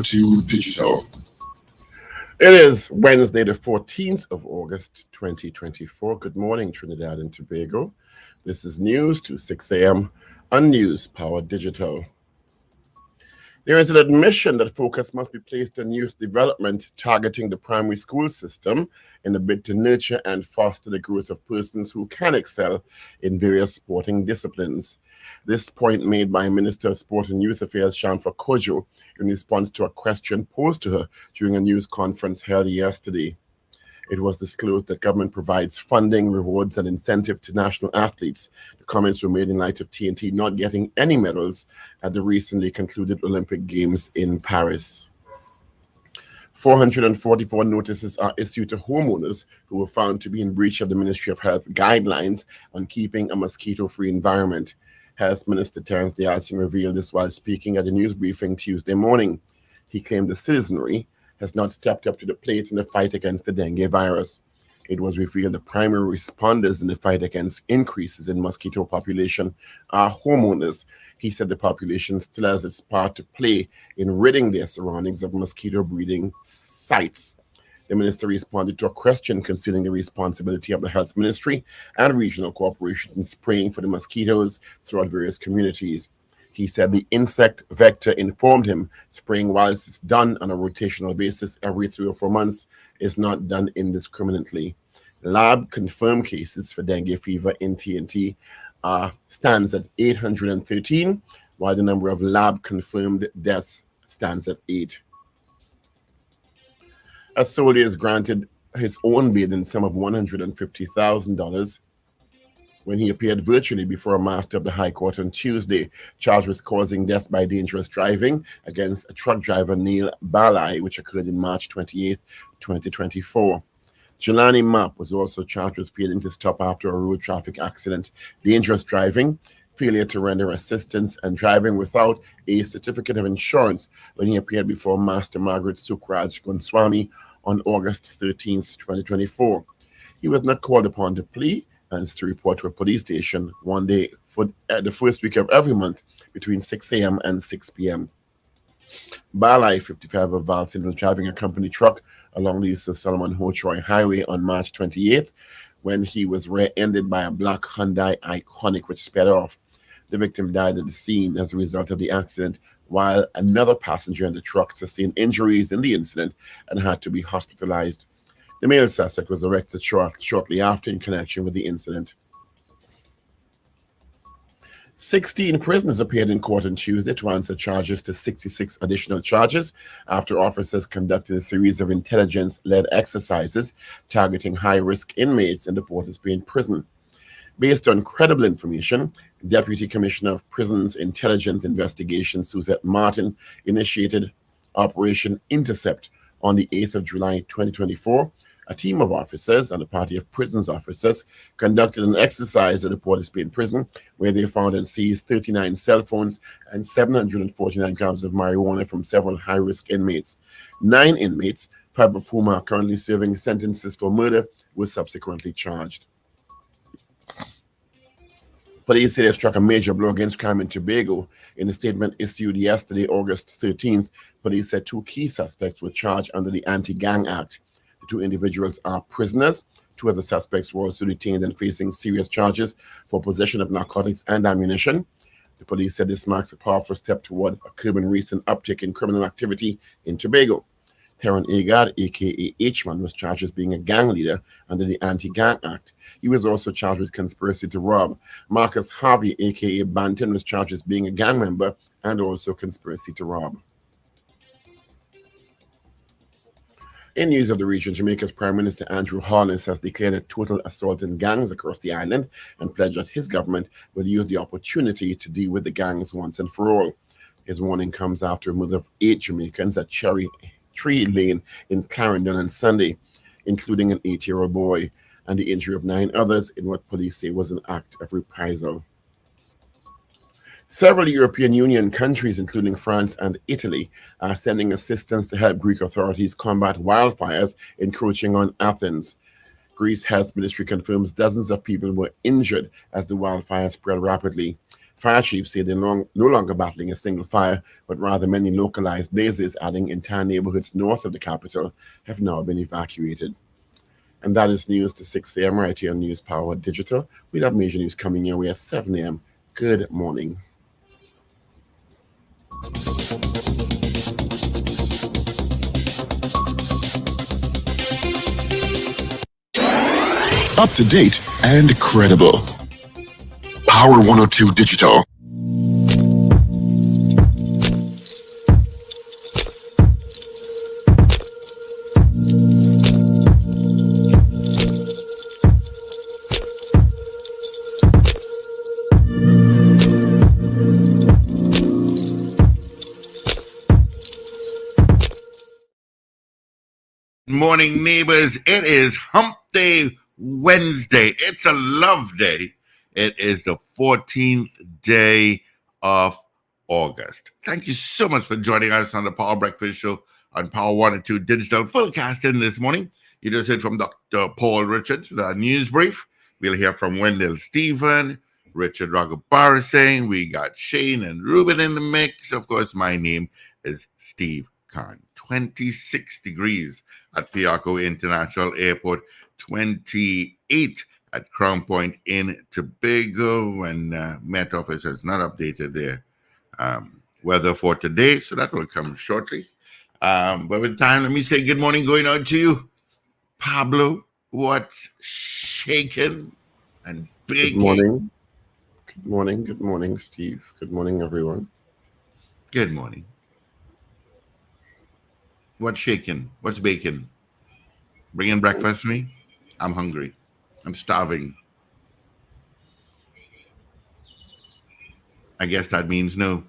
to Digital. It is Wednesday, the 14th of August, 2024. Good morning, Trinidad and Tobago. This is news to 6 a.m. on News Powered Digital. There is an admission that focus must be placed on youth development targeting the primary school system in a bid to nurture and foster the growth of persons who can excel in various sporting disciplines. This point made by Minister of Sport and Youth Affairs Shamfa Kojo in response to a question posed to her during a news conference held yesterday. It was disclosed that government provides funding, rewards, and incentive to national athletes. The comments were made in light of TNT not getting any medals at the recently concluded Olympic Games in Paris. 444 notices are issued to homeowners who were found to be in breach of the Ministry of Health guidelines on keeping a mosquito-free environment. Health Minister Terence D'Alsing revealed this while speaking at a news briefing Tuesday morning. He claimed the citizenry has not stepped up to the plate in the fight against the dengue virus. It was revealed the primary responders in the fight against increases in mosquito population are homeowners. He said the population still has its part to play in ridding their surroundings of mosquito breeding sites. The minister responded to a question concerning the responsibility of the health ministry and regional corporations in spraying for the mosquitoes throughout various communities. He said the insect vector informed him spraying, whilst it's done on a rotational basis every 3 or 4 months, is not done indiscriminately. Lab confirmed cases for dengue fever in TNT stands at 813, while the number of lab confirmed deaths stands at 8. A soldier is granted his own bail in sum of $150,000 when he appeared virtually before a master of the High Court on Tuesday, charged with causing death by dangerous driving against a truck driver, Neil Balai, which occurred in March 28, 2024. Jelani Mapp was also charged with failing to stop after a road traffic accident, dangerous driving, failure to render assistance, and driving without a certificate of insurance when he appeared before Master Margaret Sukraj Gonswami on August 13, 2024. He was not called upon to plead and to report to a police station one day for the first week of every month between 6 a.m. and 6 p.m. Balai, 55 of Valsin, was driving a company truck along the Sir Solomon Hotroy Highway on March 28th when he was rear-ended by a black Hyundai Iconic which sped off. The victim died at the scene as a result of the accident, while another passenger in the truck sustained injuries in the incident and had to be hospitalized. The male suspect was arrested shortly after in connection with the incident. 16 prisoners appeared in court on Tuesday to answer charges to 66 additional charges after officers conducted a series of intelligence-led exercises targeting high-risk inmates in the Port of Spain prison. Based on credible information, Deputy Commissioner of Prisons Intelligence Investigation Suzette Martin initiated Operation Intercept on the 8th of July 2024. A team of officers and a party of prisons officers conducted an exercise at the Port of Spain prison where they found and seized 39 cell phones and 749 grams of marijuana from several high-risk inmates. 9 inmates, 5 of whom are currently serving sentences for murder, were subsequently charged. Police say they struck a major blow against crime in Tobago. In a statement issued yesterday, August 13th, police said 2 key suspects were charged under the Anti-Gang Act. The 2 individuals are prisoners. 2 other suspects were also detained and facing serious charges for possession of narcotics and ammunition. The police said this marks a powerful step toward curbing recent uptick in criminal activity in Tobago. Theron Agard, a.k.a. H-Man, was charged as being a gang leader under the Anti-Gang Act. He was also charged with conspiracy to rob. Marcus Harvey, a.k.a. Banton, was charged as being a gang member and also conspiracy to rob. In news of the region, Jamaica's Prime Minister Andrew Holness has declared a total assault in gangs across the island and pledged that his government will use the opportunity to deal with the gangs once and for all. His warning comes after a murder of 8 Jamaicans at Cherry Tree Lane in Clarendon on Sunday, including an 8-year-old boy, and the injury of 9 others in what police say was an act of reprisal. Several European Union countries, including France and Italy, are sending assistance to help Greek authorities combat wildfires encroaching on Athens. Greece Health Ministry confirms dozens of people were injured as the wildfires spread rapidly. Fire chiefs say they're no longer battling a single fire, but rather many localized blazes, adding entire neighborhoods north of the capital have now been evacuated. And that is news to 6 a.m. right here on News Power Digital. We have major news coming your way at 7 a.m. Good morning. Up to date and credible. Power 102 Digital. Morning, neighbors. It is Hump Day Wednesday. It's a love day. It is the 14th day of August. Thank you so much for joining us on the Power Breakfast Show on Power 102 Digital. Full cast in this morning. You just heard from Dr. Paul Richards with our news brief. We'll hear from Wendell Stephen, Richard Ragoobarsingh. We got Shane and Ruben in the mix. Of course, my name is Steve Khan. 26 degrees at Piarco International Airport, 28 at Crown Point in Tobago, and Met Office has not updated their weather for today, so that will come shortly. But with time, let me say good morning going on to you, Pablo. What's shaking and baking? Good morning. Good morning. Good morning, Steve. Good morning, everyone. Good morning. What's shaking? What's baking? Bringing breakfast for me? I'm hungry. I'm starving. I guess that means no.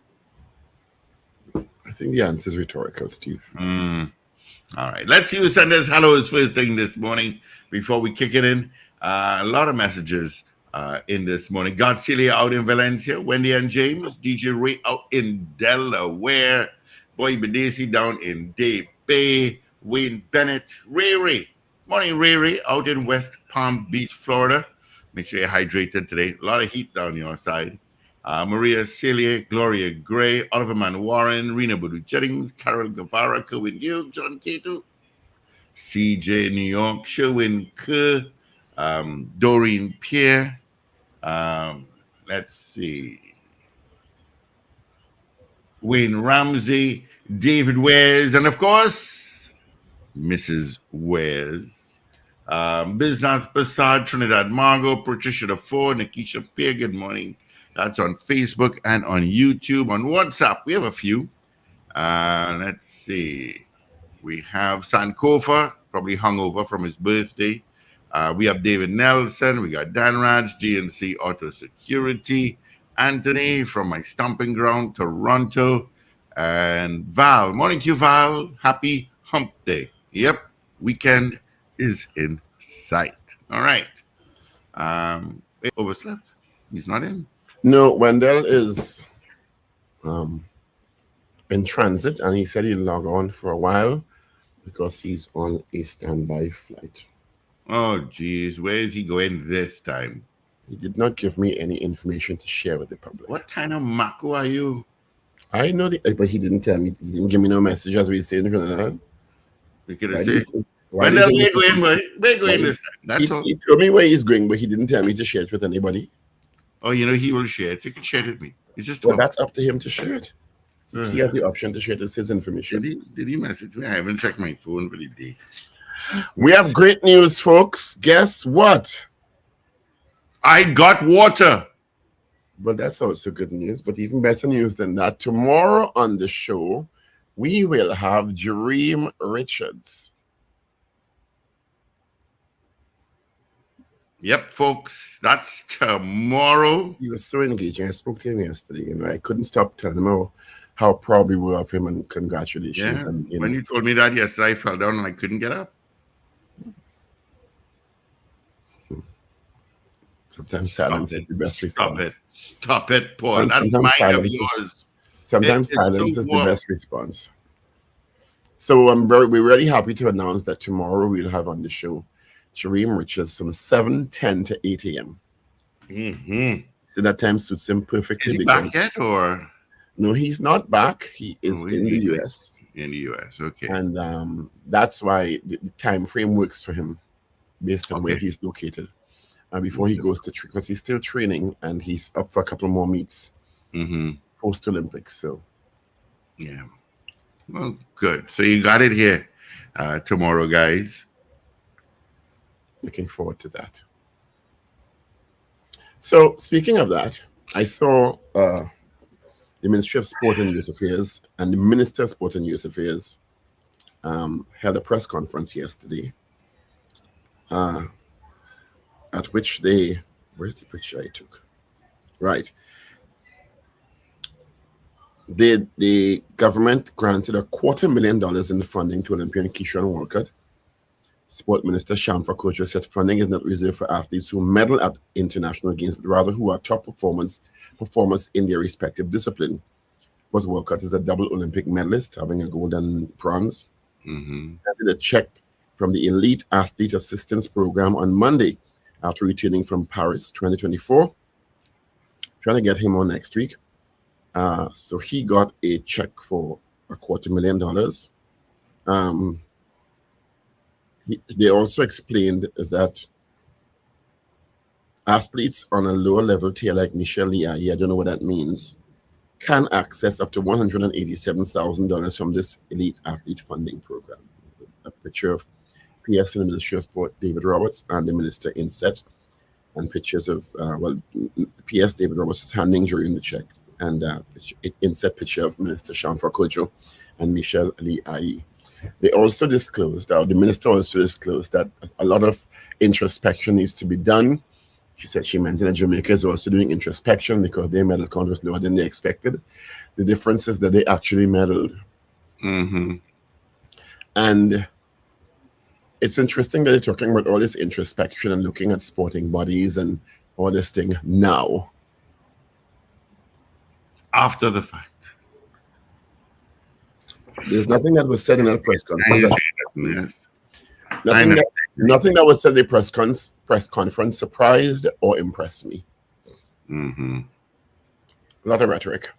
I think the answer is rhetorical, Steve. All right. Let's see who sent us hellos first thing this morning before we kick it in. A lot of messages in this morning. God Celia out in Valencia. Wendy and James. DJ Ray out in Delaware. Boy Bedesi down in Day Bay. Wayne Bennett. Ray. Morning, Ray out in West Palm Beach, Florida. Make sure you're hydrated today. A lot of heat down your side. Maria Celia, Gloria Gray, Oliver Man Warren, Rena Budu Jennings, Carol Guevara, Kerwin Yu, John Cato, CJ New York, Sherwin Kerr, Doreen Pierre. Let's see. Wayne Ramsey, David Wares, and of course, Mrs. Wares. Business Basad, Trinidad Margot, Patricia DeFore, Nikisha Pierre, good morning. That's on Facebook and on YouTube. On WhatsApp, we have a few. Let's see. We have Sankofa, probably hungover from his birthday. We have David Nelson. We got Dan Raj, GNC Auto Security. Anthony from my stomping ground, Toronto. And Val. Morning to you, Val. Happy Hump Day. Yep. Weekend is in sight. All right. Overslept. He's not in. No, Wendell is in transit, and he said he'll log on for a while because he's on a standby flight. Oh, geez. Where is he going this time? He did not give me any information to share with the public. What kind of mako are you? I know, but he didn't tell me. He didn't give me no message as we say in Trinidad. You could have said, Wendell, where going, boy? Where going this time? That's all. He told me where he's going, but he didn't tell me to share it with anybody. Oh, you know, he will share it. He can share it with me. It's just well, that's up to him to share it. He has the option to share his information. Did he message me? I haven't checked my phone for the day. We have great news, folks. Guess what? I got water. Well, that's also good news, but even better news than that. Tomorrow on the show, we will have Dream Richards. Yep, folks, that's tomorrow. He was so engaging. I spoke to him yesterday, and I couldn't stop telling him how proud we were of him and congratulations. Yeah. And, when you told me that yesterday, I fell down and I couldn't get up. Sometimes silence is the best response. Stop it, Paul. That's mine of yours. Sometimes silence is the best response. So we're really happy to announce that tomorrow we'll have on the show Dream Richards from 7:10 to 8 a.m. So that time suits him perfectly Is he because back yet, or no, he's not back. He is oh, in the US. in the US? Okay. And that's why the time frame works for him based on where Okay. he's located. And before he goes to because he's still training and he's up for a couple more meets Mm-hmm. post Olympics. So Yeah. Well, good. So you got it here tomorrow, guys. looking forward to that. So speaking of that, I saw the Ministry of Sport and Youth Affairs and the Minister of Sport and Youth Affairs held a press conference yesterday, at which they, where's the picture I took? Right. The government granted $250,000 in funding to Olympian Keisha Walcott. Sport Minister Shamfa Kojo said funding is not reserved for athletes who medal at international games, but rather who are top performers in their respective discipline. Because Walcott is a double Olympic medalist, having a gold and bronze. Mm-hmm. I did a check from the Elite Athlete Assistance Program on Monday after returning from Paris 2024. Trying to get him on next week. So he got a check for $250,000. They also explained that athletes on a lower level tier like Michelle Liai, I don't know what that means, can access up to $187,000 from this elite athlete funding program. A picture of PS in the Ministry of Sport, David Roberts, and the minister inset, and pictures of, PS David Roberts was handing during the check, and it inset picture of Minister Shamfa Kojo and Michelle Liai. They also disclosed, the minister also disclosed that a lot of introspection needs to be done. She said she meant that Jamaica is also doing introspection because their medal count was lower than they expected. The difference is that they actually medaled. Mm-hmm. And it's interesting that they're talking about all this introspection and looking at sporting bodies and all this thing now. After the fact. There's nothing that was said in that press conference. Yes. Nothing that was said in the press conference surprised or impressed me. Mm-hmm. A lot of rhetoric.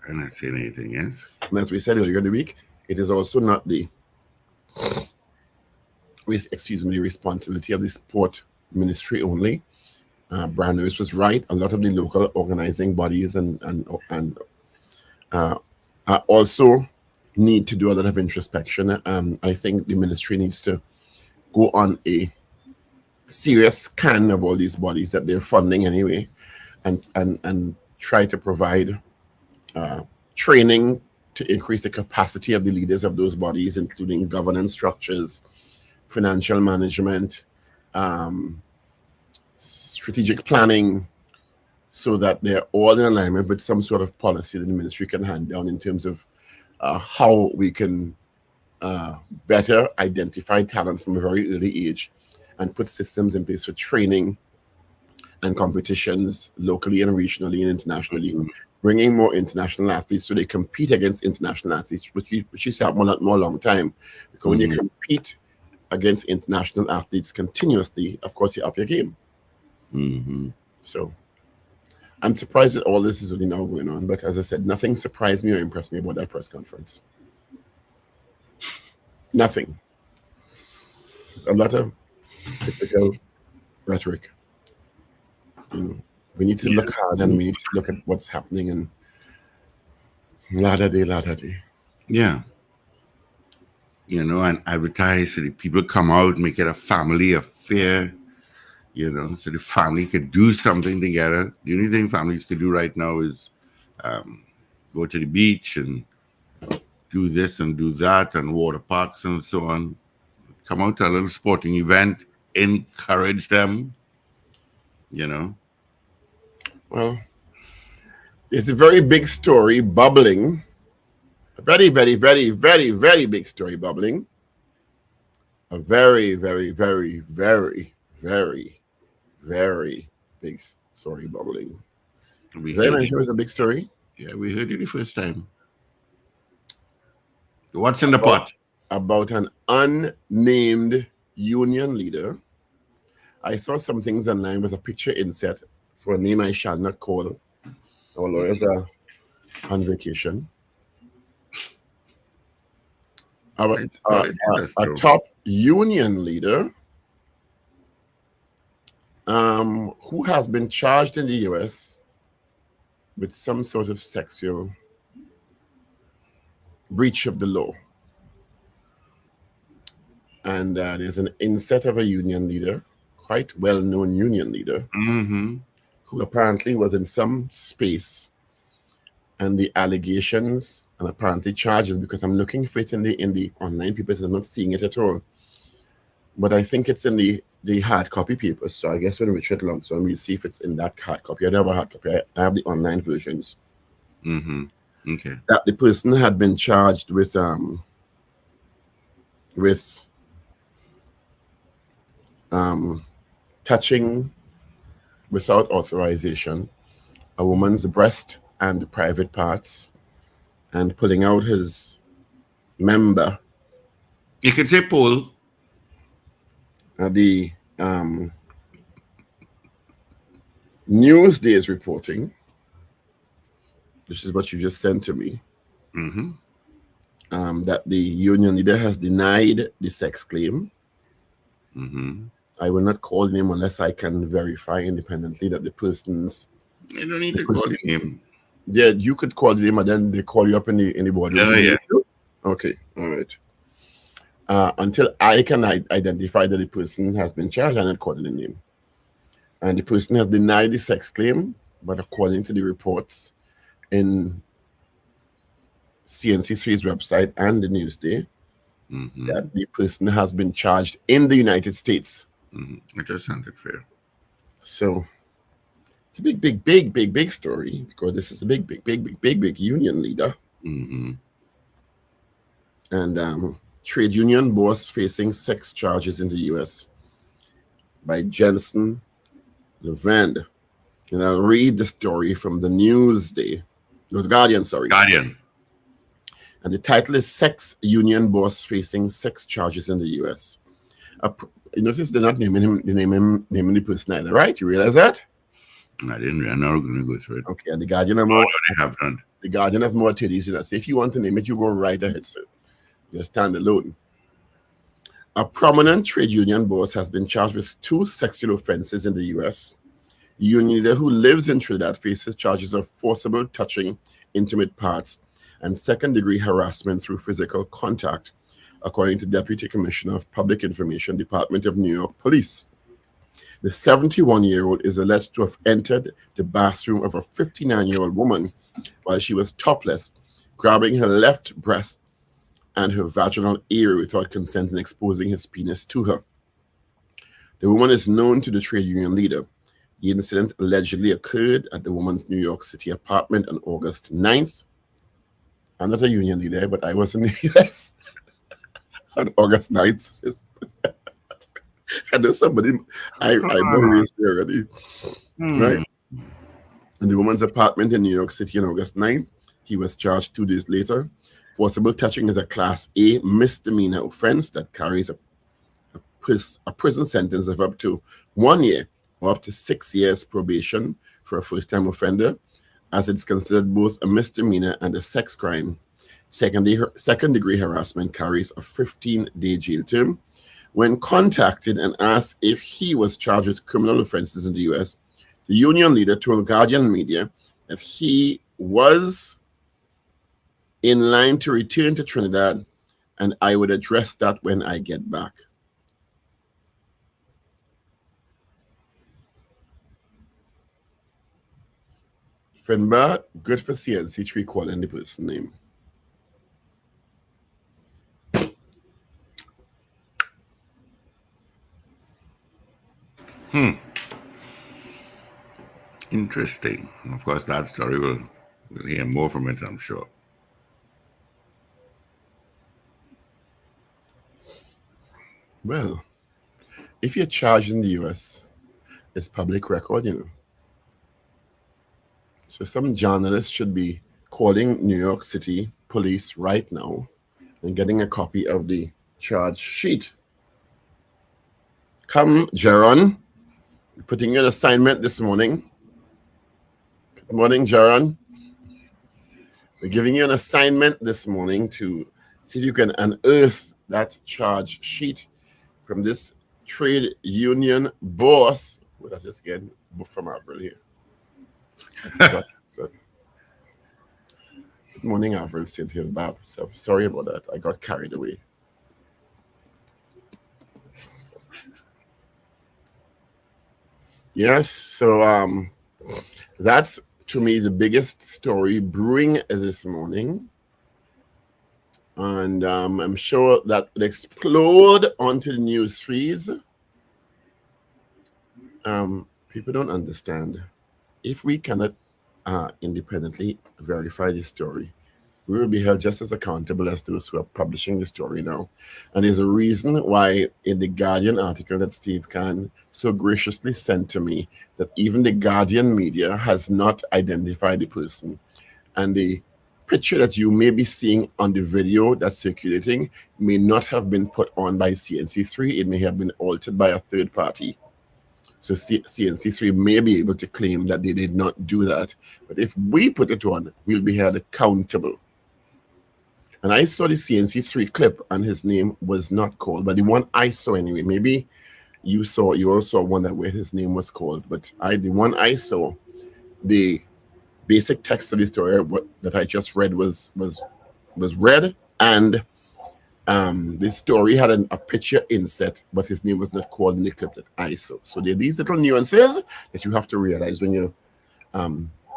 I'm not saying anything, yes? And as we said earlier in the week, it is also not the responsibility of the sport ministry only. Brand News was right. A lot of the local organizing bodies and also need to do a lot of introspection. I think the ministry needs to go on a serious scan of all these bodies that they're funding anyway, and try to provide training to increase the capacity of the leaders of those bodies, including governance structures, financial management, strategic planning, so that they're all in alignment with some sort of policy that the ministry can hand down in terms of how we can better identify talent from a very early age and put systems in place for training and competitions locally and regionally and internationally, bringing more international athletes so they compete against international athletes, which used to happen a lot more long time. Because when you compete against international athletes continuously, of course, you up your game. Mm-hmm. So I'm surprised that all this is really now going on. But as I said, nothing surprised me or impressed me about that press conference. Nothing. A lot of typical rhetoric. We need to look hard and we need to look at what's happening and la-da-dee. Yeah. And advertise so that people come out, make it a family affair, so the family could do something together. The only thing families could do right now is go to the beach and do this and do that and water parks and so on. Come out to a little sporting event, encourage them, Well, there's a very big story bubbling. A very, very, very, very, very big story bubbling. A very, very, very, very, very, very big story bubbling. Did I mention it was a big story? Yeah, we heard it the first time. What's in the pot? About an unnamed union leader I saw some things online with a picture inset for a name I shall not call. Our lawyers are on vacation. A top union leader who has been charged in the US with some sort of sexual breach of the law. And there's an inset of a union leader, quite well-known union leader, who apparently was in some space, and the allegations and apparently charges, because I'm looking for it in the online papers, I'm not seeing it at all. But I think it's in the hard copy papers. So I guess when Richard logs on, we'll see if it's in that hard copy. I don't have a hard copy. I have the online versions. Okay. That the person had been charged with touching without authorization a woman's breast and private parts, and pulling out his member. You can say pull. The Newsday is reporting, this is what you just sent to me, that the union leader has denied the sex claim. I will not call the name unless I can verify independently that the person's... You don't need to call the name. Yeah, you could call the name and then they call you up in the boardroom. Yeah. Okay, all right. Until I can identify that the person has been charged, I'm not calling the name. And the person has denied the sex claim, but according to the reports in CNC3's website and the Newsday, that the person has been charged in the United States. It just sounded fair. So it's a big story, because this is a big union leader. And trade union boss facing sex charges in the US by Jensen Levend. And I'll read the story from the Newsday. No, the Guardian, sorry. Guardian. And the title is Sex Union Boss Facing Sex Charges in the US. You notice they're not naming the person either, right? You realize that? I didn't. I'm not going to go through it. Okay, and the Guardian are more. They have done. The Guardian has more titties in that. So if you want to name it, you go right ahead, sir. You stand alone. A prominent trade union boss has been charged with 2 sexual offenses in the US. The union leader who lives in Trinidad faces charges of forcible touching intimate parts and second-degree harassment through physical contact, according to Deputy Commissioner of Public Information, Department of New York Police. The 71-year-old is alleged to have entered the bathroom of a 59-year-old woman while she was topless, grabbing her left breast and her vaginal area without consent and exposing his penis to her. The woman is known to the trade union leader. The incident allegedly occurred at the woman's New York City apartment on August 9th. I'm not a union leader, but I was in the US on August 9th. I know somebody, I know who is there already. Right? In the woman's apartment in New York City on August 9th, he was charged 2 days later. Forcible touching is a Class A misdemeanor offense that carries a prison sentence of up to 1 year or up to 6 years probation for a first-time offender, as it's considered both a misdemeanor and a sex crime. Second-degree harassment carries a 15-day jail term. When contacted and asked if he was charged with criminal offenses in the US, the union leader told Guardian Media that he was in line to return to Trinidad, and I would address that when I get back. Finbar, good for CNC3 calling the person name. Interesting. Of course, that story we'll hear more from it, I'm sure. Well, if you're charged in the US, it's public record, you know. So some journalists should be calling New York City police right now and getting a copy of the charge sheet. Come, Jaron. putting you an assignment this morning. Good morning, Jaron. We're giving you an assignment this morning to see if you can unearth that charge sheet from this trade union boss. Well, that's just getting from Avril here. So, good morning, Avril, Cynthia, Bob. So, sorry about that. I got carried away. Yes, so that's to me the biggest story brewing this morning. And I'm sure that will explode onto the news feeds. People don't understand. If we cannot independently verify the story, we will be held just as accountable as those who are publishing the story now. And there's a reason why in the Guardian article that Steve Kahn so graciously sent to me, that even the Guardian media has not identified the person. And the picture that you may be seeing on the video that's circulating may not have been put on by CNC3. It may have been altered by a third party. So CNC3 may be able to claim that they did not do that. But if we put it on, we'll be held accountable. And I saw the CNC3 clip and his name was not called, but the one I saw anyway, maybe you all saw one that where his name was called, but the one I saw, the basic text of the story that I just read was read, and the story had a picture inset, but his name was not called in the clip that I saw. So there are these little nuances that you have to realize when you're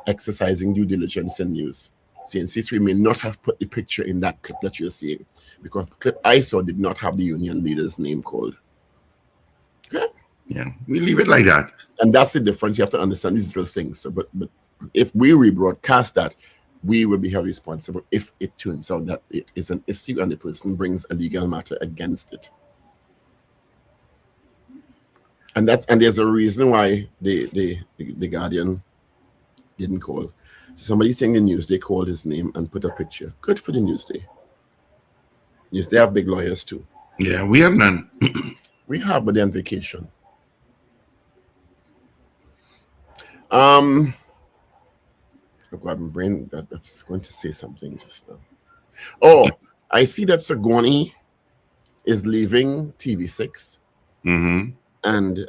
exercising due diligence in news. CNC3 may not have put the picture in that clip that you're seeing, because the clip I saw did not have the union leader's name called. Okay? Yeah, we leave it like that. And that's the difference. You have to understand these little things. So, but if we rebroadcast that, we will be held responsible if it turns out that it is an issue and the person brings a legal matter against it. And there's a reason why the Guardian didn't call. Somebody saying the Newsday called his name and put a picture. Good for the Newsday. Newsday have big lawyers too. Yeah, we have none. We have, but they're on vacation. Look, my brain, I was going to say something just now. Oh, I see that Sagoni is leaving TV6. Mm-hmm. And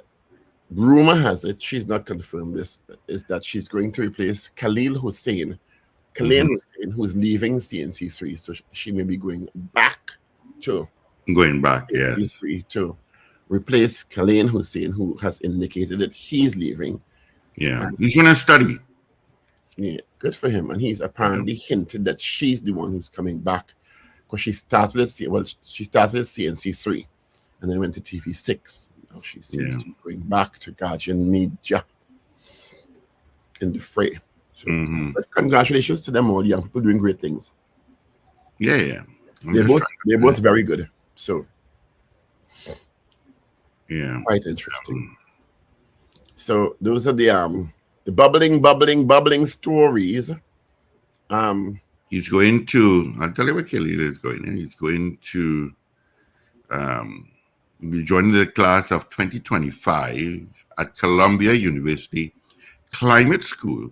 rumor has it, she's not confirmed this, is that she's going to replace Khalil Hussein. Hussein, who's leaving CNC3. So she may be going back to CNC3 to replace Khalil Hussein, who has indicated that he's leaving. Yeah, he's going to study. Yeah, good for him. And he's apparently hinted that she's the one who's coming back, because she started at CNC3 and then went to TV6. Now she seems to be going back to Guardian Media in the fray. So, but congratulations to them all, young people doing great things. Yeah. They're both very good. So yeah, quite interesting. So those are the bubbling stories. He's going to, I'll tell you what Kelly is going in. He's going to be joining the class of 2025 at Columbia University Climate School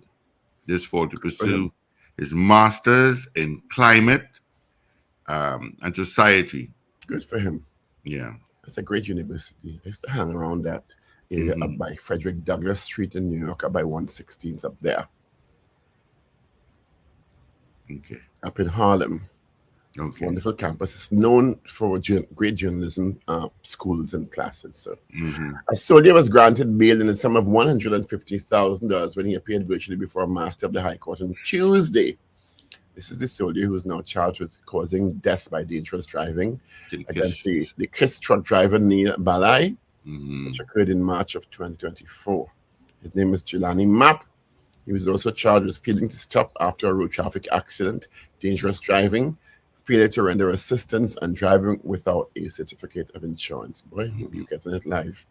this fall to pursue his master's in climate and society. Good for him. Yeah. It's a great university. I used to hang around that area up by Frederick Douglass Street in New York, up by 116th up there. Okay. Up in Harlem. Okay. Wonderful campus. It's known for great journalism schools and classes. So a soldier was granted bail in the sum of $150,000 when he appeared virtually before a master of the High Court on Tuesday. This is the soldier who is now charged with causing death by dangerous driving against the Kiss truck driver Neil Balai, which occurred in March of 2024. His name is Jelani Mapp. He was also charged with failing to stop after a road traffic accident, dangerous driving, failure to render assistance, and driving without a certificate of insurance. Boy, you getting it live.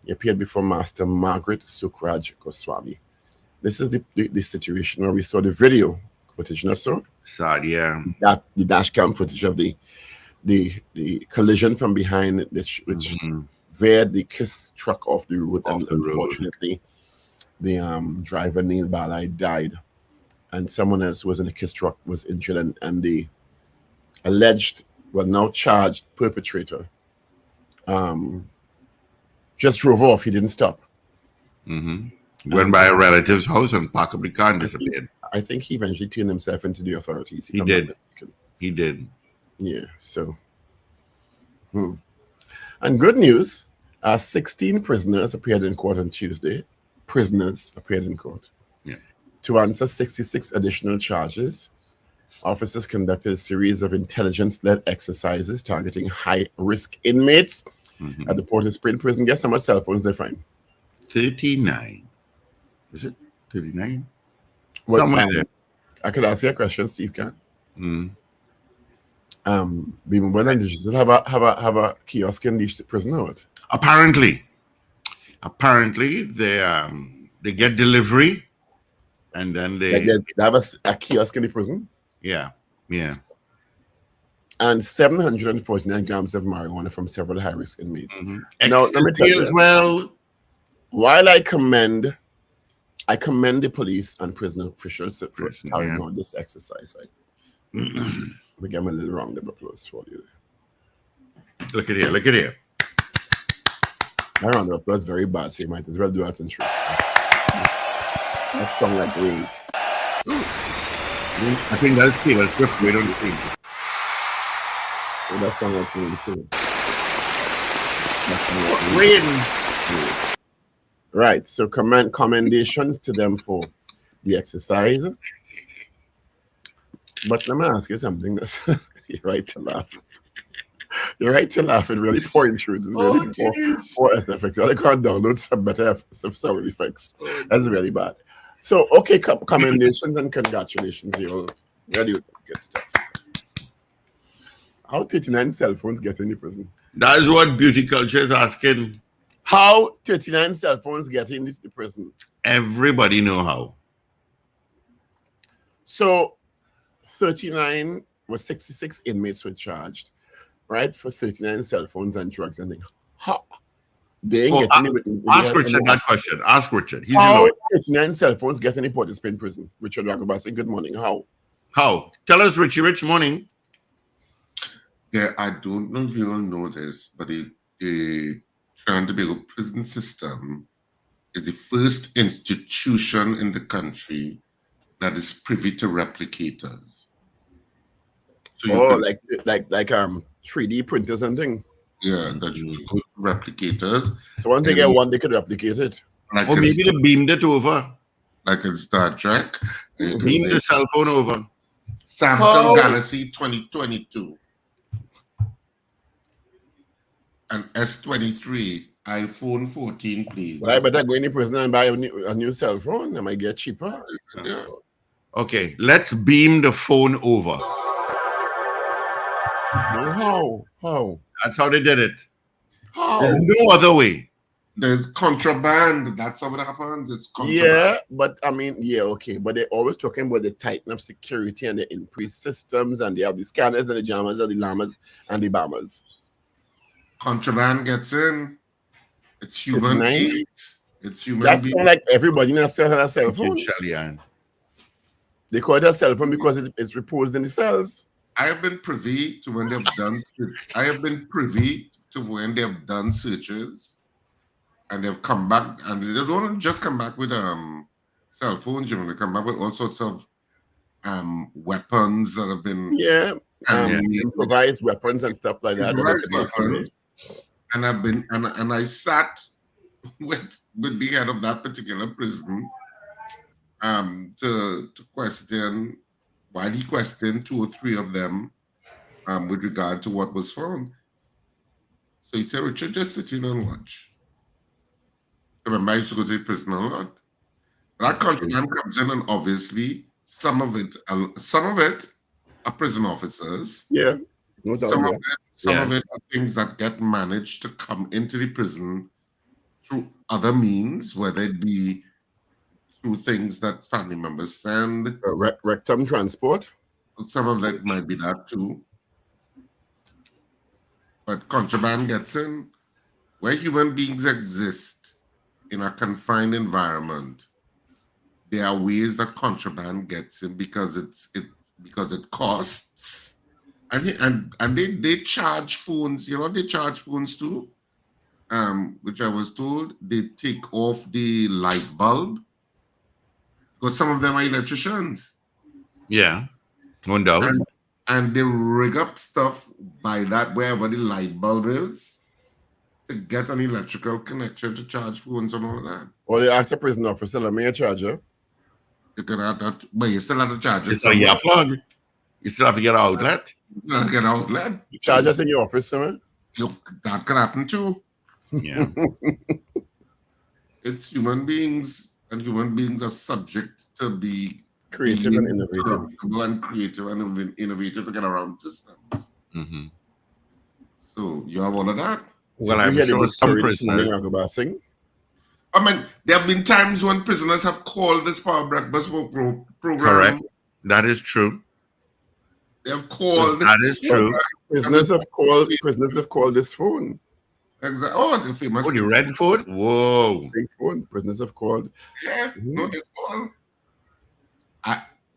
He appeared before Master Margaret Sukraj Goswami. This is the situation where we saw the video footage, not so? Sad, yeah. The dash cam footage of the collision from behind, which veered the KISS truck off the road, Off and the road. unfortunately, the driver Neil Balai died, and someone else who was in the KISS truck was injured, and the alleged, well, now charged perpetrator just drove off. He didn't stop. Went by a relative's house and parked up the car and disappeared. I think he eventually turned himself into the authorities. He if I'm not did. mistaken. He did. Yeah, so. And good news, 16 prisoners appeared in court on Tuesday. Prisoners appeared in court. Yeah. To answer 66 additional charges. Officers conducted a series of intelligence-led exercises targeting high-risk inmates at the Port of Spain prison. Guess how much cell phones they find? 39. Is it 39? Well, Somewhere there. I could ask you a question, Steve. Can being more than just have a kiosk in the prison or what? Apparently they get delivery, and then they have a kiosk in the prison. yeah. And 749 grams of marijuana from several high-risk inmates. Now, let me tell you as well. While I commend the police and prison officials for carrying out this exercise, we give them a little round of applause for you. Look at here. My round of applause is very bad, so you might as well do that in truth. That song like rage. I think that's Taylor Swift. We don't think. That song like rage too. Rain. Right, so commendations to them for the exercise. But let me ask you something. You're right to laugh. You're right to laugh. It really pouring through. It's really poor SFX. I can't download some better sound effects. That's really bad. So, okay, commendations and congratulations. You're ready to get started. How 39 cell phones get in the prison? That is what beauty culture is asking. How 39 cell phones get in the prison? Everybody know how. So 39 was 66 inmates were charged, right, for 39 cell phones and drugs and things. How? They ain't ask Richard that question. Ask Richard. He's how 39 cell phones get in the Port of Spain prison? Richard Ragoobarsingh, good morning. How? Tell us, Richie. Rich morning. Yeah, I don't know if you all know this, but the Trinidad and Tobago prison system is the first institution in the country that is privy to replicators. So like 3D printers and things. Yeah, that you could replicators. So once they get one, they could replicate it. Like or maybe they beamed it over. Like in Star Trek. Beamed the cell phone over. Samsung Galaxy 2022. And S23, iPhone 14, please. But I better go in the prison and buy a new cell phone. I might get cheaper. Yeah. Okay, let's beam the phone over. How? That's how they did it. How? There's no other way. There's contraband. That's how it happens. It's contraband. Yeah, but I mean, okay. But they're always talking about the tightening of security and the increased systems, and they have the scanners and the jammers and the llamas and the bombers. Contraband gets in. It's human beings. It's human That's beings. like everybody in a cell has a cell phone. They call it a cell phone because it's reposed in the cells. I have been privy to when they've done. When they've done searches, and they've come back, and they don't just come back with cell phones. You know, they come back with all sorts of weapons that have been improvised weapons and stuff like that. Weapons. And I've been and I sat with the head of that particular prison to question. While he questioned 2 or 3 of them with regard to what was found. So he said, Richard, just sit in and watch. Remember, I used to go to the prison a lot. That contraband comes in, and obviously some of it are prison officers. Yeah. No doubt. Some of it are things that get managed to come into the prison through other means, whether it be through things that family members send. Rectum transport. Some of that might be that too. But contraband gets in where human beings exist in a confined environment, there are ways that contraband gets in because it costs, and they charge phones. You know, they charge phones too. Which I was told they take off the light bulb because some of them are electricians. Yeah, no doubt. And they rig up stuff by that wherever the light bulb is to get an electrical connection to charge phones and all of that. Or they ask the prison officer, let me a charger. You can have that, but you still have to charge it. It's like your plug. You still have to get an outlet. You still have to get an outlet. You charge it in your office, sir? That can happen too. Yeah. It's human beings, and human beings are subject to be Creative and innovative. And creative and innovative to get around systems. Mm-hmm. So you have all of that. Well, I'm sure some prisoners. Ragoobarsingh. I mean, there have been times when prisoners have called this Power Breakfast program. Correct. That is true. They have called. That is true. Prisoners have called this phone. Exactly. Oh, the famous. Oh, the red phone? Whoa. Big phone. Prisoners have called. Yeah, no, they call.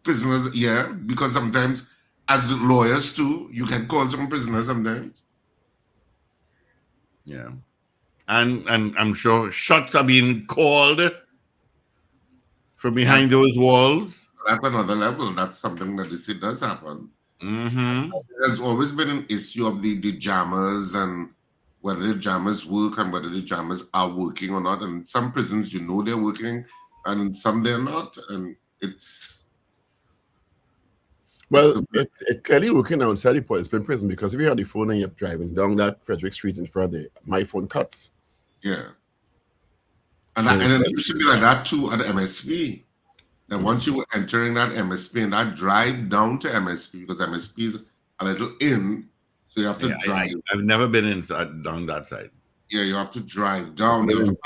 Prisoners, yeah, because sometimes, as lawyers too, you can call some prisoners sometimes. Yeah. And I'm sure shots are being called from behind those walls. That's another level. That's something that it does happen. Mm-hmm. There's always been an issue of the jammers and whether the jammers work and whether the jammers are working or not. And some prisons, you know, they're working, and some they're not. And it's it's clearly working outside the Policeman prison, because if you have the phone and you're driving down that Frederick Street in front of my phone cuts. Yeah. And it used to be like that too at MSP. That once you were entering that MSP and that drive down to MSP, because MSP is a little in, so you have to drive. I've never been inside down that side. Yeah, you have to drive down. You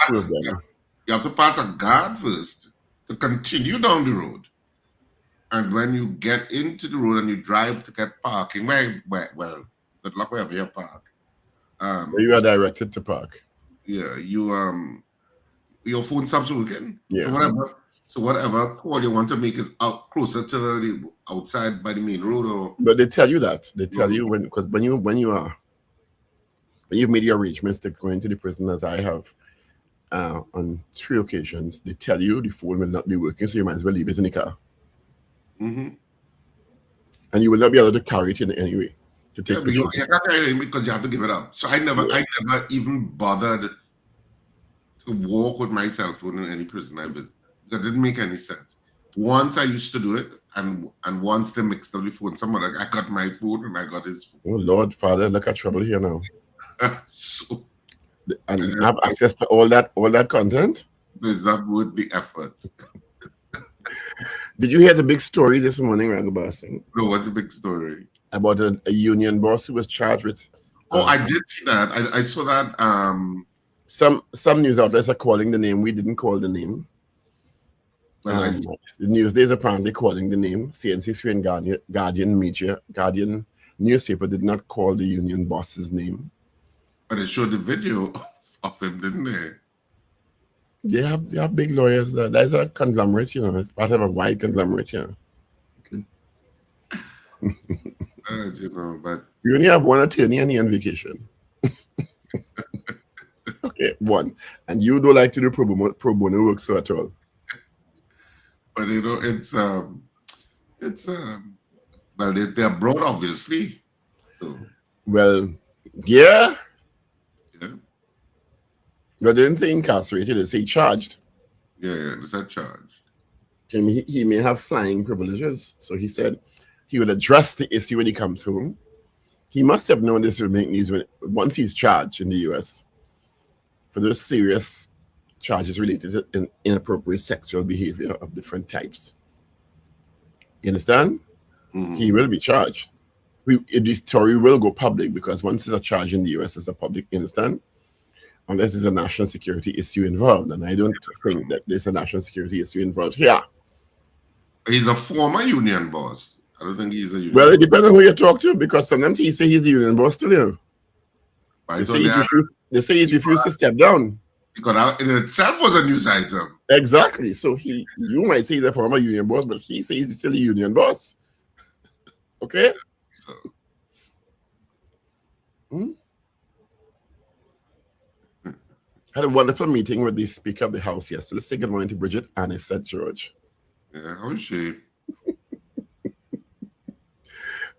have to pass a guard first to continue down the road. And when you get into the road and you drive to get parking, well, good luck wherever you park. You are directed to park. Yeah, your phone stops working. Yeah. So whatever call you want to make is out closer to the outside by the main road, but they tell you that. They tell you when you've made your arrangements to go into the prison, as I have on 3 occasions, they tell you the phone will not be working, so you might as well leave it in the car. Mm-hmm. And you will not be able to carry it in any way to take pictures. You can't carry it because you have to give it up. So I never even bothered to walk with my cell phone in any prison I visited. That didn't make any sense. Once I used to do it, and once they mixed up the phone, I got my phone and I got his phone. Oh Lord, Father, look at trouble here now. So, and you have access to all that content? Is that worth the effort? Did you hear the big story this morning, Ragoobarsingh? No, what's the big story? About a union boss who was charged with. I did see that. I saw that. Some news outlets are calling the name. We didn't call the name. The Newsday is apparently calling the name. CNC3 and Guardian newspaper did not call the union boss's name. But they showed the video of him, didn't they? They have big lawyers. There's a conglomerate, it's part of a wide conglomerate, Okay. But you only have one attorney and you're on vacation. Okay, one. And you don't like to do pro bono work so at all. But it's well, they're abroad, obviously. So well, yeah. Yeah. But they didn't say incarcerated, they say charged. Yeah, they said charged. He may have flying privileges. So he said he will address the issue when he comes home. He must have known this would make news once he's charged in the US for those serious charges related to inappropriate sexual behavior of different types. You understand? Mm-hmm. He will be charged. The story will go public because once it's a charge in the US, it's a public, you understand? Unless there's a national security issue involved. And I don't think that there's a national security issue involved here. He's a former union boss. I don't think he's a union Well, it depends on who you talk to, because sometimes he say he's a union boss still, But They it's say only he's refused to step down. because that in itself was a news item. Exactly. So you might say he's a former union boss, but he says he's still a union boss. Okay? So Had a wonderful meeting with the Speaker of the House yesterday. Let's say good morning to Bridget and his St. George. yeah, how is she?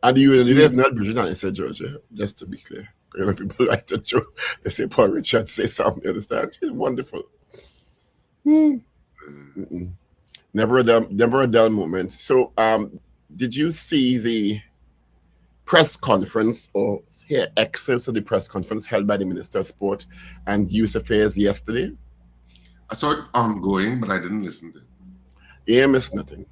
And the union leader is not Bridget and his St. George, just to be clear. You know, people like to joke. They say Paul Richard say something, you understand? She's wonderful. Never a dull moment. So did you see the press conference or hear excerpts of the press conference held by the Minister of Sport and Youth Affairs yesterday? I saw it ongoing, but I didn't listen to it. Yeah, missed nothing.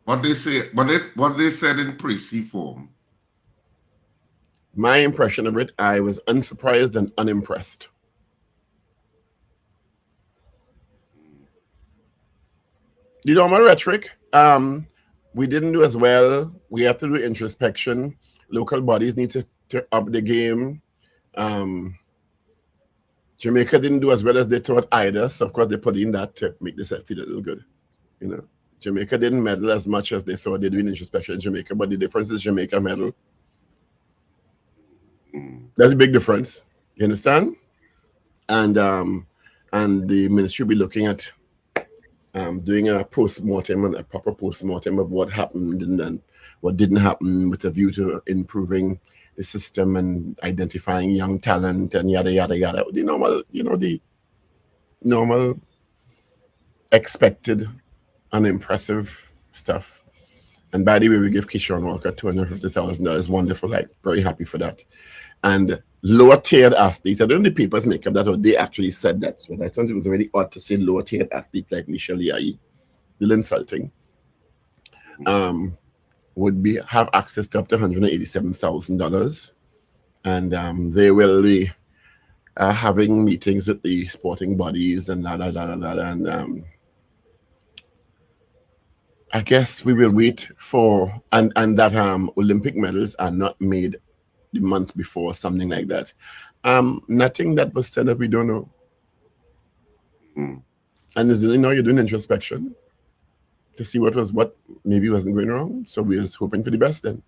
What they say, what they said in pre-C form. My impression of it, I was unsurprised and unimpressed. You know my rhetoric. We didn't do as well. We have to do introspection. Local bodies need to up the game. Jamaica didn't do as well as they thought either. So of course they put in that to make this feel a little good. You know, Jamaica didn't medal as much as they thought they do in introspection in Jamaica, but the difference is Jamaica medal. That's a big difference. You understand? And the ministry will be looking at doing a post-mortem and a proper post-mortem of what happened and then what didn't happen with a view to improving the system and identifying young talent and yada, yada, yada. The normal expected unimpressive stuff. And by the way, we give Kishon Walker $250,000. Wonderful. Like, very happy for that. And lower-tiered athletes, I don't know if the papers make up that, or they actually said that. But I thought it was really odd to say lower-tiered athletes like Michelle Yai, little insulting, would have access to up to $187,000. And they will be having meetings with the sporting bodies and and I guess we will wait for, and that Olympic medals are not made the month before, something like that. Nothing that was said that we don't know. And there's really now you're doing introspection to see what maybe wasn't going wrong. So we're just hoping for the best then.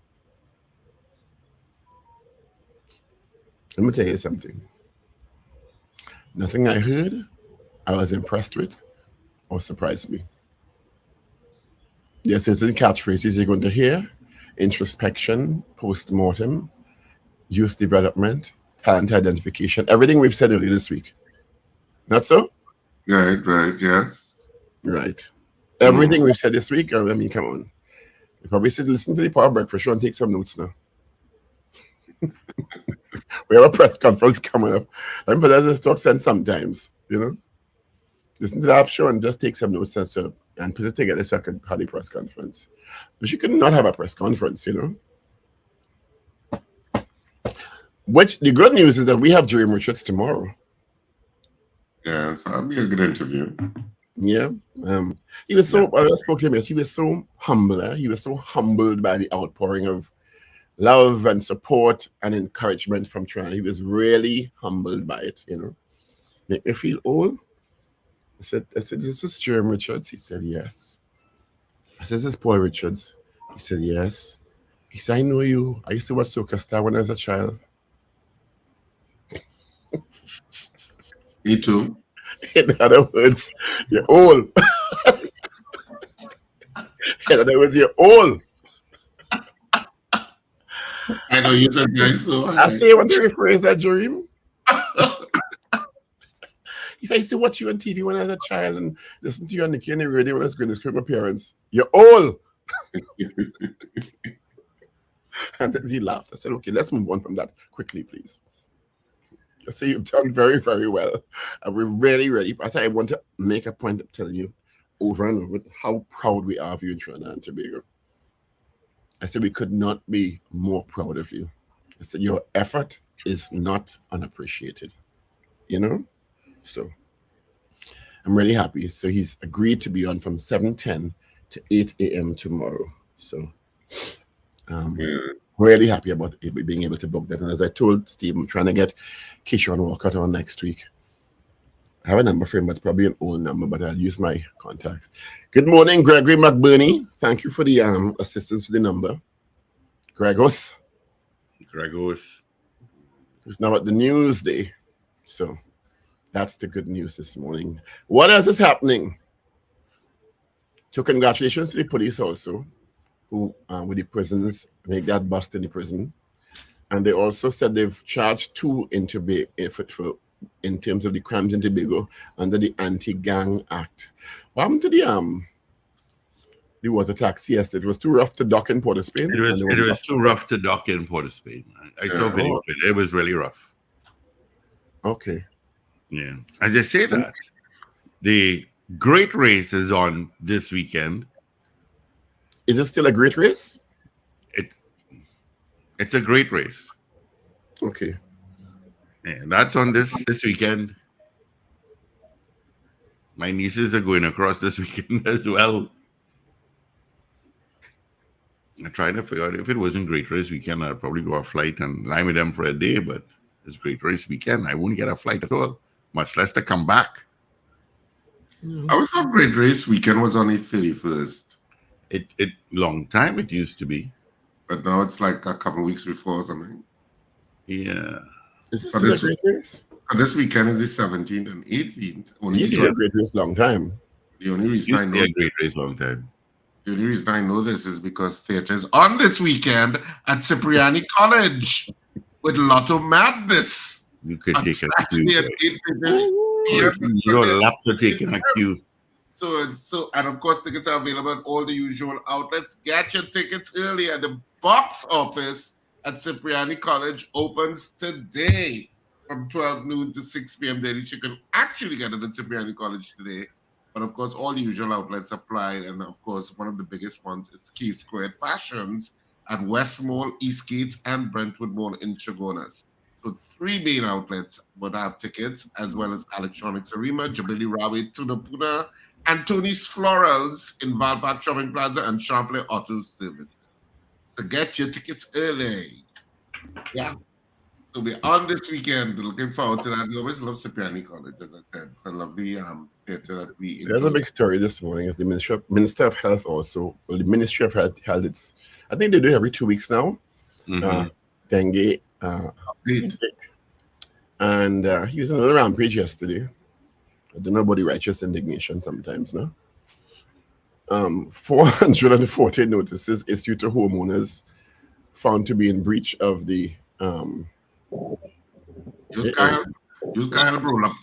Let me tell you something. Nothing I heard I was impressed with or surprised me. There's certain catchphrases you're going to hear: introspection, post-mortem, youth development, talent identification, everything we've said earlier this week. Not so? Right, yes. Right. Everything we've said this week, I mean, come on. You probably should listen to the Power Breakfast show and take some notes now. We have a press conference coming up. I'm for that talk sense sometimes, you know. Listen to the app show and just take some notes and put it together so I could have the press conference. But you could not have a press conference, you know. Which the good news is that we have Jeremy Richards tomorrow. Yeah, so that'll be a good interview. Yeah. He was so, I spoke to him, he was so humble. He was so humbled by the outpouring of love and support and encouragement from Trinidad. He was really humbled by it, you know. Make me feel old. I said, this is Jeremy Richards? He said, yes. I said, this is Paul Richards. He said, yes. He said, I know you. I used to watch Soca Star when I was a child. Me too. In other words, you're old. In other words, you're old. I know you said that, so I say, what to rephrase that, Jeremy? He said, I used to watch you on TV when I was a child and listen to you on the Kenny radio when I was going to school with my parents. You're old. And then he laughed. I said, okay, let's move on from that quickly, please. I say you've done very, very well. And we're really, really, I said, I want to make a point of telling you over and over how proud we are of you in Trinidad and Tobago. I said, we could not be more proud of you. I said, your effort is not unappreciated, you know? So I'm really happy. So he's agreed to be on from 7:10 to 8 a.m. tomorrow. So Really happy about being able to book that. And as I told Steve, I'm trying to get Keyshawn Walcott on next week. I have a number for him, but it's probably an old number, but I'll use my contacts. Good morning, Gregory McBurney. Thank you for the assistance with the number. Gregos. It's now at the news day. So that's the good news this morning. What else is happening? So congratulations to the police also, who with the prisons, make that bust in the prison. And they also said they've charged 2 in terms of the crimes in Tobago under the Anti-Gang Act. What happened to the water taxi? Yes, it was too rough to dock in Port of Spain. It was too rough to dock in Port of Spain. I saw video of it. It was really rough. Okay. Yeah. As I say that, the great race is on this weekend. Is it still a great race? It's a great race. Okay. And that's on this weekend. My nieces are going across this weekend as well. I'm trying to figure out if it wasn't Great Race Weekend, I'd probably go a flight and lie with them for a day, but it's Great Race Weekend. I wouldn't get a flight at all, much less to come back. I was thought Great Race Weekend was on the 31st. It long time it used to be. But now it's like a couple of weeks before or something. Yeah. Is this still a great race? And this weekend is the 17th and 18th. It's been a great race long time. The only reason I know a great race long time. The only reason I know this is because theater's on this weekend at Cipriani College with Lotto Madness. You could take a Saturday cue. at 8 p.m. Your laps are taking a cue. So, and of course, tickets are available at all the usual outlets. Get your tickets early at the box office at Cipriani College opens today from 12 noon to 6 p.m. Dennise, you can actually get it at Cipriani College today. But of course, all the usual outlets apply. And of course, one of the biggest ones is Key Squared Fashions at West Mall, Eastgates, and Brentwood Mall in Chagonas. So 3 main outlets would have tickets, as well as Electronics Arima, Jubilee Rawi, Tunapuna, and Tony's Florals in Valpark Shopping Plaza and Champlain Auto Service. To get your tickets early. Yeah. So we're on this weekend. Looking forward to that. We always love Cipriani College, as I said. It's a lovely theater that we enjoy. There's a big story this morning is the Minister of Health also. Well, the Ministry of Health held its, I think they do it every 2 weeks now. Dengue. And he was on another rampage yesterday. I don't know about the righteous indignation sometimes, no? 440 notices issued to homeowners found to be in breach of the You can't roll up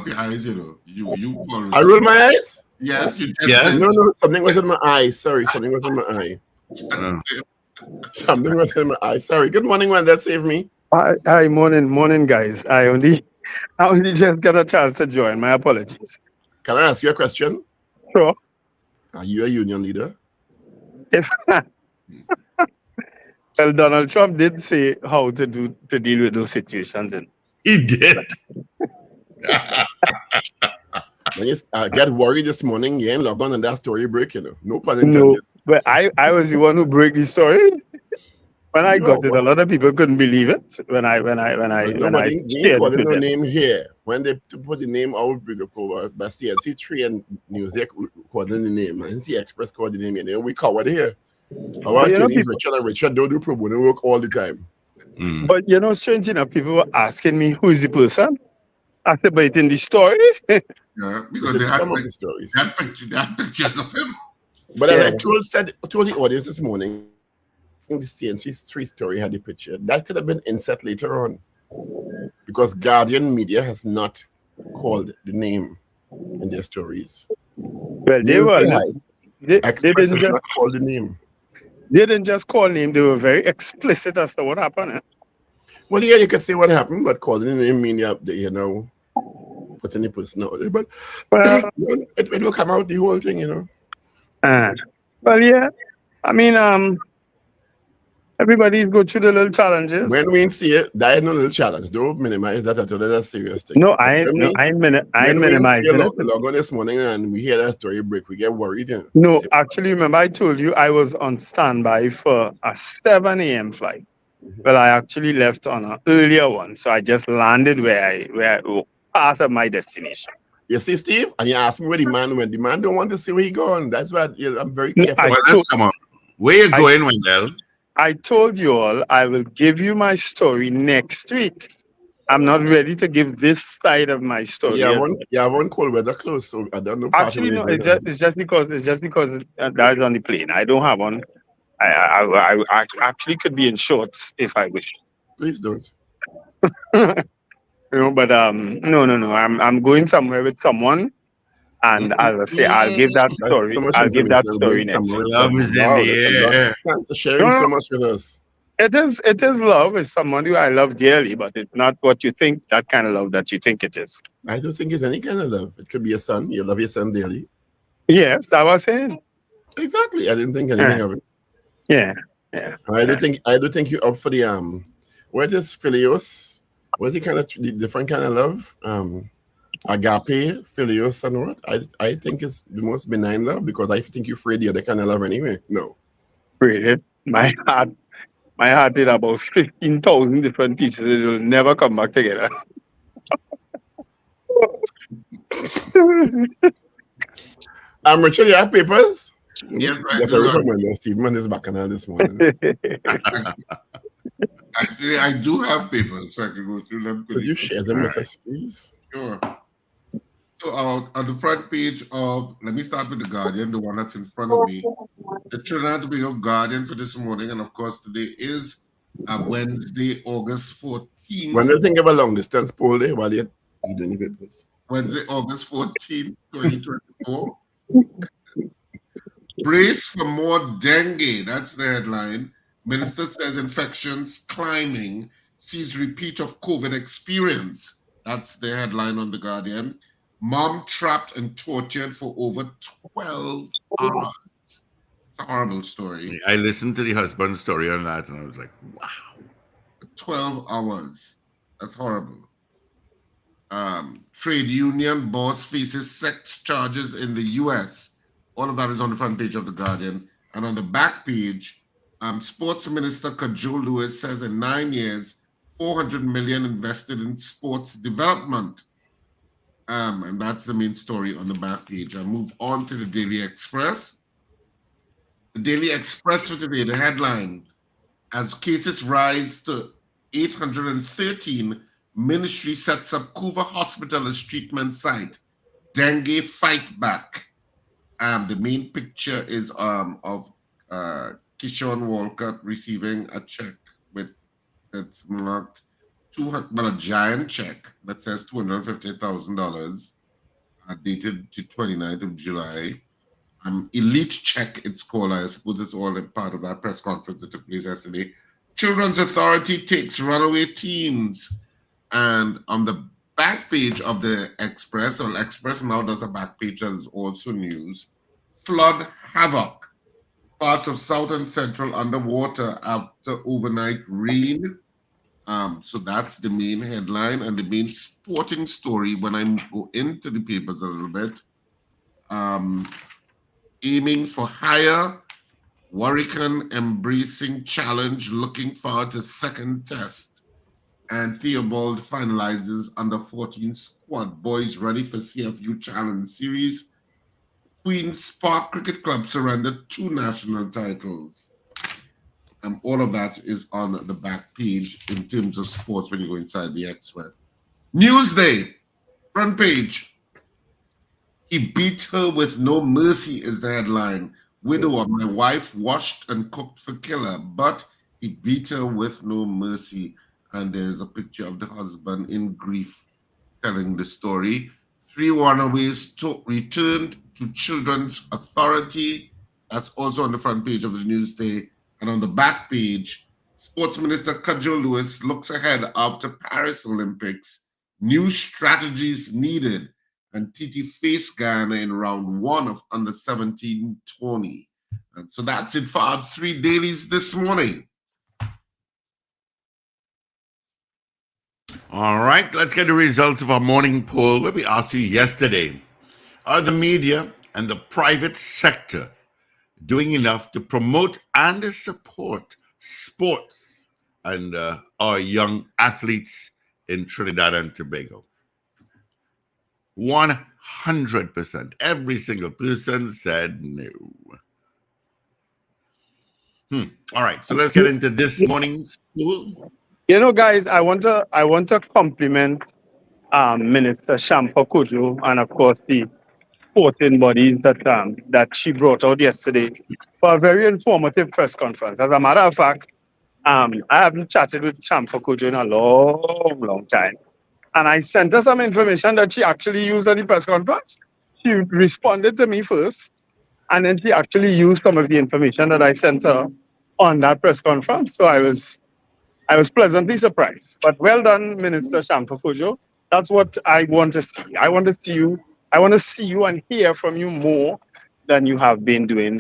your eyes, you know. You I roll my eyes? Yes, you just Yes. No, something was in my eye. Sorry, something was in my eye. Something was in my eye. Sorry. Good morning, Wendell. Save me. Hi, morning, guys. I only just got a chance to join. My apologies. Can I ask you a question? Sure. Are you a union leader? Well, Donald Trump did say how to deal with those situations. And He did. When you get worried this morning, you ain't log on and that story break, you know. No pun intended. no, but I was the one who broke the story. When I got it, a lot of people couldn't believe it. When I Nobody shared calling it with no them. name here. When they put the name out, big up over by CNC3 and Music calling the name, and NC Express called the name, and we covered here. Our attorneys, Richard don't do pro bono work all the time. But strange enough, people were asking me who is the person. I said, but it's in the story. Yeah, because they Some had of the stories. that pictures of him. But as I told the audience this morning, the CNC3 story had the picture. That could have been inset later on. Because Guardian Media has not called the name in their stories. Well, they Express didn't has not called the name. They didn't just call name, they were very explicit as to what happened. Eh? Well, yeah, you can say what happened, but calling the name mean you have to, put any personality. But it will come out the whole thing, Well, yeah. I mean, Everybody's go through the little challenges. When we see it, that is no little challenge. Don't minimize that at all. That's a serious thing. No, I ain't When we see minimizing it. log on this morning and we hear that story break, we get worried. You know? No, actually, remember I told you I was on standby for a 7 a.m. flight. Well, I actually left on an earlier one, so I just landed where part of my destination. You see, Steve, and you ask me where the man went. The man don't want to see where he going. That's why I'm very No, careful. Well, let's come on. Where you going, Wendell? I told you all I will give you my story next week. I'm not ready to give this side of my story. Yeah, one cold weather close, so I don't know. Actually, no, it's just because that is on the plane. I don't have one. I actually could be in shorts if I wish. Please don't. But no. I'm going somewhere with someone, and as I say, I'll give that story. So much I'll give that information. story next week. Love is in the air. Thanks for sharing so much with us. It is love. It's someone who I love dearly, but it's not what you think, that kind of love that you think it is. I don't think it's any kind of love. It could be a son. You love your son dearly. Yes, I was saying. Exactly. I didn't think anything of it. Yeah. I do think you're up for the what is Philios? What's the kind of different kind of love? Agape, Philios, and what? I think it's the most benign love because I think you're afraid the other kind of love anyway. No. Really? My heart is about 15,000 different pieces. It will never come back together. Richard, you have papers? Yes, I Yes, do. I recommend Stephen is bacchanal this morning. Actually, I do have papers, so I can go through them. Could you share them with us, please? Sure. So on the front page of, let me start with the Guardian, the one that's in front of me. The Trinidad and Tobago Guardian for this morning, and of course today is Wednesday, August 14th. When you think of a long distance poll day, while you're doing the papers. Wednesday, August 14th, 2024. Brace for more dengue. That's the headline. Minister says infections climbing, sees repeat of COVID experience. That's the headline on The Guardian. Mom trapped and tortured for over 12 hours. It's a horrible story. I listened to the husband's story on that, and I was like, wow. 12 hours. That's horrible. Trade union boss faces sex charges in the U.S. All of that is on the front page of The Guardian. And on the back page, Sports Minister Kajol Lewis says in 9 years, 400 million invested in sports development. And that's the main story on the back page. I move on to the Daily Express. The Daily Express for today, the headline, as cases rise to 813, Ministry sets up Couva Hospital as treatment site. Dengue fight back. The main picture is of Kishon Walcott receiving a check that's marked a giant check that says $250,000, dated to 29th of July. Elite check, it's called. I suppose it's all a part of that press conference that took place yesterday. Children's Authority takes runaway teens. And on the back page of the Express, or Express now does a back page that is also news, flood havoc. Parts of South and Central underwater after overnight rain. So that's the main headline and the main sporting story when I go into the papers a little bit. Aiming for higher, Warwican embracing challenge, looking forward to second test. And Theobald finalizes under 14 squad. Boys ready for CFU Challenge Series. Queen's Park Cricket Club surrendered 2 national titles. All of that is on the back page in terms of sports when you go inside the Express. Newsday, front page. He beat her with no mercy is the headline. Widower, my wife washed and cooked for killer, but he beat her with no mercy. And there's a picture of the husband in grief telling the story. 3 runaways returned to Children's Authority. That's also on the front page of the Newsday. And on the back page, Sports Minister Kajol Lewis looks ahead after Paris Olympics. New strategies needed. And Titi faced Ghana in round 1 of under-17 tourney. And so that's it for our 3 dailies this morning. All right, let's get the results of our morning poll where we asked you yesterday, are the media and the private sector doing enough to promote and support sports and our young athletes in Trinidad and Tobago? 100%. Every single person said no. All right, so let's get into this morning's poll. You know, guys, I want to compliment Minister Shampa Kujo and of course the sporting bodies that she brought out yesterday for a very informative press conference. As a matter of fact, I haven't chatted with Shampa Kujo in a long time. And I sent her some information that she actually used at the press conference. She responded to me first, and then she actually used some of the information that I sent her on that press conference. So I was pleasantly surprised. But well done, Minister Shampa Fujo. That's what I want to see. I want to see you and hear from you more than you have been doing.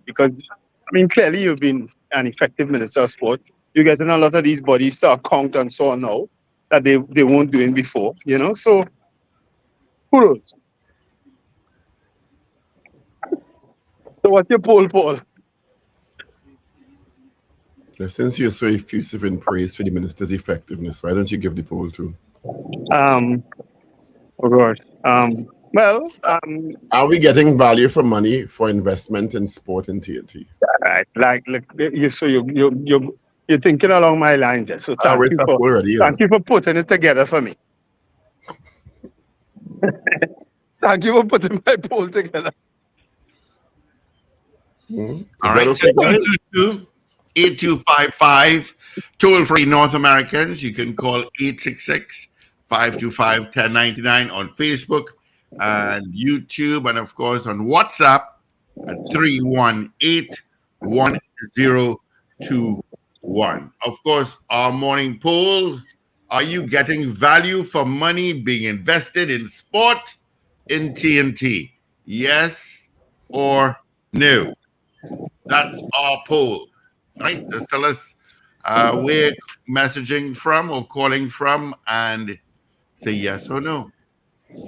Because I mean, clearly you've been an effective minister of sport. You're getting a lot of these bodies to account and so on now that they weren't doing before. You know, so kudos. So what's your poll, Paul? Since you're so effusive in praise for the minister's effectiveness, why don't you give the poll too? Oh gosh. Well, are we getting value for money for investment in sport in TNT? Right, like you're thinking along my lines. So thank you for putting it together for me. Thank you for putting my poll together. All right, okay, 8255, toll free North Americans. You can call 866-525-1099 on Facebook and YouTube, and of course on WhatsApp at 318-1021. Of course, our morning poll: are you getting value for money being invested in sport in TNT? Yes or no? That's our poll. Right? Just tell us where messaging from or calling from and say yes or no.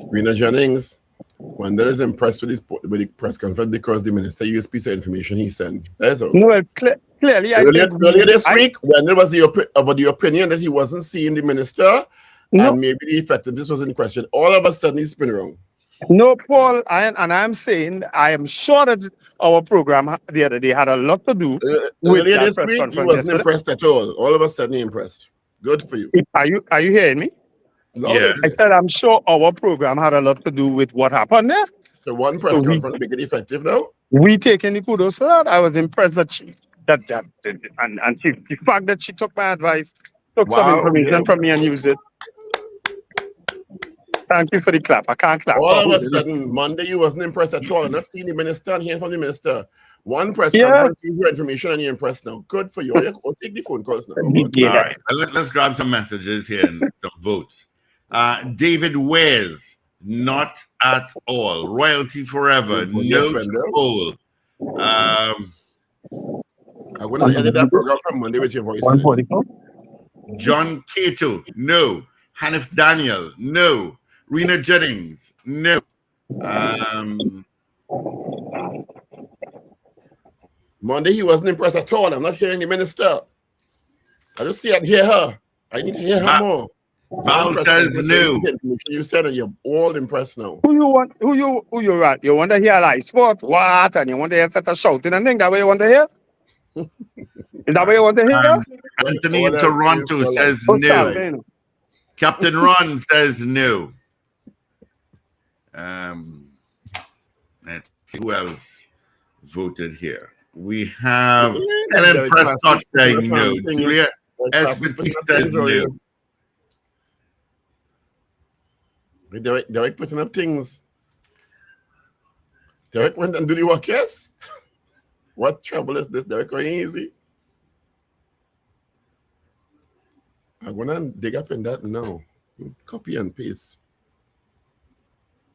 Rena Jennings, Wendell is impressed with the press conference because the minister used a piece of information he sent. That's all. No, clearly, earlier this week, Wendell was the opinion that he wasn't seeing the minister and maybe the effectiveness was in question. All of a sudden, he's been wrong. No, Paul, I'm saying I am sure that our program the other day had a lot to do with earlier that this press week. conference. He wasn't impressed at all. All of a sudden, he impressed. Good for you. Are you hearing me? No, yeah. I said I'm sure our program had a lot to do with what happened there. So one press conference make it effective now. We taking the kudos for that. I was impressed that and the fact that she took my advice, took some information from me and used it. Thank you for the clap. I can't clap. All of a sudden, Monday, you wasn't impressed at all. I'm not seeing the minister and hearing from the minister. One press conference, you hear information and you're impressed now. Good for you. I'll take the phone calls now. All right. Let's grab some messages here and some votes. David Wares, not at all. Royalty forever. No poll. I'm going to edit that program from Monday with your voice. John Cato, no. Hanif Daniel, no. Rena Jennings, no. Monday, he wasn't impressed at all. I'm not hearing the minister. I just see and hear her. I need to hear her more. Val says no. You said that you're all impressed now. Who you at? You want to hear like sport? What? And you want to hear such a shouting and thing? That way you want to hear? Is that what you want to hear? Anthony Toronto says no. Captain Ron says no. Let's see who else voted here. We have Ellen Prescott saying no. Julia SVT says no. Derek putting up things. Derek went and do the work, yes? What trouble is this? Derek going easy. I'm going to dig up in that now. Copy and paste.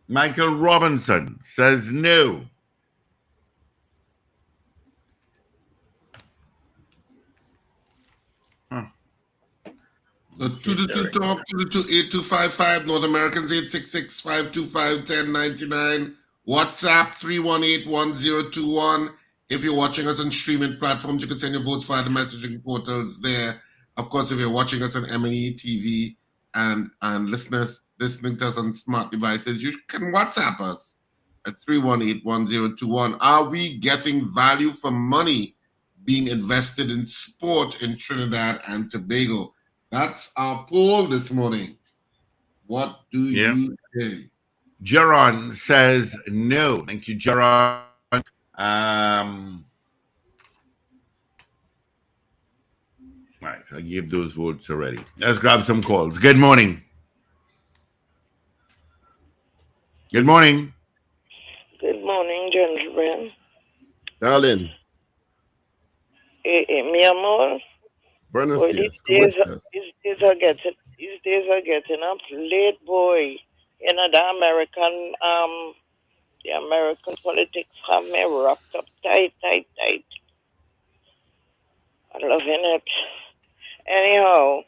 Michael Robinson says no. So 222 talk 222-8255, North Americans 866-525-1099, WhatsApp 318-1021. If you're watching us on streaming platforms, you can send your votes via the messaging portals there. Of course, if you're watching us on M&E TV and listening to us on smart devices, you can WhatsApp us at 318-1021. Are we getting value for money being invested in sport in Trinidad and Tobago? That's our poll this morning. What do you say? Jaron says no. Thank you, Jaron. Right, I gave those votes already. Let's grab some calls. Good morning. Good morning. Good morning, gentlemen. Darling, Mi amor. buenos Boy, dias. these ¿Cómo estás? days are getting up late, boy. You know, the American politics have me wrapped up tight. I'm loving it. Anyhow,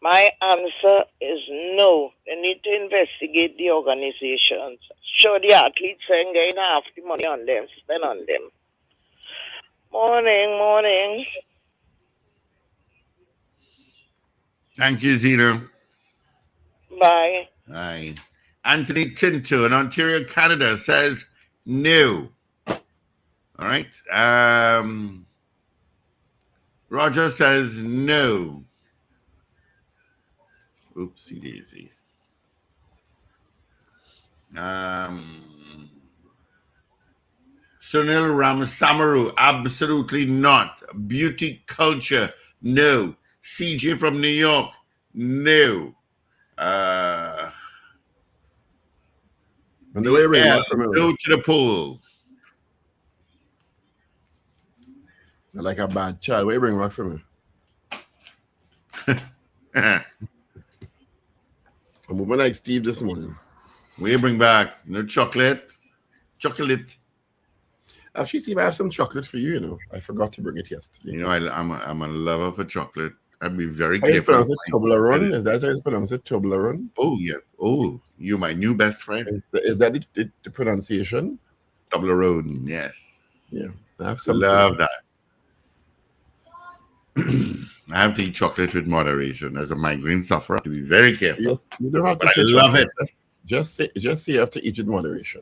my answer is no. They need to investigate the organizations. Show the athletes and gain half the money on them, spend on them. Morning. Thank you, Zena. Bye. Hi. Anthony Tinto in Ontario, Canada says no. All right. Roger says no. Oopsie daisy. Sunil Ramasamaru, absolutely not. Beauty culture, no. CJ from New York, no. And the way ring, what's Go to the pool. like a bad child. Where you bring back from me? I'm moving like Steve this morning. We bring back no chocolate. Actually, Steve, I have some chocolate for you. You know, I forgot to bring it yesterday. You know, I'm a lover for chocolate. I'd be very How you careful. pronounce it? Toblerone? Is that how you pronounce it? Toblerone? Oh yeah. Oh, you're my new best friend. Is that the pronunciation? Toblerone. Yes. Yeah, I have some. Love that. I have to eat chocolate with moderation. As a migraine sufferer, I have to be very careful. You don't have to But say I love chocolate. it. Just say you have to eat with moderation.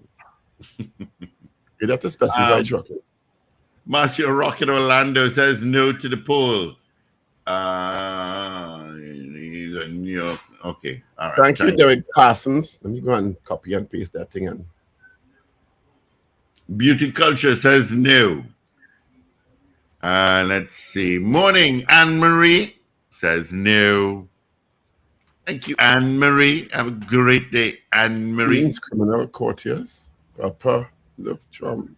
You'd have to specify chocolate. Marcia Rock in Orlando says no to the poll. Okay. All right. Thank you, Derek Parsons. Let me go and copy and paste that thing in. Beauty culture says no. Let's see. Morning, Anne-Marie says no. Thank you, Anne-Marie. Have a great day, Anne-Marie. Queen's criminal courtiers. Proper look from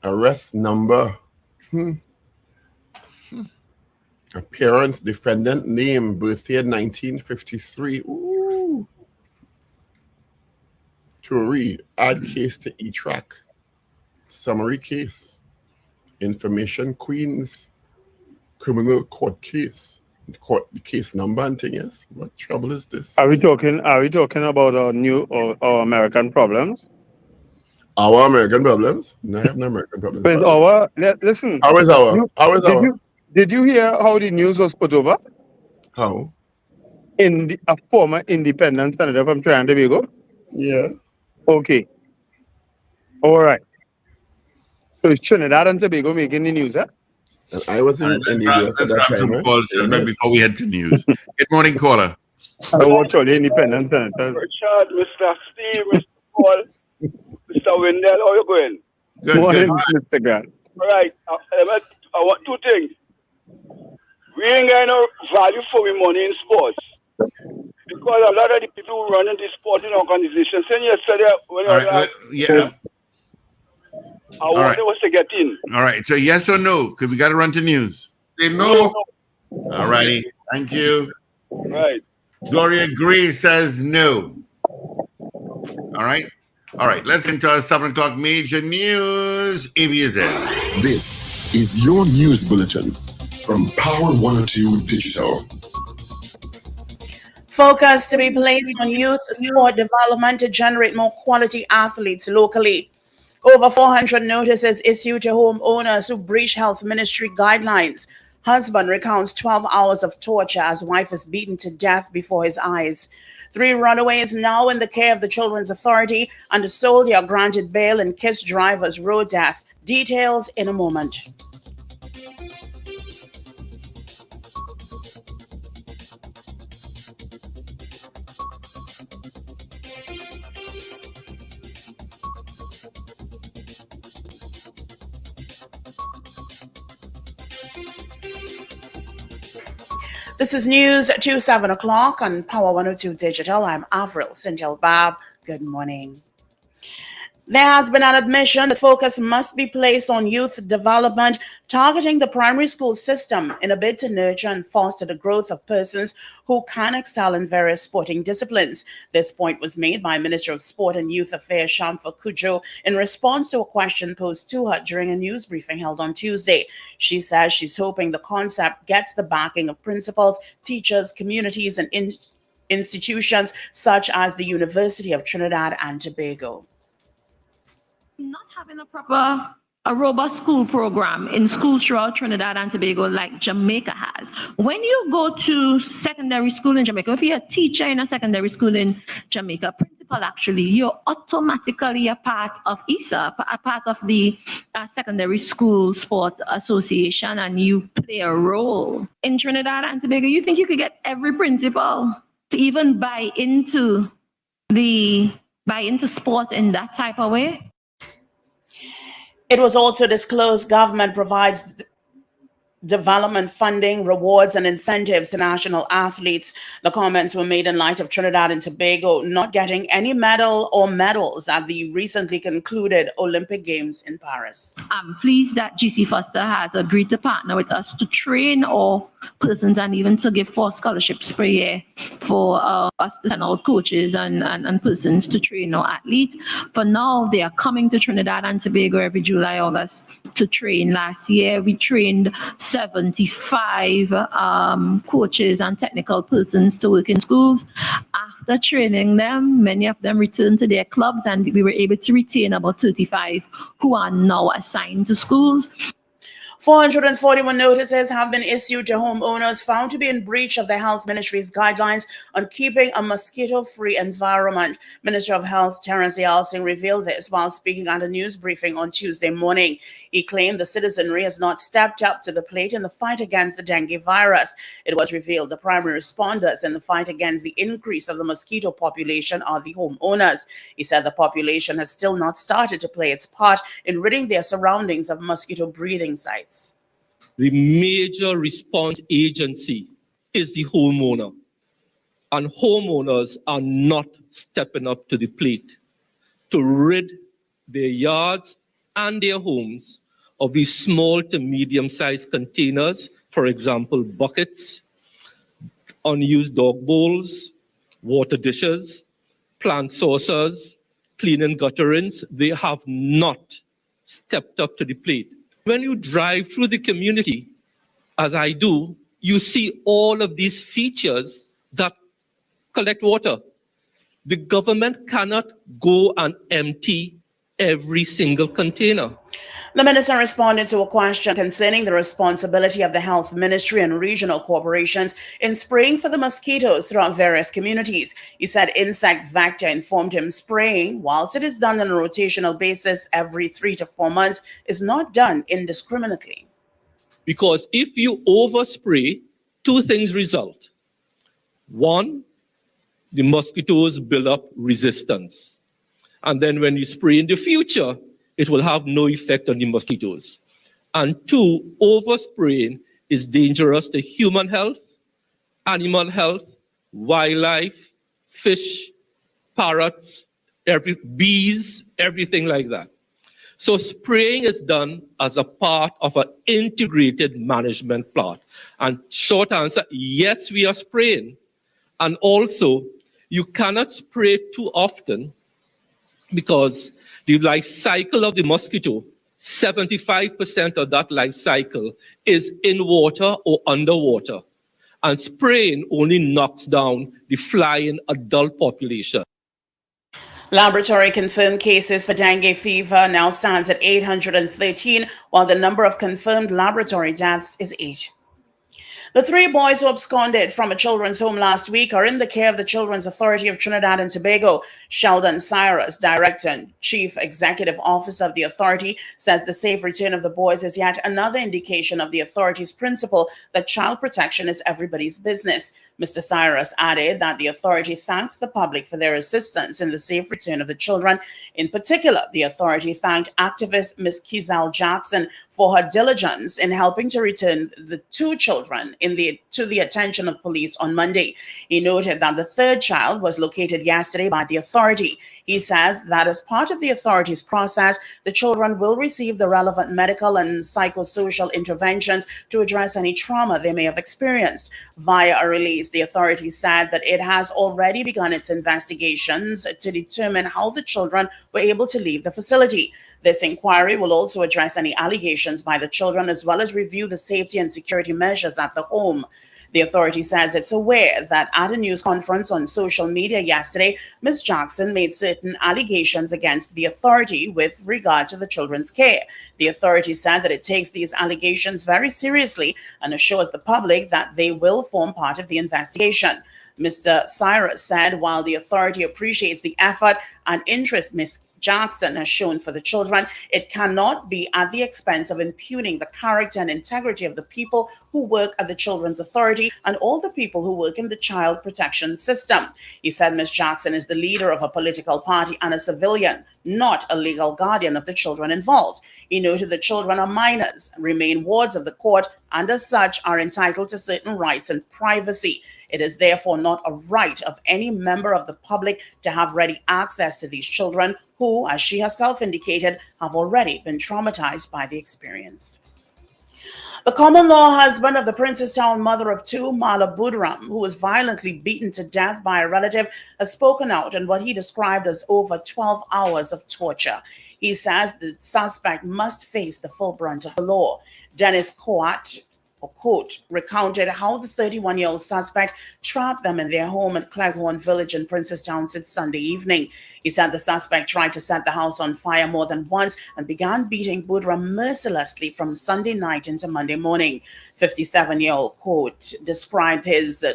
arrest number. Appearance, defendant name, birthday 1953. Ooh. Tory, add case to E-Track. Summary case. Information Queen's criminal court case. The case number and thing, yes. What trouble is this? Are we talking about our American problems? Our American problems? No, I have no American problems. But listen. How is our? Did you hear how the news was put over? How? A former independent senator from Trinidad and Tobago? Yeah. Okay. All right. So it's Trinidad and Tobago making the news, huh? And I was in the US at that time. Right before we head to news. Good morning, caller. I watch all the independent senators. Richard, Mr. Steve, Mr. Paul, Mr. Wendell, how you going? Morning, Mr. Grant. All right. I want two things. We ain't got no value for we money in sports. Because a lot of the people who run in the sporting organizations saying yesterday when I wanted was to get in. All right. So yes or no? Because we got to run to news. Say no. All righty. Thank you. Right. Gloria Gray says no. All right. Let's get into our 7 o'clock major news. AVZ. This is your news bulletin from Power 102 Digital. Focus to be placed on youth sport development to generate more quality athletes locally. Over 400 notices issued to homeowners who breach health ministry guidelines. Husband recounts 12 hours of torture as wife is beaten to death before his eyes. 3 runaways now in the care of the Children's Authority, and a soldier granted bail in Kiss driver's road death. Details in a moment. This is news to 7 o'clock on Power 102 Digital. I'm Avril Sinjel-Bab. Good morning. There has been an admission that focus must be placed on youth development, targeting the primary school system in a bid to nurture and foster the growth of persons who can excel in various sporting disciplines. This point was made by Minister of Sport and Youth Affairs Shamfa Cudjoe in response to a question posed to her during a news briefing held on Tuesday. She says she's hoping the concept gets the backing of principals, teachers, communities, and institutions such as the University of Trinidad and Tobago. Not having a robust school program in schools throughout Trinidad and Tobago like Jamaica has. When you go to secondary school in Jamaica, if you're a teacher in a secondary school in Jamaica, principal actually, you're automatically a part of ISA, a part of the Secondary School Sport Association, and you play a role. In Trinidad and Tobago, you think you could get every principal to even buy into sport in that type of way? It was also disclosed government provides development funding, rewards, and incentives to national athletes. The comments were made in light of Trinidad and Tobago not getting any medal or medals at the recently concluded Olympic Games in Paris. I'm pleased that GC Foster has agreed to partner with us to train our persons and even to give 4 scholarships per year for us to send out coaches and persons to train our athletes. For now, they are coming to Trinidad and Tobago every July, August to train. Last year, we trained 75 coaches and technical persons to work in schools. After training them, many of them returned to their clubs, and we were able to retain about 35 who are now assigned to schools. 441 notices have been issued to homeowners found to be in breach of the Health Ministry's guidelines on keeping a mosquito-free environment. Minister of Health Terence Singh revealed this while speaking at a news briefing on Tuesday morning. He claimed the citizenry has not stepped up to the plate in the fight against the dengue virus. It was revealed the primary responders in the fight against the increase of the mosquito population are the homeowners. He said the population has still not started to play its part in ridding their surroundings of mosquito breeding sites. The major response agency is the homeowner, and homeowners are not stepping up to the plate to rid their yards and their homes of these small to medium-sized containers, for example, buckets, unused dog bowls, water dishes, plant saucers, cleaning gutterings. They have not stepped up to the plate. When you drive through the community, as I do, you see all of these features that collect water. The government cannot go and empty every single container. The minister responded to a question concerning the responsibility of the health ministry and regional corporations in spraying for the mosquitoes throughout various communities. He said insect vector informed him spraying, whilst it is done on a rotational basis every 3 to 4 months, is not done indiscriminately. Because if you overspray, 2 things result. 1, the mosquitoes build up resistance. And then when you spray in the future, it will have no effect on the mosquitoes. And 2, overspraying is dangerous to human health, animal health, wildlife, fish, parrots, bees, everything like that. So spraying is done as a part of an integrated management plan. And short answer, yes, we are spraying. And also, you cannot spray too often because the life cycle of the mosquito, 75% of that life cycle is in water or underwater. and spraying only knocks down the flying adult population. Laboratory confirmed cases for dengue fever now stands at 813, while the number of confirmed laboratory deaths is 8. The 3 boys who absconded from a children's home last week are in the care of the Children's Authority of Trinidad and Tobago. Sheldon Cyrus, Director and Chief Executive Officer of the authority, says the safe return of the boys is yet another indication of the authority's principle that child protection is everybody's business. Mr. Cyrus added that the authority thanked the public for their assistance in the safe return of the children. In particular, the authority thanked activist Ms. Kizal Jackson for her diligence in helping to return the 2 children to the attention of police on Monday. He noted that the 3rd child was located yesterday by the authority. He says that as part of the authority's process, the children will receive the relevant medical and psychosocial interventions to address any trauma they may have experienced. Via a release, the authority said that it has already begun its investigations to determine how the children were able to leave the facility. This inquiry will also address any allegations by the children as well as review the safety and security measures at the home. The authority says it's aware that at a news conference on social media yesterday, Ms. Jackson made certain allegations against the authority with regard to the children's care. The authority said that it takes these allegations very seriously and assures the public that they will form part of the investigation. Mr. Cyrus said while the authority appreciates the effort and interest Ms. Jackson has shown for the children, it cannot be at the expense of impugning the character and integrity of the people who work at the Children's Authority and all the people who work in the child protection system. He said Ms. Jackson is the leader of a political party and a civilian, not a legal guardian of the children involved. He noted the children are minors, remain wards of the court, and as such are entitled to certain rights and privacy. It is therefore not a right of any member of the public to have ready access to these children who, as she herself indicated, have already been traumatized by the experience. The common-law husband of the Princestown mother of 2, Mala Budram, who was violently beaten to death by a relative, has spoken out on what he described as over 12 hours of torture. He says the suspect must face the full brunt of the law. Dennis Court recounted how the 31-year-old suspect trapped them in their home at Cleghorn Village in Princestown since Sunday evening. He said the suspect tried to set the house on fire more than once and began beating Budra mercilessly from Sunday night into Monday morning. 57-year-old Court described his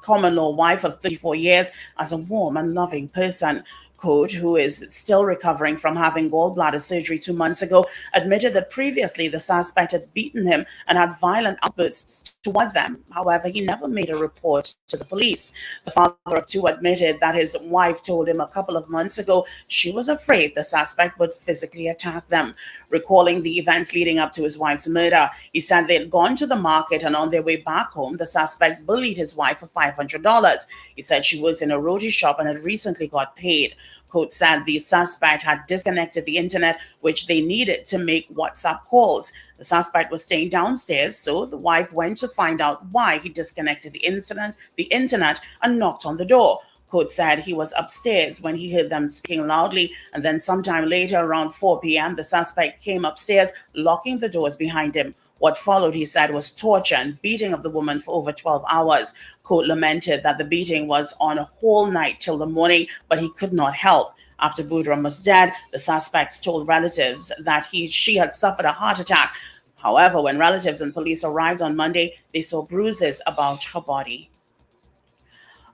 common-law wife of 34 years as a warm and loving person. Coach, who is still recovering from having gallbladder surgery 2 months ago, admitted that previously the suspect had beaten him and had violent outbursts towards them. However, he never made a report to the police. The father of 2 admitted that his wife told him a couple of months ago she was afraid the suspect would physically attack them. Recalling the events leading up to his wife's murder, he said they had gone to the market and on their way back home, the suspect bullied his wife for $500. He said she worked in a roti shop and had recently got paid. Court said the suspect had disconnected the internet, which they needed to make WhatsApp calls. The suspect was staying downstairs, so the wife went to find out why he disconnected the internet and knocked on the door. Court said he was upstairs when he heard them speaking loudly, and then sometime later, around 4 p.m., the suspect came upstairs, locking the doors behind him. What followed, he said, was torture and beating of the woman for over 12 hours. Court lamented that the beating was on a whole night till the morning, but he could not help. After Budram was dead, the suspects told relatives that she had suffered a heart attack. However, when relatives and police arrived on Monday, they saw bruises about her body.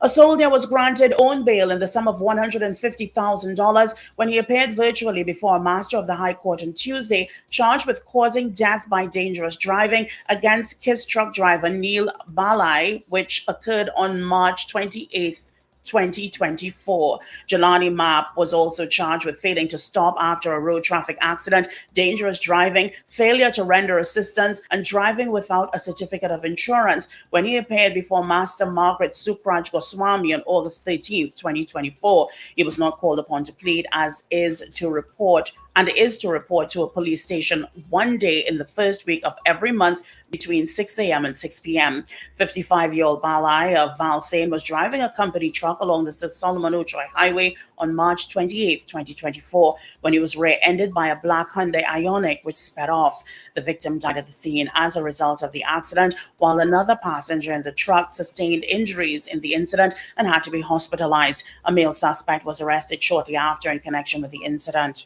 A soldier was granted own bail in the sum of $150,000 when he appeared virtually before a master of the High Court on Tuesday, charged with causing death by dangerous driving against KISS truck driver Neil Balai, which occurred on March 28th. 2024. Jelani Mapp was also charged with failing to stop after a road traffic accident, dangerous driving, failure to render assistance, and driving without a certificate of insurance when he appeared before Master Margaret Sukraj Goswami on August 13, 2024. He was not called upon to plead, as is to report and is to report to a police station one day in the first week of every month between 6 a.m. and 6 p.m. 55-year-old Balai of Valsain was driving a company truck along the Sir Solomon Ochoy Highway on March 28, 2024, when he was rear-ended by a black Hyundai Ioniq, which sped off. The victim died at the scene as a result of the accident, while another passenger in the truck sustained injuries in the incident and had to be hospitalized. A male suspect was arrested shortly after in connection with the incident.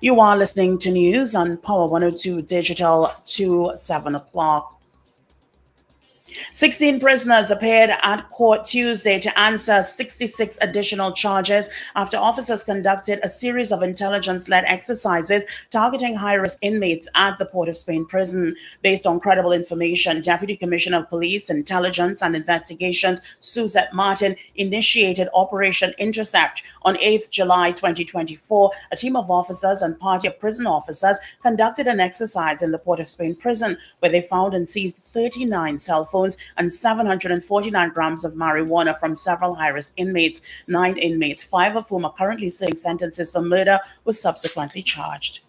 You are listening to news on Power 102 Digital to 7 o'clock. 16 prisoners appeared at court Tuesday to answer 66 additional charges after officers conducted a series of intelligence-led exercises targeting high-risk inmates at the Port of Spain prison. Based on credible information, Deputy Commissioner of Police, Intelligence and Investigations Suzette Martin initiated Operation Intercept. On 8th July 2024, a team of officers and party of prison officers conducted an exercise in the Port of Spain prison where they found and seized 39 cell phones and 749 grams of marijuana from several high-risk inmates. 9 inmates, 5 of whom are currently serving sentences for murder, were subsequently charged.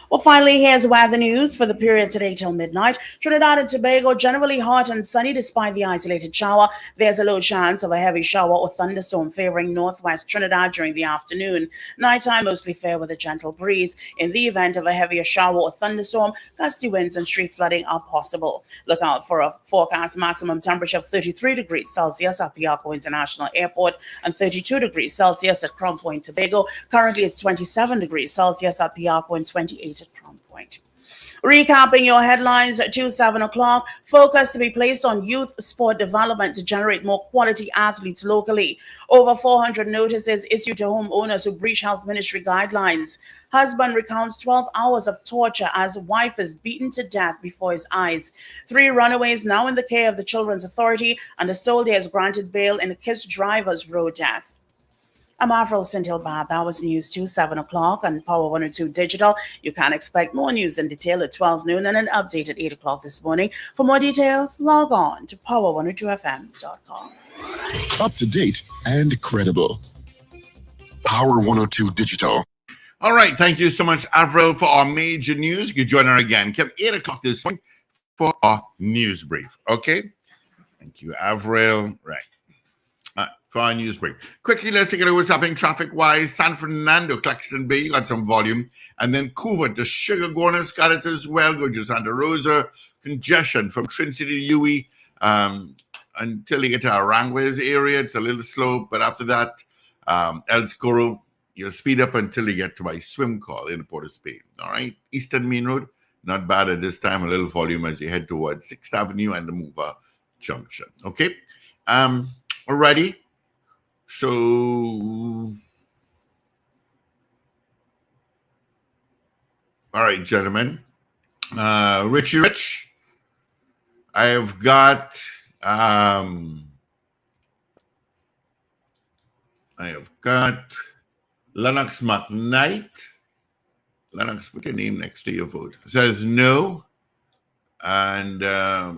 Well, finally, here's weather news for the period today till midnight. Trinidad and Tobago, generally hot and sunny despite the isolated shower. There's a low chance of a heavy shower or thunderstorm favoring northwest Trinidad during the afternoon. Nighttime, mostly fair with a gentle breeze. In the event of a heavier shower or thunderstorm, gusty winds and street flooding are possible. Look out for a forecast maximum temperature of 33 degrees Celsius at Piarco International Airport and 32 degrees Celsius at Crown Point, Tobago. Currently, it's 27 degrees Celsius at Piarco and 28 at Crown Point. Recapping your headlines to 7 o'clock, focus to be placed on youth sport development to generate more quality athletes locally. Over 400 notices issued to homeowners who breach health ministry guidelines. Husband recounts 12 hours of torture as wife is beaten to death before his eyes. 3 runaways now in the care of the Children's Authority, and a soldier is granted bail in a Kiss driver's road death. I'm Avril Sintilbab. That was news to 7 o'clock on Power 102 Digital. You can expect more news in detail at 12 noon and an update at 8 o'clock this morning. For more details, log on to power102fm.com. Up to date and credible. Power 102 Digital. All right. Thank you so much, Avril, for our major news. You can join her again. Kept 8 o'clock this morning for our news brief. Okay. Thank you, Avril. Right. For our news break. Quickly, let's take a look at what's happening traffic-wise. San Fernando, Claxton Bay, you got some volume. And then Coover to Sugar Gorners got it as well. Go to Santa Rosa. Congestion from Trinity to Huey until you get to Aranguez area. It's a little slow. But after that, El Scoro, you'll speed up until you get to my swim call in the Port of Spain. All right? Eastern Main Road, not bad at this time. A little volume as you head towards 6th Avenue and the Mover Junction. Okay? We're ready. So, all right, gentlemen. Richie Rich, I've got Lennox McKnight. Lennox, put your name next to your vote. Says no. And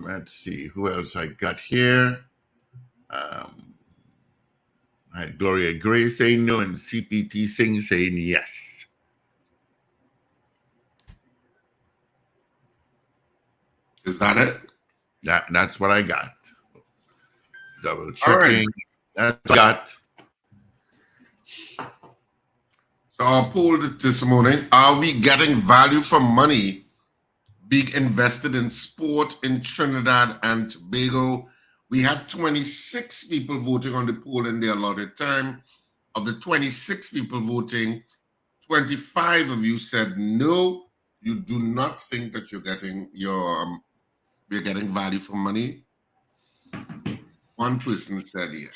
let's see who else I got here. I had Gloria Gray saying no and CPT Singh saying yes. Is that it? That's what I got. Double All checking. right. That's what I got. So I'll poll it this morning. Are we getting value for money being invested in sport in Trinidad and Tobago? We had 26 people voting on the poll in the allotted time. Of the 26 people voting, 25 of you said no. You do not think that you're getting you're getting value for money. 1 person said yes.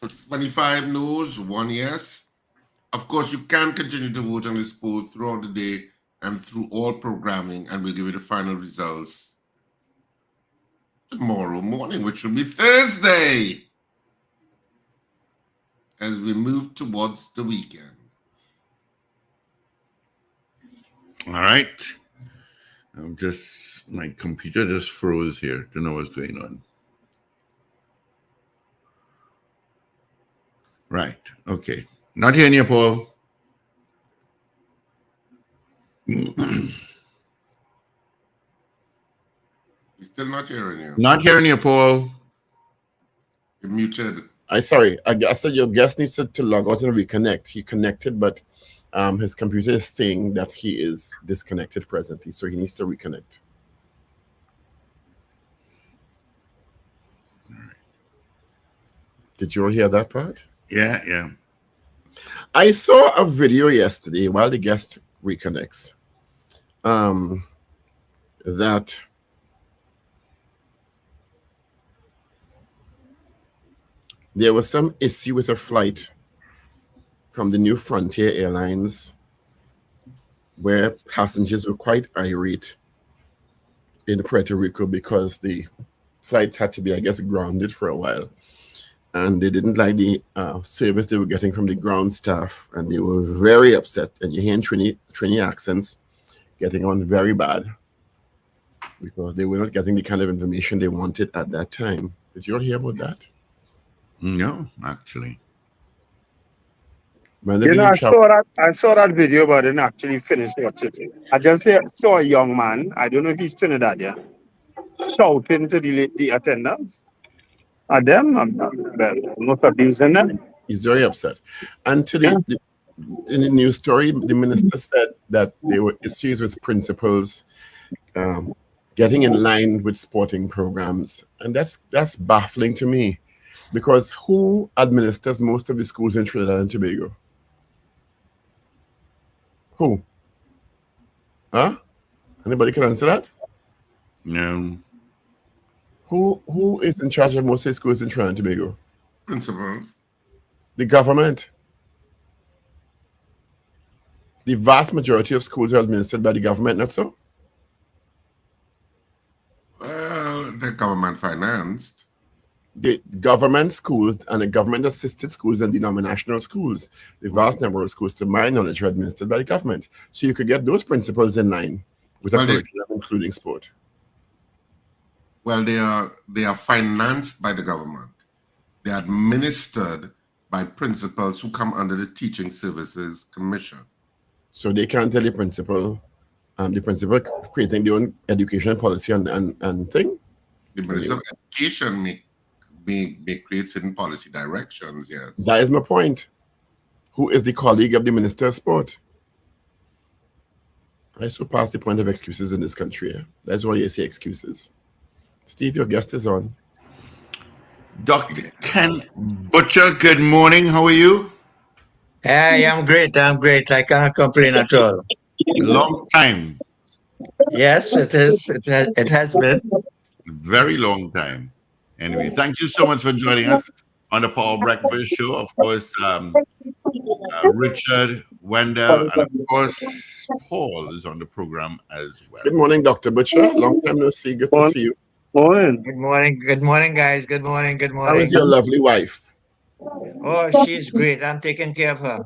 So 25 no's, 1 yes. Of course, you can continue to vote on this poll throughout the day and through all programming, and we'll give you the final results tomorrow morning, which will be Thursday, as we move towards the weekend. All right. My computer just froze here. Don't know what's going on. Right. Okay. Not hearing you, Paul. He's still not hearing you. Not hearing you, Paul. You're muted. I said your guest needs to log out and reconnect. He connected, but his computer is saying that he is disconnected presently, so he needs to reconnect. Did you all hear that part? Yeah, yeah. I saw a video yesterday while the guest reconnects. That there was some issue with a flight from the new Frontier Airlines where passengers were quite irate in Puerto Rico because the flights had to be, I guess, grounded for a while. And they didn't like the service they were getting from the ground staff, and they were very upset. And you're hearing Trini accents getting on very bad because they were not getting the kind of information they wanted at that time. Did you all hear about that? No, actually. I saw that video, but I didn't actually finish watching it. I just saw a young man, I don't know if he's Trinidadian, shouting to the attendants at them. I'm not abusing them. He's very upset. And in the news story, the minister said that there were issues with principals getting in line with sporting programs. And that's baffling to me, because who administers most of the schools in Trinidad and Tobago? Who? Huh? Anybody can answer that? No. Who is in charge of most of the schools in Trinidad and Tobago? Principals. The government. The vast majority of schools are administered by the government, not so? Well, they're government financed. The government schools and the government-assisted schools and denominational schools, the vast number of schools, to my knowledge, are administered by the government. So you could get those principles in line with a curriculum, including sport. Well, they are financed by the government. They are administered by principals who come under the Teaching Services Commission. So they can't tell the principal creating their own education policy and thing? The Minister of Education may create certain policy directions, yes. That is my point. Who is the colleague of the Minister of Sport? I so past the point of excuses in this country. That's why you say excuses. Steve, your guest is on. Dr. Ken Butcher, good morning. How are you? Hey, I'm great. I can't complain at all. Long time. Yes, it is. It has been. Very long time. Anyway, thank you so much for joining us on the Power Breakfast Show. Of course, Richard, Wendell, and of course, Paul is on the program as well. Good morning, Dr. Butcher. Long time no see. Good to see you. Morning. Good morning. Good morning, guys. Good morning. Good morning. How is your lovely wife? Oh, she's great. I'm taking care of her.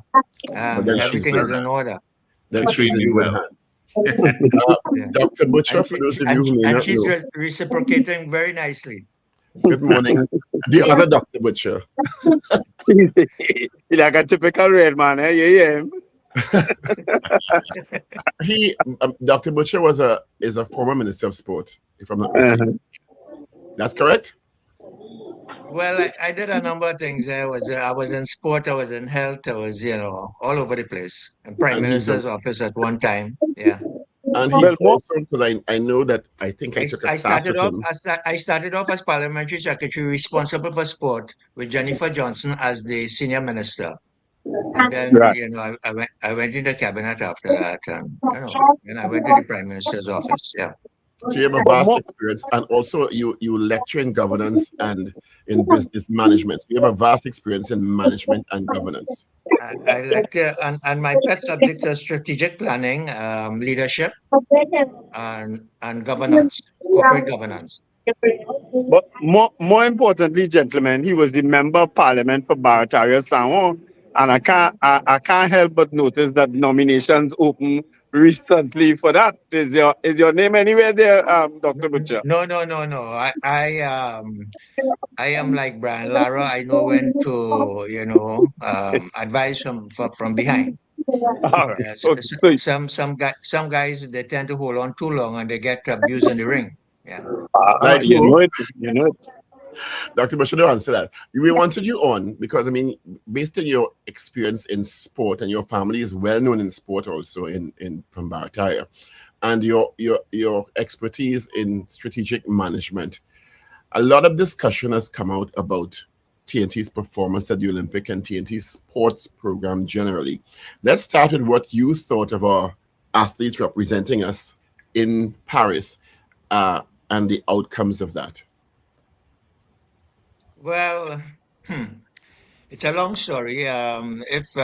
Everything is in order. Then she's in good hands. Dr. Butcher, for those of you who may not know. She's reciprocating very nicely. Good morning. The other Dr. Butcher. He's like a typical red man, eh? Yeah. Dr. Butcher is a former Minister of Sport, if I'm not mistaken. That's correct? Well, I did a number of things. I was in sport, I was in health, I was, all over the place. In Prime Minister's office at one time. Yeah. And he's also, because I know that I took a class with him. I started off as parliamentary secretary responsible for sport with Jennifer Johnson as the senior minister. And then, I went into cabinet after that. And, then I went to the Prime Minister's office. Yeah. So you have a vast experience, and also you lecture in governance and in business management. So you have a vast experience in management and governance. I lecture, and my pet subjects are strategic planning, leadership, and governance, corporate governance. But more importantly, gentlemen, he was the member of parliament for Barataria San Juan And I can't help but notice that nominations open recently for that. Is your name anywhere there, Dr. Butcher? No. I am like Brian Lara. I know when to, advise from behind. All right. Okay. Some guys they tend to hold on too long and they get abused in the ring. Yeah. Like You who? know it. You know it. Dr. Bashir, answer that. We wanted you on because, I mean, based on your experience in sport, and your family is well known in sport also in from Barataya, and your expertise in strategic management, a lot of discussion has come out about TNT's performance at the Olympic and TNT's sports program generally. Let's start with what you thought of our athletes representing us in Paris and the outcomes of that. Well, it's a long story. If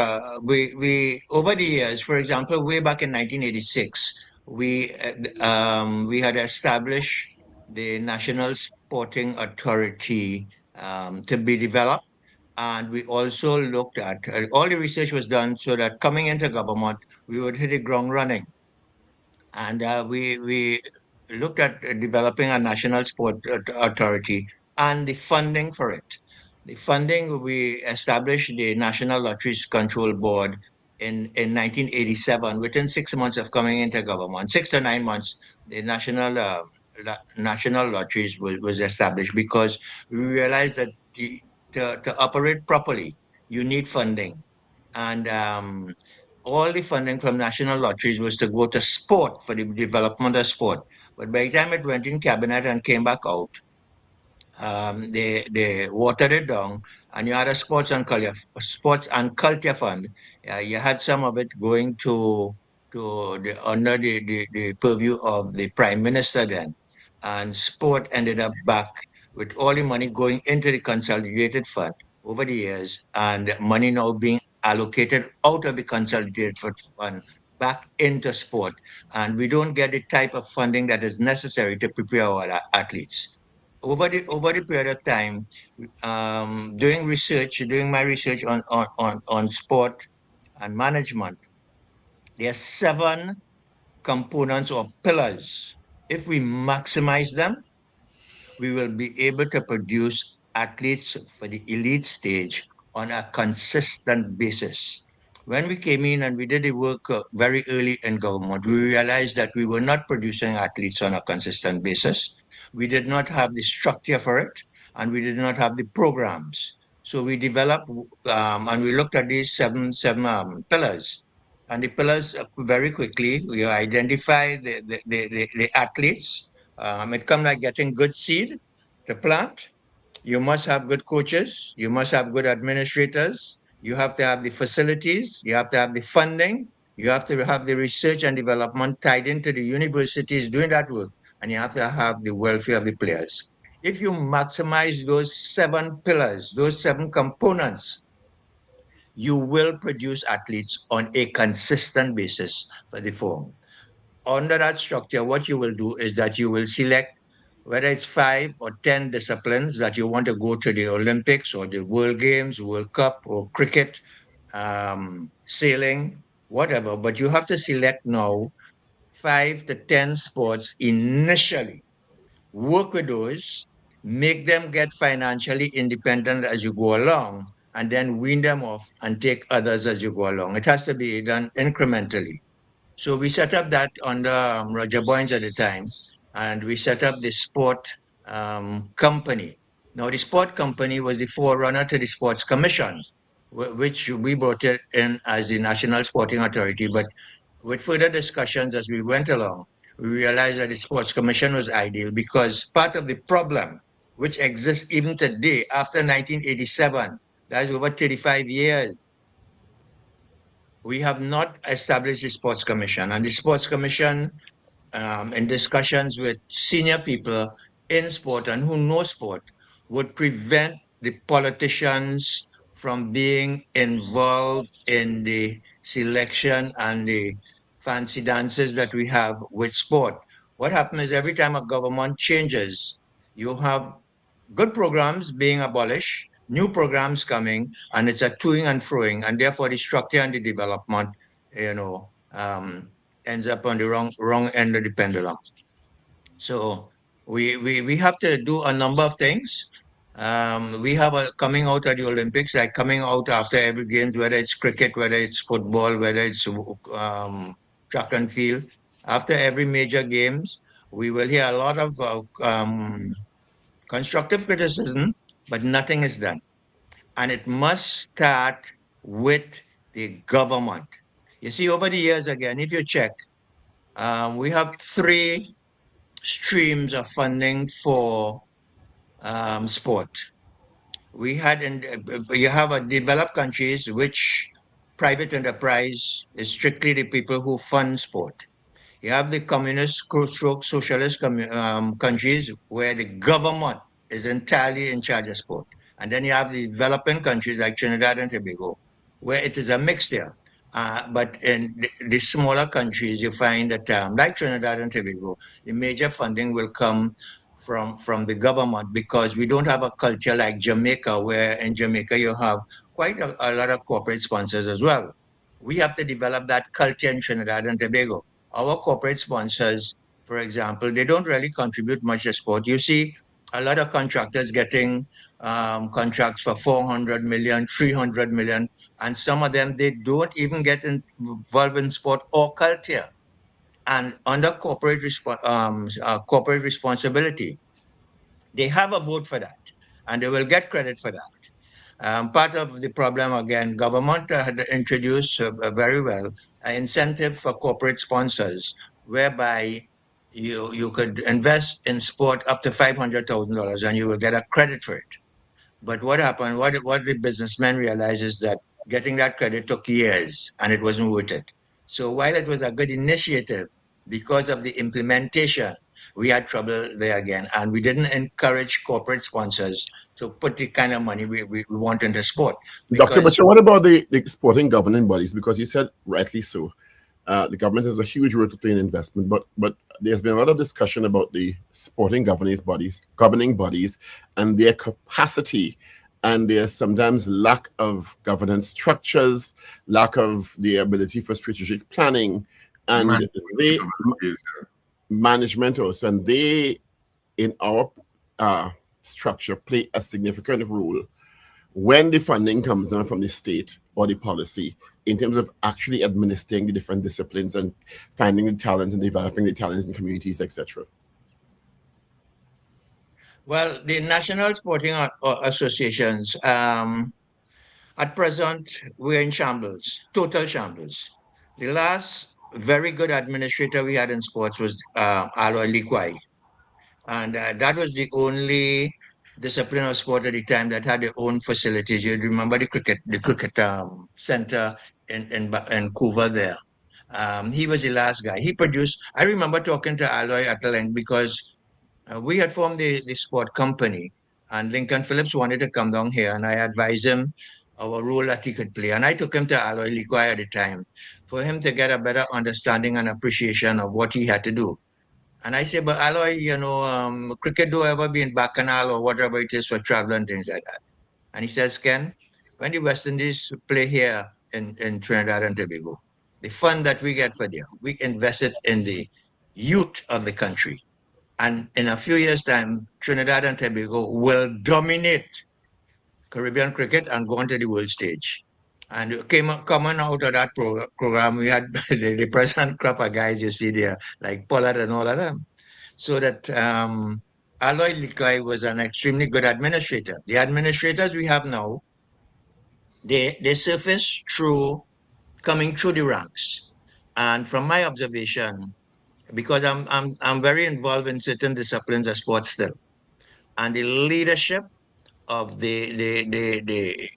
we over the years, for example, way back in 1986, we had established the National Sporting Authority to be developed, and we also looked at all the research was done so that coming into government, we would hit the ground running. And we looked at developing a national sport authority and the funding for it. The funding, we established the National Lotteries Control Board in 1987. Within 6 months of coming into government, 6 to 9 months, the national lotteries was established because we realized that to operate properly, you need funding. And all the funding from national lotteries was to go to sport for the development of sport. But by the time it went in cabinet and came back out, they watered it down, and you had a sports and culture fund. You had some of it going to under the purview of the prime minister then, and sport ended up back with all the money going into the consolidated fund over the years, and money now being allocated out of the consolidated fund back into sport, and we don't get the type of funding that is necessary to prepare our athletes over the period of time, doing my research on sport and management, there are 7 components or pillars. If we maximize them, we will be able to produce athletes for the elite stage on a consistent basis. When we came in and we did the work very early in government, we realized that we were not producing athletes on a consistent basis. We did not have the structure for it, and we did not have the programs. So we developed and we looked at these seven pillars. And the pillars very quickly, we identify the athletes. It comes like getting good seed to plant. You must have good coaches. You must have good administrators. You have to have the facilities. You have to have the funding. You have to have the research and development tied into the universities doing that work. And you have to have the welfare of the players. If you maximize those 7 pillars, those 7 components, you will produce athletes on a consistent basis for the form. Under that structure, what you will do is that you will select whether it's 5 or 10 disciplines that you want to go to the Olympics or the World Games, World Cup, or cricket, sailing, whatever. But you have to select now 5 to 10 sports initially. Work with those, make them get financially independent as you go along, and then wean them off and take others as you go along. It has to be done incrementally. So we set up that under Roger Boynes at the time, and we set up the sport company. Now, the sport company was the forerunner to the Sports Commission, which we brought it in as the National Sporting Authority. But with further discussions as we went along, we realized that the Sports Commission was ideal because part of the problem, which exists even today after 1987, that is over 35 years, we have not established the Sports Commission. And the Sports Commission, in discussions with senior people in sport and who know sport, would prevent the politicians from being involved in the selection and the fancy dances that we have with sport. What happens is every time a government changes, you have good programs being abolished new programs coming, and it's a toing and froing, and therefore the structure and the development, ends up on the wrong end of the pendulum. So we have to do a number of things. We have a coming out of the Olympics, like coming out after every games, whether it's cricket, whether it's football, whether it's track and field. After every major games, we will hear a lot of constructive criticism, but nothing is done. And it must start with the government. You see, over the years, again, if you check, we have three streams of funding for sport. We had you have a developed countries which private enterprise is strictly the people who fund sport. You have the communist stroke socialist countries where the government is entirely in charge of sport. And then you have the developing countries like Trinidad and Tobago, where it is a mixture. But in the smaller countries, you find that, like Trinidad and Tobago, the major funding will come from the government because we don't have a culture like Jamaica, where in Jamaica you have quite a lot of corporate sponsors as well. We have to develop that culture in Trinidad and Tobago. Our corporate sponsors, for example, they don't really contribute much to sport. You see a lot of contractors getting contracts for 400 million, 300 million, and some of them, they don't even get involved in sport or culture. And under corporate responsibility, they have a vote for that, and they will get credit for that. Part of the problem, again, government had introduced very well an incentive for corporate sponsors, whereby you could invest in sport up to $500,000 and you will get a credit for it. But what happened? What the businessmen realized is that getting that credit took years and it wasn't worth it. So while it was a good initiative, because of the implementation, we had trouble there again, and we didn't encourage corporate sponsors to put the kind of money we want into sport. Dr. Because Butcher, what about the sporting governing bodies? Because you said rightly so, the government has a huge role to play in investment, but there's been a lot of discussion about the sporting governing bodies, and their capacity, and there's sometimes lack of governance structures, lack of the ability for strategic planning, and they management also, and they in our structure play a significant role when the funding comes down from the state or the policy in terms of actually administering the different disciplines and finding the talent and developing the talent in communities, etc. well, the national sporting associations, at present, we're in shambles, total shambles. The last very good administrator we had in sports was Aloy Likwai. And that was the only discipline of sport at the time that had their own facilities. You remember the cricket center in Vancouver there. He was the last guy. He produced. I remember talking to Aloy at the length because we had formed the sport company, and Lincoln Phillips wanted to come down here, and I advised him our role that he could play. And I took him to Aloy Likwai at the time for him to get a better understanding and appreciation of what he had to do. And I said, but Aloy, cricket do ever be in Bacchanal or whatever it is for travel and things like that. And he says, Ken, when the West Indies play here in Trinidad and Tobago, the fund that we get for there, we invest it in the youth of the country. And in a few years' time, Trinidad and Tobago will dominate Caribbean cricket and go onto the world stage. And coming out of that program, we had the present crop of guys you see there, like Pollard and all of them. So that Aloy Likai was an extremely good administrator. The administrators we have now, they surface through coming through the ranks. And from my observation, because I'm very involved in certain disciplines of sports still, and the leadership of the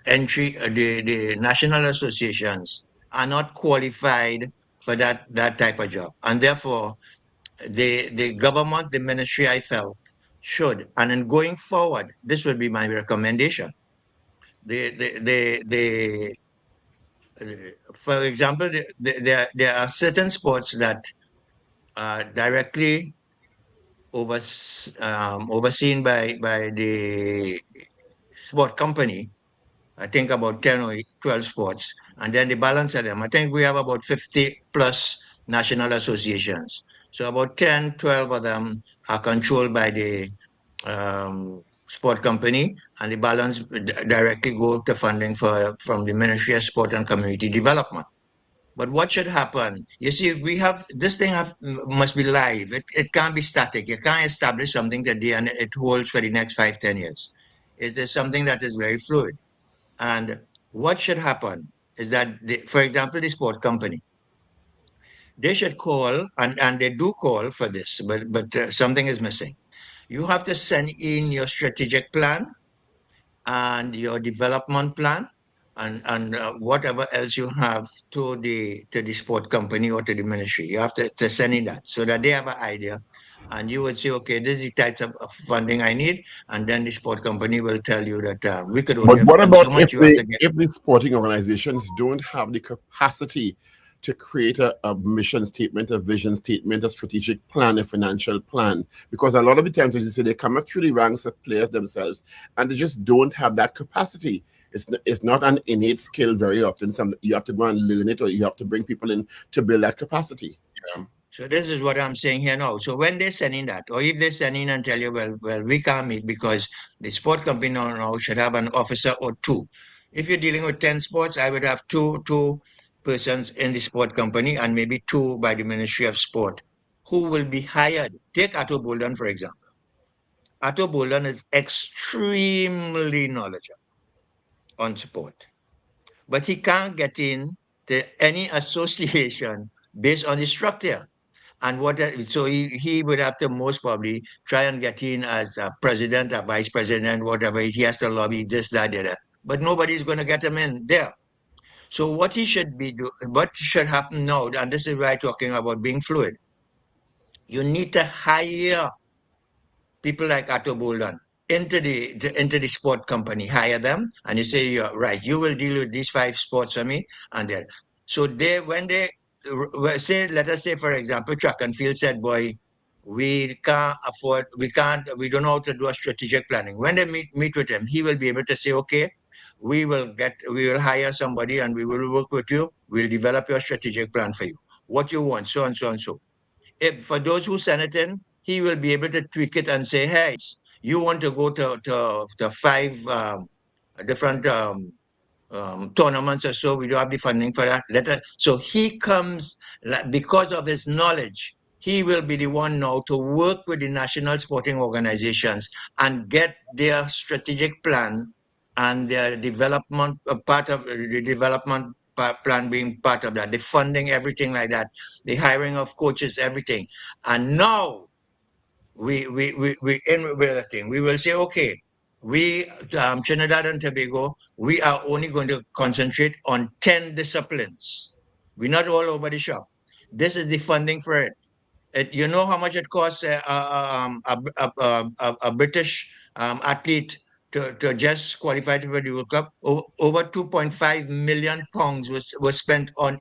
entry the national associations are not qualified for that type of job, and therefore the government, the ministry, I felt should, and in going forward, this would be my recommendation. For example, there are certain sports that are directly overseen by the sport company, I think about 10 or 12 sports, and then the balance of them. I think we have about 50 plus national associations. So about 10, 12 of them are controlled by the sport company, and the balance directly go to funding from the Ministry of Sport and Community Development. But what should happen? You see, we have this thing must be live. It can't be static. You can't establish something today and it holds for the next 5, 10 years. It is something that is very fluid. And what should happen is that, for example, the sport company, they should call, and they do call for this, but something is missing. You have to send in your strategic plan and your development plan and whatever else you have to the sport company or to the ministry. You have to send in that so that they have an idea. And you would say, okay, this is the types of funding I need. And then the sport company will tell you that we could only But have what done so about much. You have to get. if the sporting organizations don't have the capacity to create a mission statement, a vision statement, a strategic plan, a financial plan? Because a lot of the times, as you say, they come up through the ranks of players themselves, and they just don't have that capacity. It's not an innate skill very often. You have to go and learn it, or you have to bring people in to build that capacity. Yeah. So this is what I'm saying here now. So when they send in that, or if they send in and tell you, well, we can't meet because the sport company now should have an officer or two. If you're dealing with 10 sports, I would have two persons in the sport company and maybe two by the Ministry of Sport who will be hired. Take Atto Bolden, for example. Atto Bolden is extremely knowledgeable on sport, but he can't get in to any association based on the structure. And so he would have to most probably try and get in as a president, a vice president, whatever. He has to lobby this, that, that. But nobody's going to get him in there. So what should happen now, and this is why I'm talking about being fluid. You need to hire people like Atto Bolden into the sport company, hire them, and you say, you're right, you will deal with these 5 sports for me, and then so when they say, let us say, for example, track and field said, boy, we can't afford, we don't know how to do a strategic planning. When they meet with him, he will be able to say, okay, we will hire somebody and we will work with you. We'll develop your strategic plan for you. What you want, so and so and so. If for those who send it in, he will be able to tweak it and say, hey, you want to go to 5 different tournaments or so, we don't have the funding for that. So he comes, because of his knowledge, he will be the one now to work with the national sporting organizations and get their strategic plan and their development, part of the development plan being part of that, the funding, everything like that, the hiring of coaches, everything. And now we end with a thing. We will say, okay, we Trinidad and Tobago, we are only going to concentrate on 10 disciplines. We're not all over the shop. This is the funding for it. You know how much it costs a British athlete to just qualify for the World Cup? Over 2.5 million pounds was spent on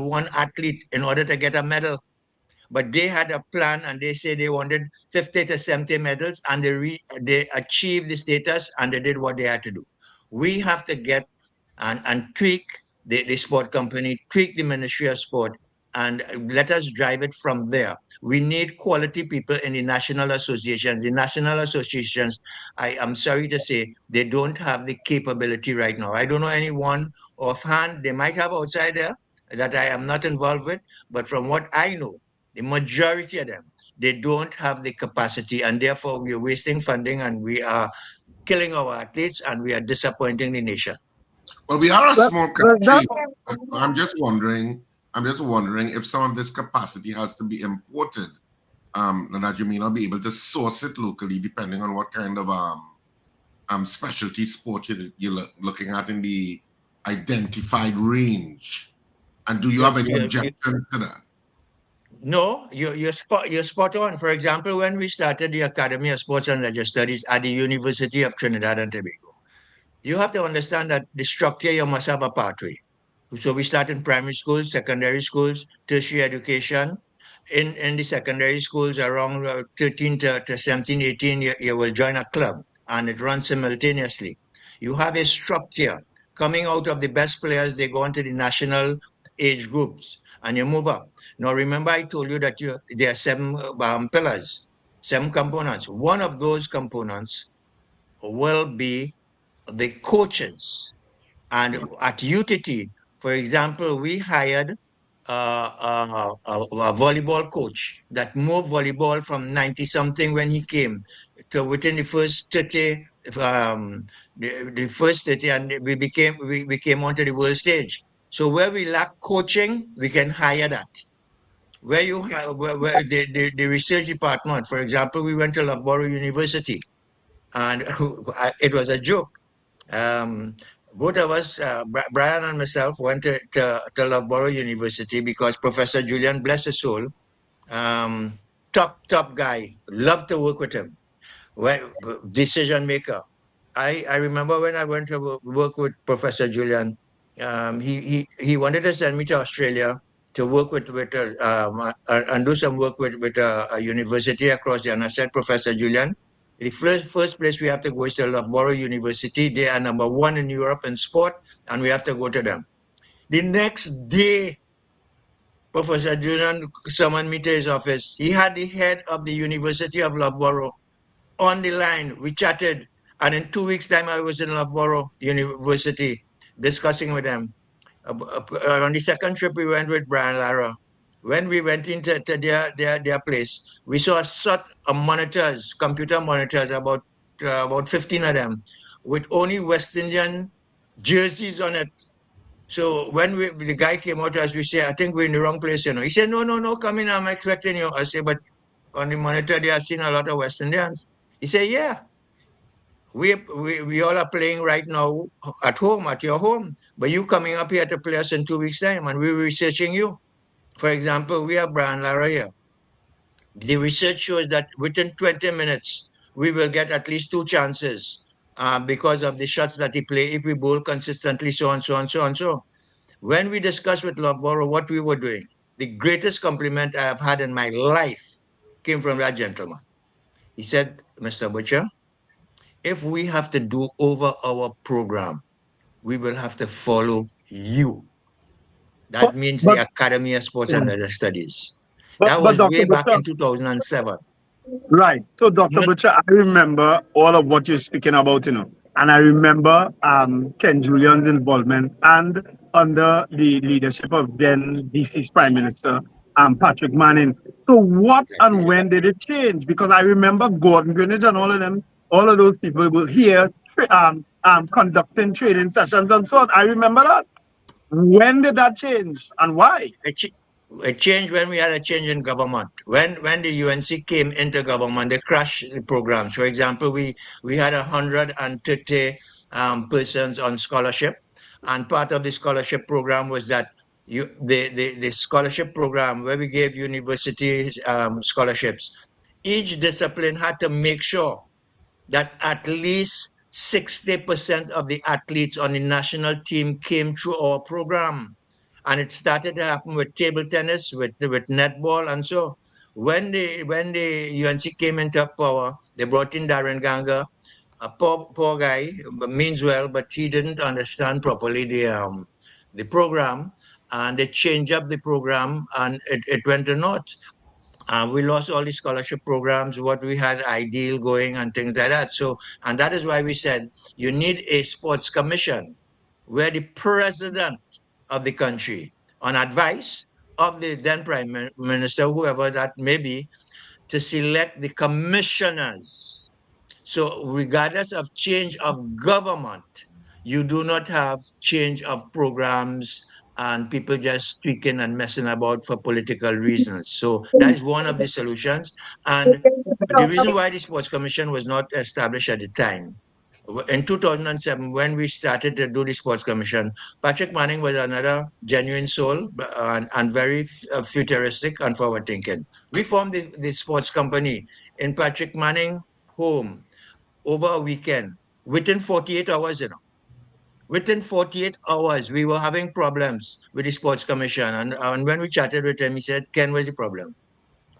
one athlete in order to get a medal. But they had a plan and they say they wanted 50 to 70 medals, and they achieved the status and they did what they had to do. We have to get and tweak the sport company, tweak the Ministry of Sport, and let us drive it from there. We need quality people in the national associations. The national associations, I am sorry to say, they don't have the capability right now. I don't know anyone offhand. They might have outside there that I am not involved with, but from what I know, the majority of them, they don't have the capacity, and therefore we are wasting funding and we are killing our athletes and we are disappointing the nation. Well, we are a Well, small well, country. I'm just wondering if some of this capacity has to be imported, and that you may not be able to source it locally, depending on what kind of specialty sport you're looking at in the identified range. And do you have any objection to that? No, you're spot on. For example, when we started the Academy of Sports and Leisure Studies at the University of Trinidad and Tobago, you have to understand that the structure, you must have a pathway. So we start in primary schools, secondary schools, tertiary education. In the secondary schools, around 13 to 17, 18, you will join a club. and it runs simultaneously. You have a structure coming out of the best players, they go into the national age groups and you move up. Now, remember, I told you that there are 7 pillars, 7 components. One of those components will be the coaches. And at UTT, for example, we hired a volleyball coach that moved volleyball from 90 something when he came to within the first 30, the first 30, and we came onto the world stage. So where we lack coaching, we can hire that. Where you have where the research department, for example, we went to Loughborough University, and it was a joke. Um, Both of us, Brian and myself, went to Loughborough University because Professor Julian, bless his soul, um, top guy, love to work with him. Decision maker. I remember when I went to work with Professor Julian, he wanted to send me to Australia to work and do some work with a university across there. And I said, Professor Julian, the first place we have to go is to Loughborough University. They are number 1 in Europe in sport, and we have to go to them. The next day, Professor Julian summoned me to his office. He had the head of the University of Loughborough on the line. We chatted, and in 2 weeks' time, I was in Loughborough University discussing with them. On the second trip, we went with Brian Lara. When we went into their place, we saw a set of monitors, computer monitors, about 15 of them, with only West Indian jerseys on it. So when the guy came out to us, we said, I think we're in the wrong place, you know. He said, no, come in, I'm expecting you. I said, but on the monitor, they are seeing a lot of West Indians. He said, yeah, we all are playing right now at home, at your home, but you coming up here to play us in 2 weeks' time, and we're researching you. For example, we have Brian Lara here. The research shows that within 20 minutes, we will get at least 2 chances because of the shots that he play if we bowl consistently, so on, so on, so on, so. When we discussed with Loughborough what we were doing, the greatest compliment I have had in my life came from that gentleman. He said, Mr. Butcher, if we have to do over our program, we will have to follow you. That means the Academy of Sports and Leisure Studies. That was Dr. way back Butcher, in 2007. right. So, Dr. Butcher, I remember all of what you're speaking about, you know, and I remember Ken Julian's involvement and under the leadership of then DC's Prime Minister, Patrick Manning. So, what and when did it change? Because I remember Gordon Greenwich and all of them, all of those people were here conducting training sessions and so on. I remember that. When did that change and why? It changed when we had a change in government. When the UNC came into government, they crashed the programs. For example, we had 130 persons on scholarship, and part of the scholarship program was that the scholarship program where we gave universities scholarships. Each discipline had to make sure that at least 60% of the athletes on the national team came through our program. And it started to happen with table tennis, with netball, and so. When the UNC came into power, they brought in Darren Ganga, a poor guy, means well, but he didn't understand properly the program, and they changed up the program, and it went to naught. We lost all the scholarship programs, what we had ideal going and things like that. So, and that is why we said you need a sports commission where the president of the country, on advice of the then prime minister, whoever that may be, to select the commissioners. So regardless of change of government, you do not have change of programs and people just tweaking and messing about for political reasons. So that is one of the solutions. And the reason why the Sports Commission was not established at the time, in 2007, when we started to do the Sports Commission, Patrick Manning was another genuine soul and very futuristic and forward thinking. We formed the sports company in Patrick Manning home over a weekend within 48 hours, you know. Within 48 hours, we were having problems with the Sports Commission. And when we chatted with him, he said, Ken, what's the problem?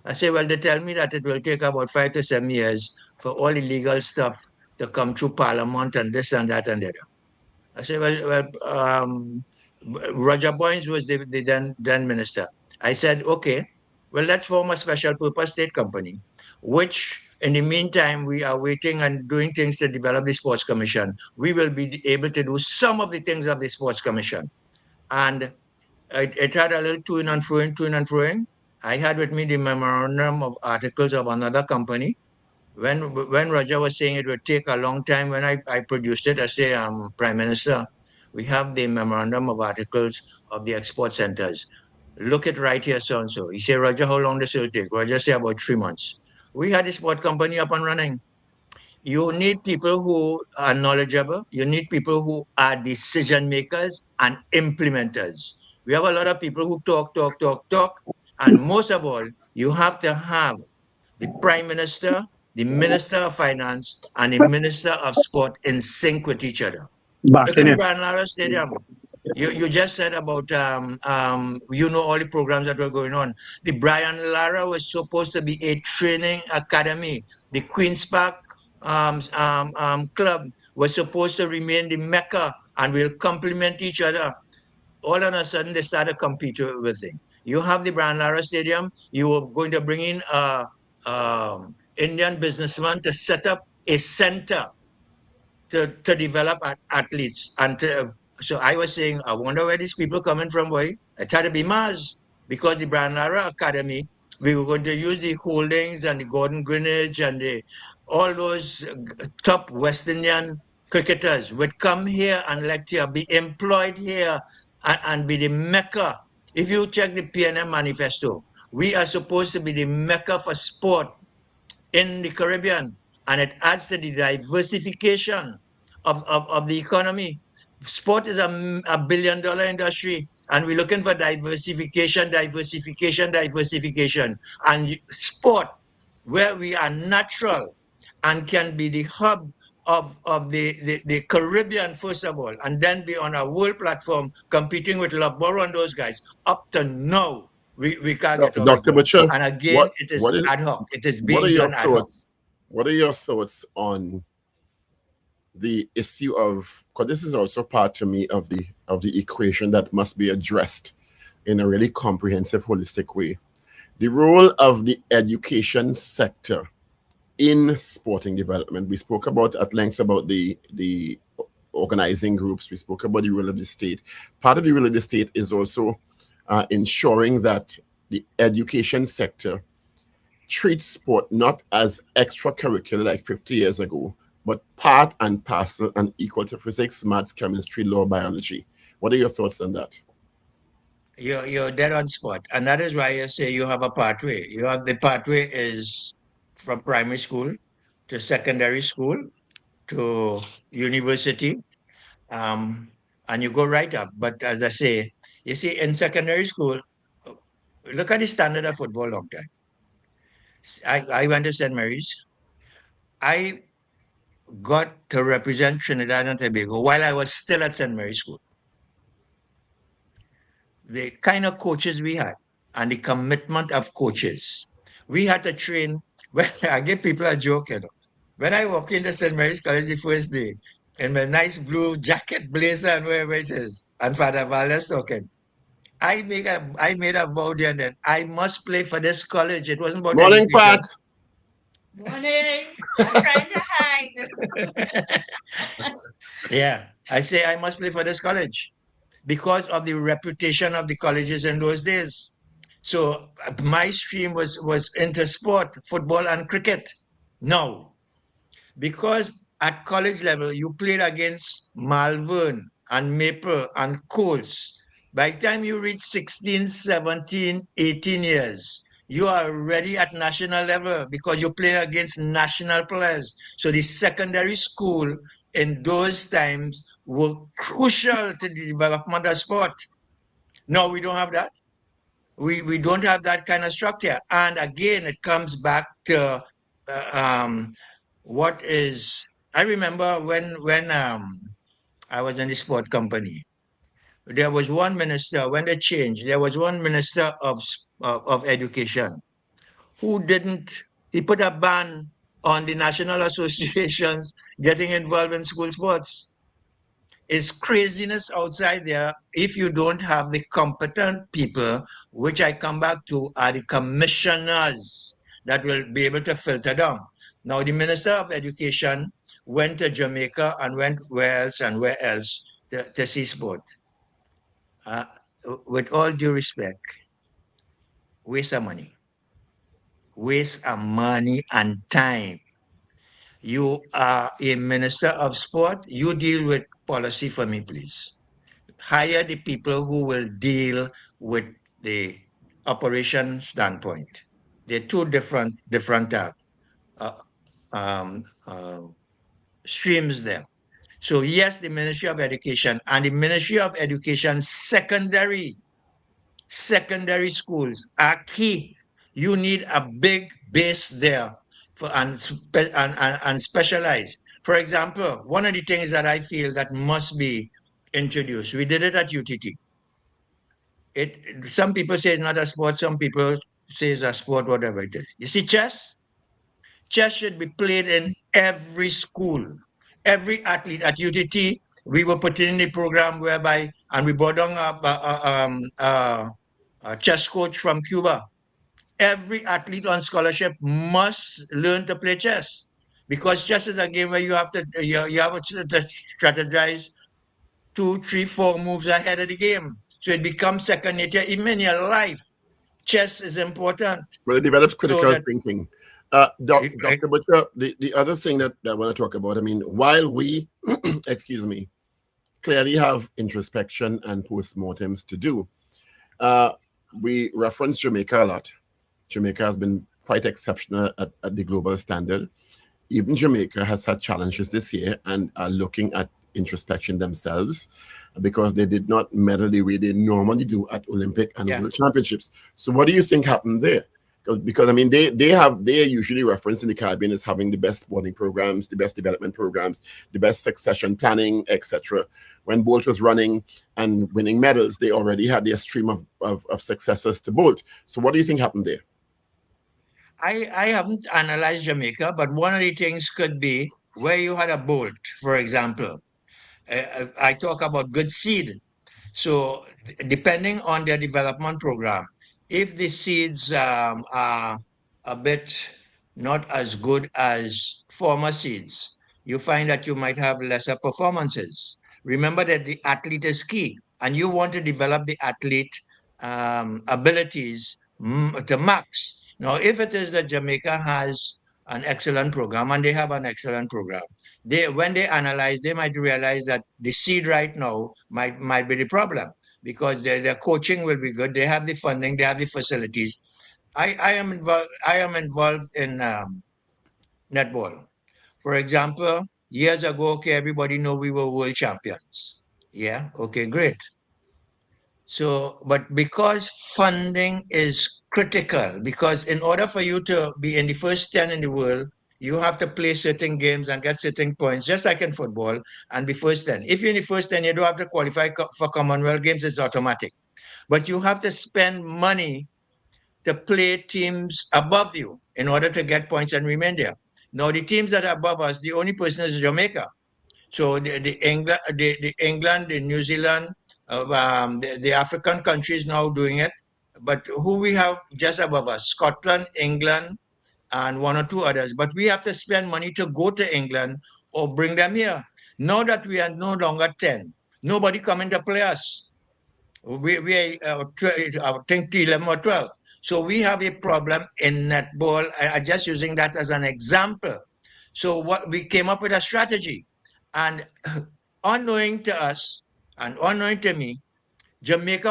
I said, well, they tell me that it will take about 5 to 7 years for all the legal stuff to come through Parliament and this and that and the other. I said, Roger Boynes was the then minister. I said, okay, well, let's form a special purpose state company, which in the meantime, we are waiting and doing things to develop the sports commission. We will be able to do some of the things of the sports commission. And it had a little to and froing. I had with me the memorandum of articles of another company. When Roger was saying it would take a long time, when I produced it, I say, Prime Minister, we have the memorandum of articles of the export centers. Look at right here, so and so. He said, Roger, how long this will take? Roger said about 3 months. We had the sport company up and running. You need people who are knowledgeable. You need people who are decision makers and implementers. We have a lot of people who talk. And most of all, you have to have the Prime Minister, the Minister of Finance, and the Minister of Sport in sync with each other. Look at Backing the it. Brian Lara Stadium. You just said about all the programs that were going on. The Brian Lara was supposed to be a training academy. The Queen's Park club was supposed to remain the mecca and will complement each other. All of a sudden, they started competing with it. You have the Brian Lara Stadium. You are going to bring in Indian businessman to set up a center to develop athletes. So I was saying, I wonder where these people coming from, boy. It had to be Mars, because the Brian Lara Academy, we were going to use the Holdings and the Gordon Greenwich and all those top West Indian cricketers would come here and lecture, be employed here, and be the mecca. If you check the PNM manifesto, we are supposed to be the mecca for sport in the Caribbean, and it adds to the diversification of the economy. Sport is a billion-dollar industry, and we're looking for diversification. And sport, where we are natural and can be the hub of the Caribbean, first of all, and then be on a world platform competing with Loughborough and those guys. Up to now, we can't get off the Dr. ground. Butcher, And again, it is what is ad hoc. It is what are being your done ad hoc. thoughts? What are your thoughts on the issue of, because this is also part to me of the equation that must be addressed in a really comprehensive, holistic way. The role of the education sector in sporting development. We spoke about at length about the organizing groups. We spoke about the role of the state. Part of the role of the state is also ensuring that the education sector treats sport not as extracurricular like 50 years ago, but part and parcel and equal to physics, maths, chemistry, law, biology. What are your thoughts on that? You're dead on spot. And that is why I say you have a pathway. You have the pathway is from primary school to secondary school to university. And you go right up. But as I say, you see, in secondary school, look at the standard of football long time. I went to St. Mary's. I got to represent Trinidad and Tobago while I was still at St. Mary's School. The kind of coaches we had and the commitment of coaches. We had to train. Well, I give people a joke, you know. When I walked into St. Mary's College the first day, in my nice blue jacket, blazer, and wherever it is, and Father Valdez talking, I made a vow there and then I must play for this college. It wasn't about Morning, education. Pat. Morning. I'm trying to hide. Yeah, I say I must play for this college because of the reputation of the colleges in those days. So my stream was into sport, football and cricket. No, because at college level, you played against Malvern and Maple and Coles. By the time you reach 16, 17, 18 years, you are already at national level because you're playing against national players. So the secondary school in those times were crucial to the development of sport. No, we don't have that. We don't have that kind of structure. And again, it comes back to what is. I remember when I was in the sport company, there was one minister when they changed. There was one minister of education who didn't. He put a ban on the national associations getting involved in school sports. It's craziness outside there if you don't have the competent people, which I come back to are the commissioners that will be able to filter down. Now, the Minister of Education went to Jamaica and went where else to see sport. With all due respect, waste of money. Waste of money and time. You are a minister of sport. You deal with policy for me, please. Hire the people who will deal with the operation standpoint. They're two different uh, um, uh, streams there. So yes, the Ministry of Education and the Ministry of Education secondary schools are key. You need a big base there for and specialize. For example, one of the things that I feel that must be introduced, we did it at UTT. Some people say it's not a sport, some people say it's a sport, whatever it is. You see, chess should be played in every school. Every athlete at UTT, we were putting in the program whereby, and we brought on a chess coach from Cuba. Every athlete on scholarship must learn to play chess, because chess is a game where you have to strategize 2, 3, 4 moves ahead of the game. So it becomes second nature even in your life. Chess is important. Well, it develops critical that- thinking. Dr. Butcher, the other thing that I want to talk about, I mean, while we, excuse me, clearly have introspection and postmortems to do, we reference Jamaica a lot. Jamaica has been quite exceptional at the global standard. Even Jamaica has had challenges this year and are looking at introspection themselves because they did not medal the way they normally do at Olympic and World Championships. So what do you think happened there? Because I mean, they are usually referenced in the Caribbean as having the best sporting programs, the best development programs, the best succession planning, etc. When Bolt was running and winning medals, they already had their stream of successors to Bolt. So what do you think happened there? I haven't analyzed Jamaica, but one of the things could be where you had a Bolt, for example. I talk about good seed. So depending on their development program, if the seeds are a bit not as good as former seeds, you find that you might have lesser performances. Remember that the athlete is key, and you want to develop the athlete abilities to max. Now, if it is that Jamaica has an excellent program, and they have an excellent program, when they analyze, they might realize that the seed right now might be the problem, because their coaching will be good. They have the funding, they have the facilities. I am involved in netball. For example, years ago, okay, everybody know we were world champions. Yeah, okay, great. So, but because funding is critical, because in order for you to be in the first 10 in the world, you have to play certain games and get certain points, just like in football, and be first 10. If you're in the first 10, you don't have to qualify for Commonwealth Games, it's automatic. But you have to spend money to play teams above you in order to get points and remain there. Now, the teams that are above us, the only person is Jamaica. So the England, the New Zealand, the African countries now doing it. But who we have just above us? Scotland, England, and one or two others. But we have to spend money to go to England or bring them here. Now that we are no longer 10, nobody coming to play us. We are, I think, 11 or 12. So we have a problem in netball. I'm just using that as an example. So what we came up with a strategy. And unknowing to us and unknowing to me, Jamaica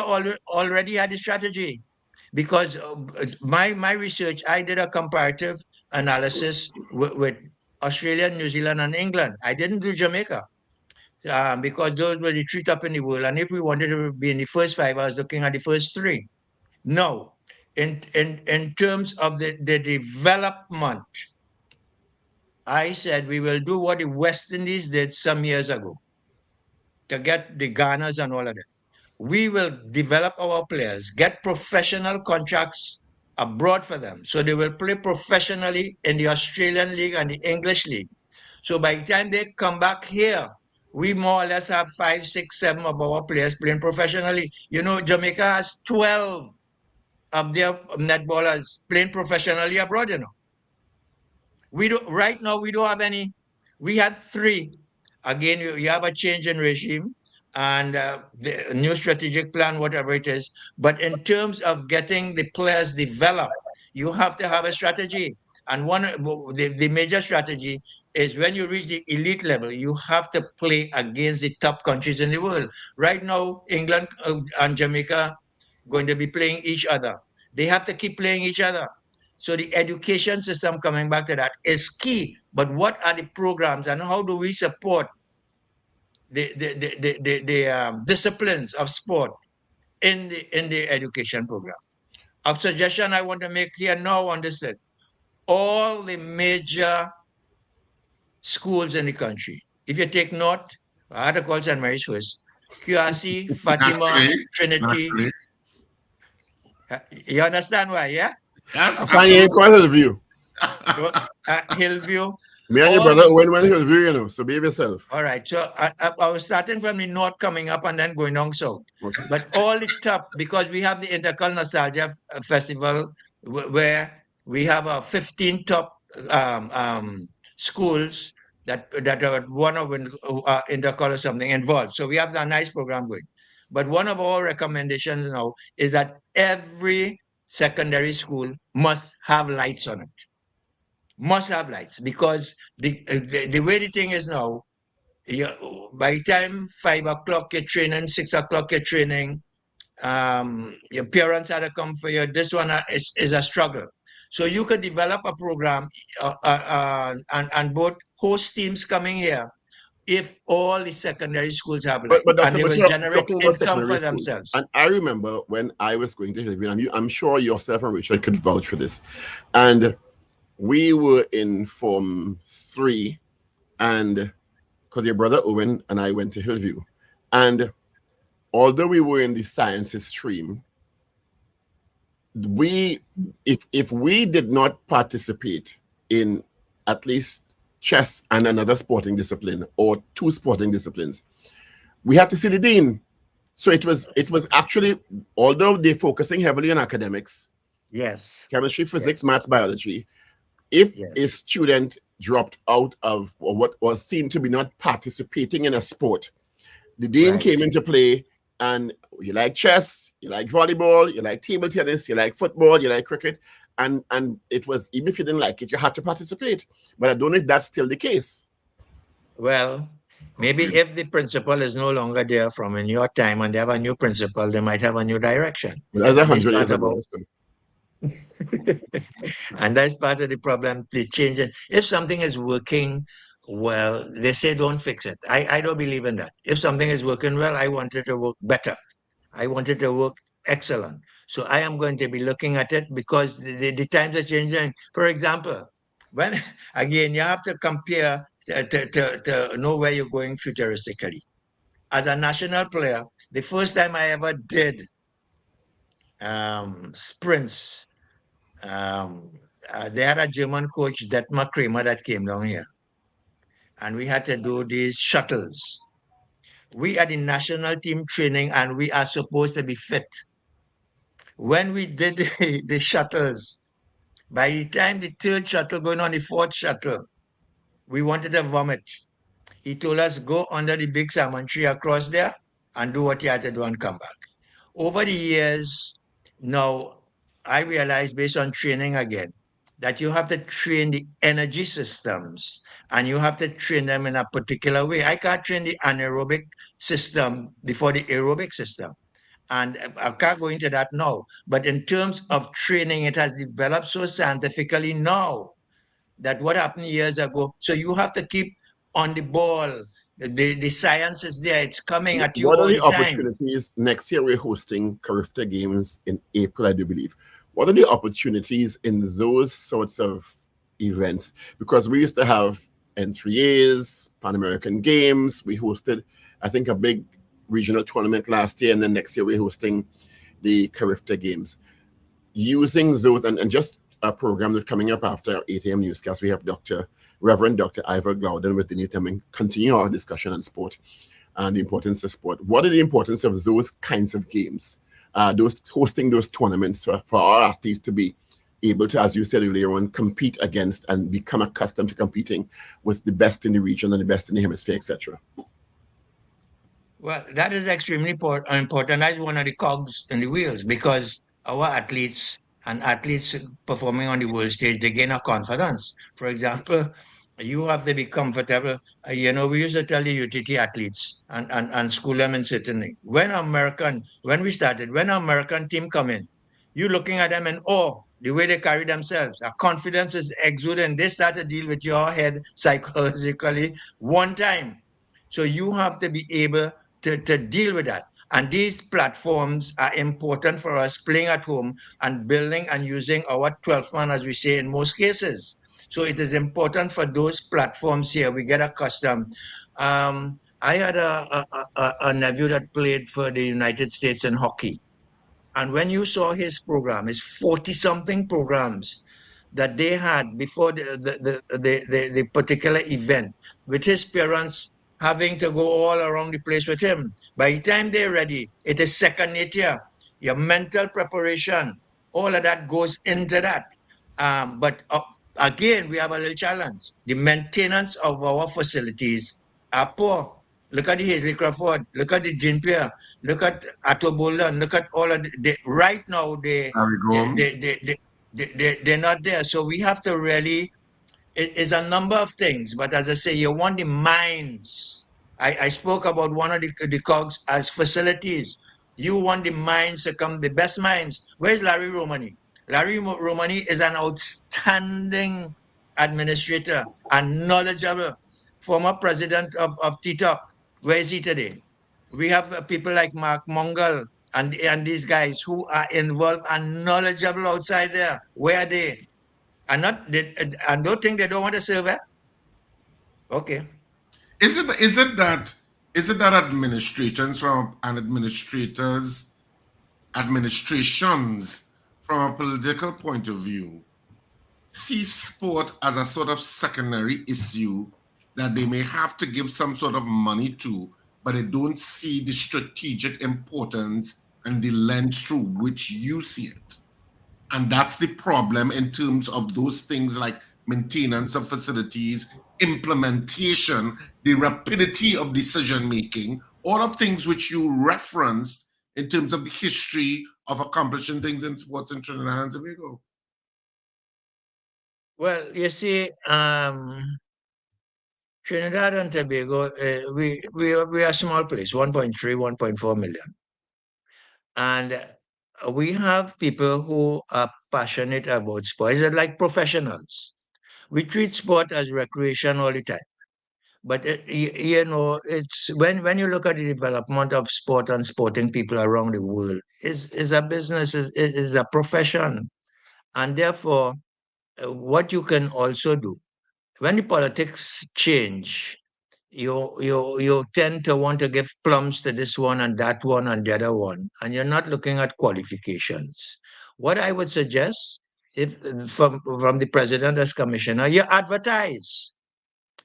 already had a strategy, because my research, I did a comparative analysis with Australia, New Zealand, and England. I didn't do Jamaica because those were the three top in the world. And if we wanted to be in the first 5, I was looking at the first 3. No, in terms of the development, I said we will do what the West Indies did some years ago to get the Ghanas and all of that. We will develop our players, get professional contracts abroad for them. So they will play professionally in the Australian League and the English League. So by the time they come back here, we more or less have 5, 6, 7 of our players playing professionally. You know, Jamaica has 12 of their netballers playing professionally abroad, you know. We don't right now. We don't have any. We had 3. Again, you have a change in regime and the new strategic plan, whatever it is. But in terms of getting the players developed, you have to have a strategy. And the major strategy is when you reach the elite level, you have to play against the top countries in the world. Right now, England and Jamaica going to be playing each other. They have to keep playing each other. So the education system, coming back to that, is key. But what are the programs and how do we support the disciplines of sport in the education program? A suggestion I want to make here now on this list: all the major schools in the country. If you take North, I had to call St. Mary's first, QRC, Fatima, Trinity. You understand why, yeah? Yes, I find you ain't quite Hillview. Hillview. Me and your brother went Hillview, you know, so behave yourself. All right. So I was starting from the north, coming up, and then going down south. Okay. But all the top, because we have the Intercal Nostalgia Festival, where we have 15 top schools that are one of Intercal or something involved. So we have a nice program going. But one of our recommendations now is that every secondary school must have lights on it. Must have lights, because the way the thing is now, by the time 5 o'clock you're training, 6 o'clock you're training, your parents had to come for you. This one is a struggle. So you could develop a program and both host teams coming here if all the secondary schools have lights, and they will generate income for themselves. And I remember when I was going to Hillview, and I'm sure yourself and Richard could vouch for this, and we were in Form 3, and because your brother Owen and I went to Hillview, and although we were in the sciences stream, if we did not participate in at least chess and another sporting discipline or 2 sporting disciplines, we had to see the dean. So it was actually, although they're focusing heavily on academics, yes, chemistry, physics, maths, biology, if a student dropped out of or what was seen to be not participating in a sport, the dean came into play. And you like chess, you like volleyball, you like table tennis, you like football, you like cricket, and it was, even if you didn't like it, you had to participate. But I don't know if that's still the case. Well, maybe if the principal is no longer there from in your time and they have a new principal, they might have a new direction. Well, that's 100 years ago. And that's part of the problem. They change it. If something is working well, they say don't fix it. I don't believe in that. If something is working well, I want it to work better. I want it to work excellent. So I am going to be looking at it, because the times are changing. For example, when again you have to compare to know where you're going futuristically. As a national player, the first time I ever did sprints, they had a German coach, Detmar Kramer, that came down here. And we had to do these shuttles. We are the national team training, and we are supposed to be fit. When we did the shuttles, by the time the 3rd shuttle going on the 4th shuttle, we wanted to vomit. He told us, go under the big salmon tree across there and do what you had to do and come back. Over the years, now I realized, based on training again, that you have to train the energy systems and you have to train them in a particular way. I can't train the anaerobic system before the aerobic system. And I can't go into that now. But in terms of training, it has developed so scientifically now that what happened years ago. So you have to keep on the ball. The science is there. It's coming at you all the the time. Opportunities? Next year we're hosting Carifta Games in April, I do believe. What are the opportunities in those sorts of events? Because we used to have N3As, Pan American Games. We hosted, I think, a big regional tournament last year, and then next year we're hosting the Carifta Games. using those, and just a program that's coming up after 8 a.m. newscast, we have Reverend Dr. Ivor Glouden with Dennise Demming, continue our discussion on sport and the importance of sport. What are the importance of those kinds of games, those hosting those tournaments for our athletes to be able to, as you said earlier on, compete against and become accustomed to competing with the best in the region and the best in the hemisphere, etc.? Well, that is extremely important. That's one of the cogs in the wheels, because our athletes and athletes performing on the world stage, they gain a confidence. For example, you have to be comfortable. We used to tell the UTT athletes and school them in certainly. When we started, when an American team come in, you looking at them in awe, the way they carry themselves. A confidence is exuding. They start to deal with your head psychologically one time. So you have to be able to deal with that. And these platforms are important for us playing at home and building and using our 12th man, as we say in most cases. So it is important for those platforms here. We get accustomed. I had a nephew that played for the United States in hockey. And when you saw his program, his 40-something programs that they had before the particular event, with his parents having to go all around the place with him. By the time they're ready, it is second nature. Your mental preparation, all of that goes into that. But again, we have a little challenge. The maintenance of our facilities are poor. Look at the Hazel Crawford. Look at the Jean Pierre. Look at Atto Bolden. Look at all of right now, they're not there. So we have to really, it's a number of things. But as I say, you want the minds. I spoke about one of the cogs as facilities. You want the minds to come, the best minds. Where's Larry Romani? Larry Romani is an outstanding administrator and knowledgeable. Former president of TTOP. Where is he today? We have people like Mark Mungal and these guys who are involved and knowledgeable outside there. Where are they? And don't think they don't want to serve. Okay. Is it that administrations from a political point of view see sport as a sort of secondary issue that they may have to give some sort of money to, but they don't see the strategic importance and the lens through which you see it? And that's the problem in terms of those things like maintenance of facilities, implementation, the rapidity of decision making, all of things which you referenced in terms of the history of accomplishing things in sports in Trinidad and Tobago. Well, you see, Trinidad and Tobago, we are a small place, 1.3, 1.4 million. And we have people who are passionate about sport. It's like professionals. We treat sport as recreation all the time. But it's when you look at the development of sport and sporting people around the world, is a business, is a profession. And therefore, what you can also do, when the politics change, you tend to want to give plums to this one and that one and the other one, and you're not looking at qualifications. What I would suggest, if from the president as commissioner, you advertise.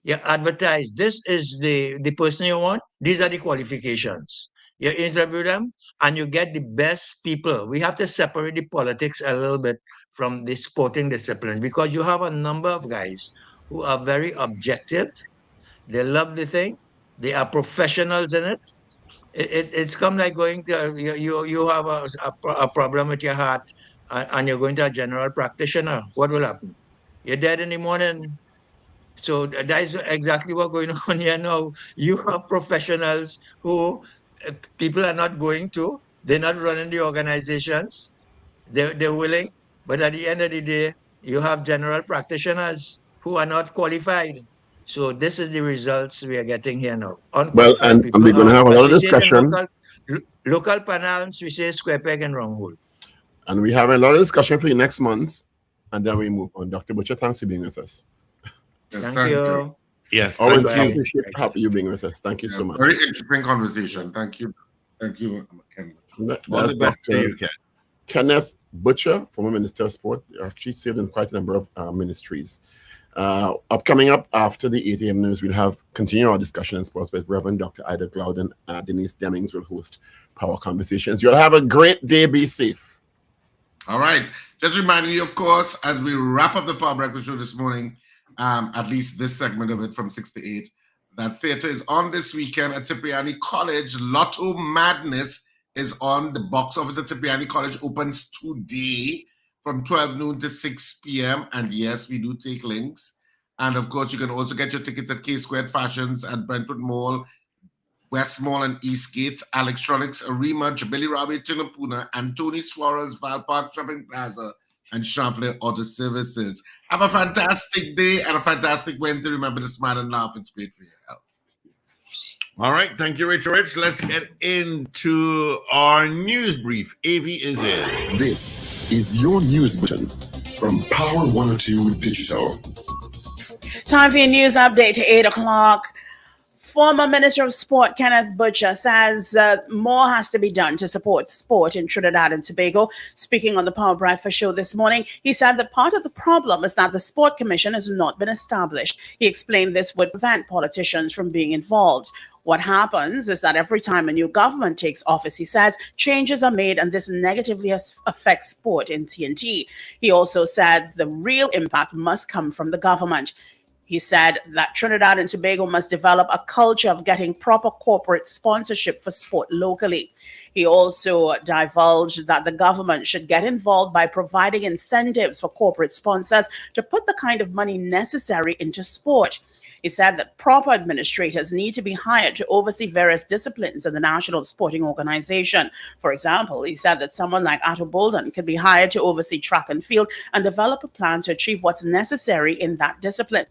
You advertise. This is the person you want. These are the qualifications. You interview them and you get the best people. We have to separate the politics a little bit from the sporting disciplines, because you have a number of guys who are very objective. They love the thing. They are professionals in it. It's come like going to, you have a problem with your heart, and you're going to a general practitioner. What will happen? You're dead in the morning. So that is exactly what's going on here now. You have professionals who people are not going to. They're not running the organizations. They're willing. But at the end of the day, you have general practitioners who are not qualified. So this is the results we are getting here now. Well, Unqualified and people. we're going to have a lot of We say it in discussion. local panels, we say square peg and round hole. And we have a lot of discussion for you next month. And then we move on. Dr. Butcher, thanks for being with us. Yes, Thank you. Yes, Always Bye-bye. appreciate you being with us. Thank you so much. Very interesting conversation. Thank you. Thank you, Ken. all the best to you, Ken. Kenneth Butcher, former Minister of Sport, actually served in quite a number of ministries. Upcoming up after the 8 a.m. news, we'll continue our discussion in sports with Reverend Dr. Ida Cloud and Dennise Demming will host Power Conversations. You'll have a great day. Be safe. All right. Just reminding you, of course, as we wrap up the Power Breakfast Show this morning, at least this segment of it from 6 to 8, that theater is on this weekend at Cipriani College. Lotto Madness is on. The box office at Cipriani College opens today from 12 noon to 6 p.m. And yes, we do take links. And of course, you can also get your tickets at K Squared Fashions at Brentwood Mall, West Mall and Eastgate, Electronics, Arima, Jabili Rabi, Chinapuna, and Tony Suarez, Val Park Shopping Plaza, and Chevrolet Auto Services. Have a fantastic day and a fantastic Wednesday. Remember to smile and laugh. It's great for your health. All right. Thank you, Rich. Let's get into our news brief. AV is in. This is your news bulletin from Power 102 Digital. Time for your news update to 8 o'clock. Former Minister of Sport Kenneth Butcher says more has to be done to support sport in Trinidad and Tobago. Speaking on the Power Breakfast Show this morning, he said that part of the problem is that the Sport Commission has not been established. He explained this would prevent politicians from being involved. What happens is that every time a new government takes office, he says, changes are made and this negatively affects sport in TNT. He also said the real impact must come from the government. He said that Trinidad and Tobago must develop a culture of getting proper corporate sponsorship for sport locally. He also divulged that the government should get involved by providing incentives for corporate sponsors to put the kind of money necessary into sport. He said that proper administrators need to be hired to oversee various disciplines in the National Sporting Organization. For example, he said that someone like Atto Bolden could be hired to oversee track and field and develop a plan to achieve what's necessary in that discipline.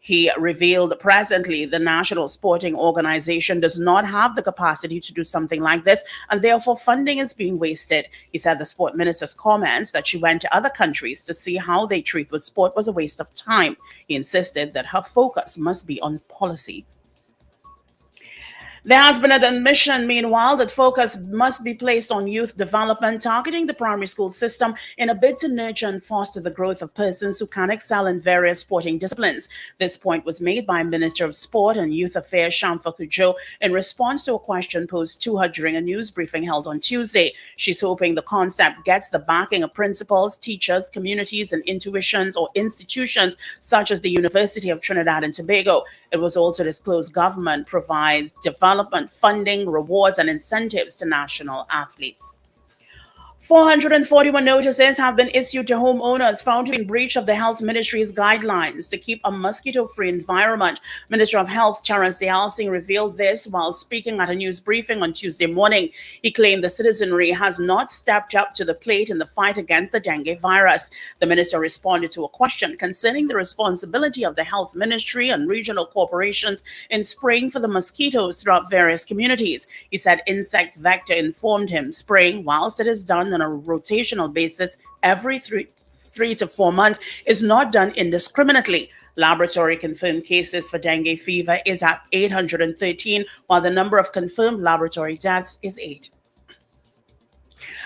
He revealed presently the National Sporting Organization does not have the capacity to do something like this, and therefore funding is being wasted. He said the sport minister's comments that she went to other countries to see how they treat with sport was a waste of time. He insisted that her focus must be on policy. There has been an admission, meanwhile, that focus must be placed on youth development, targeting the primary school system in a bid to nurture and foster the growth of persons who can excel in various sporting disciplines. This point was made by Minister of Sport and Youth Affairs Shamfa Kujo in response to a question posed to her during a news briefing held on Tuesday. She's hoping the concept gets the backing of principals, teachers, communities, and intuitions or institutions such as the University of Trinidad and Tobago. It was also disclosed government provides development funding, rewards, and incentives to national athletes. 441 notices have been issued to homeowners found to be in breach of the Health Ministry's guidelines to keep a mosquito-free environment. Minister of Health Terence Dennise revealed this while speaking at a news briefing on Tuesday morning. He claimed the citizenry has not stepped up to the plate in the fight against the dengue virus. The minister responded to a question concerning the responsibility of the Health Ministry and regional corporations in spraying for the mosquitoes throughout various communities. He said Insect Vector informed him spraying, whilst it is done on a rotational basis every three to 4 months, is not done indiscriminately. Laboratory confirmed cases for dengue fever is at 813, while the number of confirmed laboratory deaths is 8.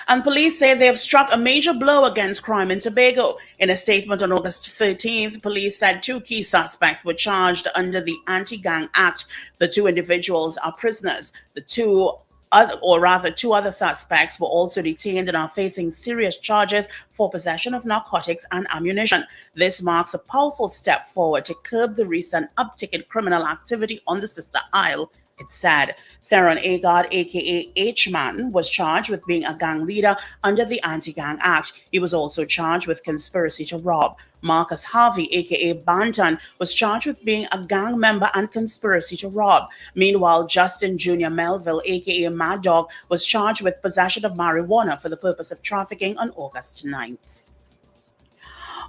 And police say they have struck a major blow against crime in Tobago. In a statement on August 13th, police said 2 key suspects were charged under the Anti-Gang Act. The 2 individuals are prisoners. Two other suspects were also detained and are facing serious charges for possession of narcotics and ammunition. This marks a powerful step forward to curb the recent uptick in criminal activity on the Sister Isle. It's sad. Theron Agard, aka H-Man, was charged with being a gang leader under the Anti-Gang Act. He was also charged with conspiracy to rob. Marcus Harvey, aka Banton, was charged with being a gang member and conspiracy to rob. Meanwhile, Justin Jr. Melville, aka Mad Dog, was charged with possession of marijuana for the purpose of trafficking on August 9th.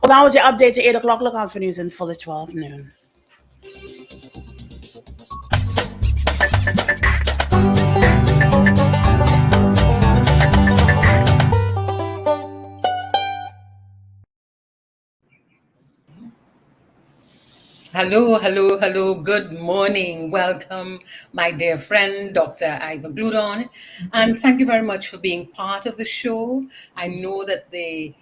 Well, that was your update to 8 o'clock. Look out for news in full at 12 noon. Hello, hello, hello. Good morning. Welcome, my dear friend, Dr. Ivor Gludon. And thank you very much for being part of the show. I know that the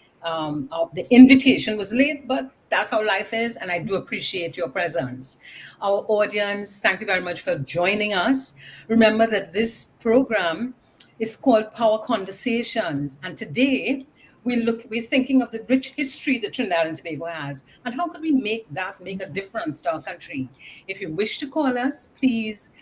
invitation was late, but that's how life is, and I do appreciate your presence. Our audience, thank you very much for joining us. Remember that this program is called Power Conversations, and today we're thinking of the rich history that Trinidad and Tobago has, and how could we make a difference to our country. If you wish to call us, please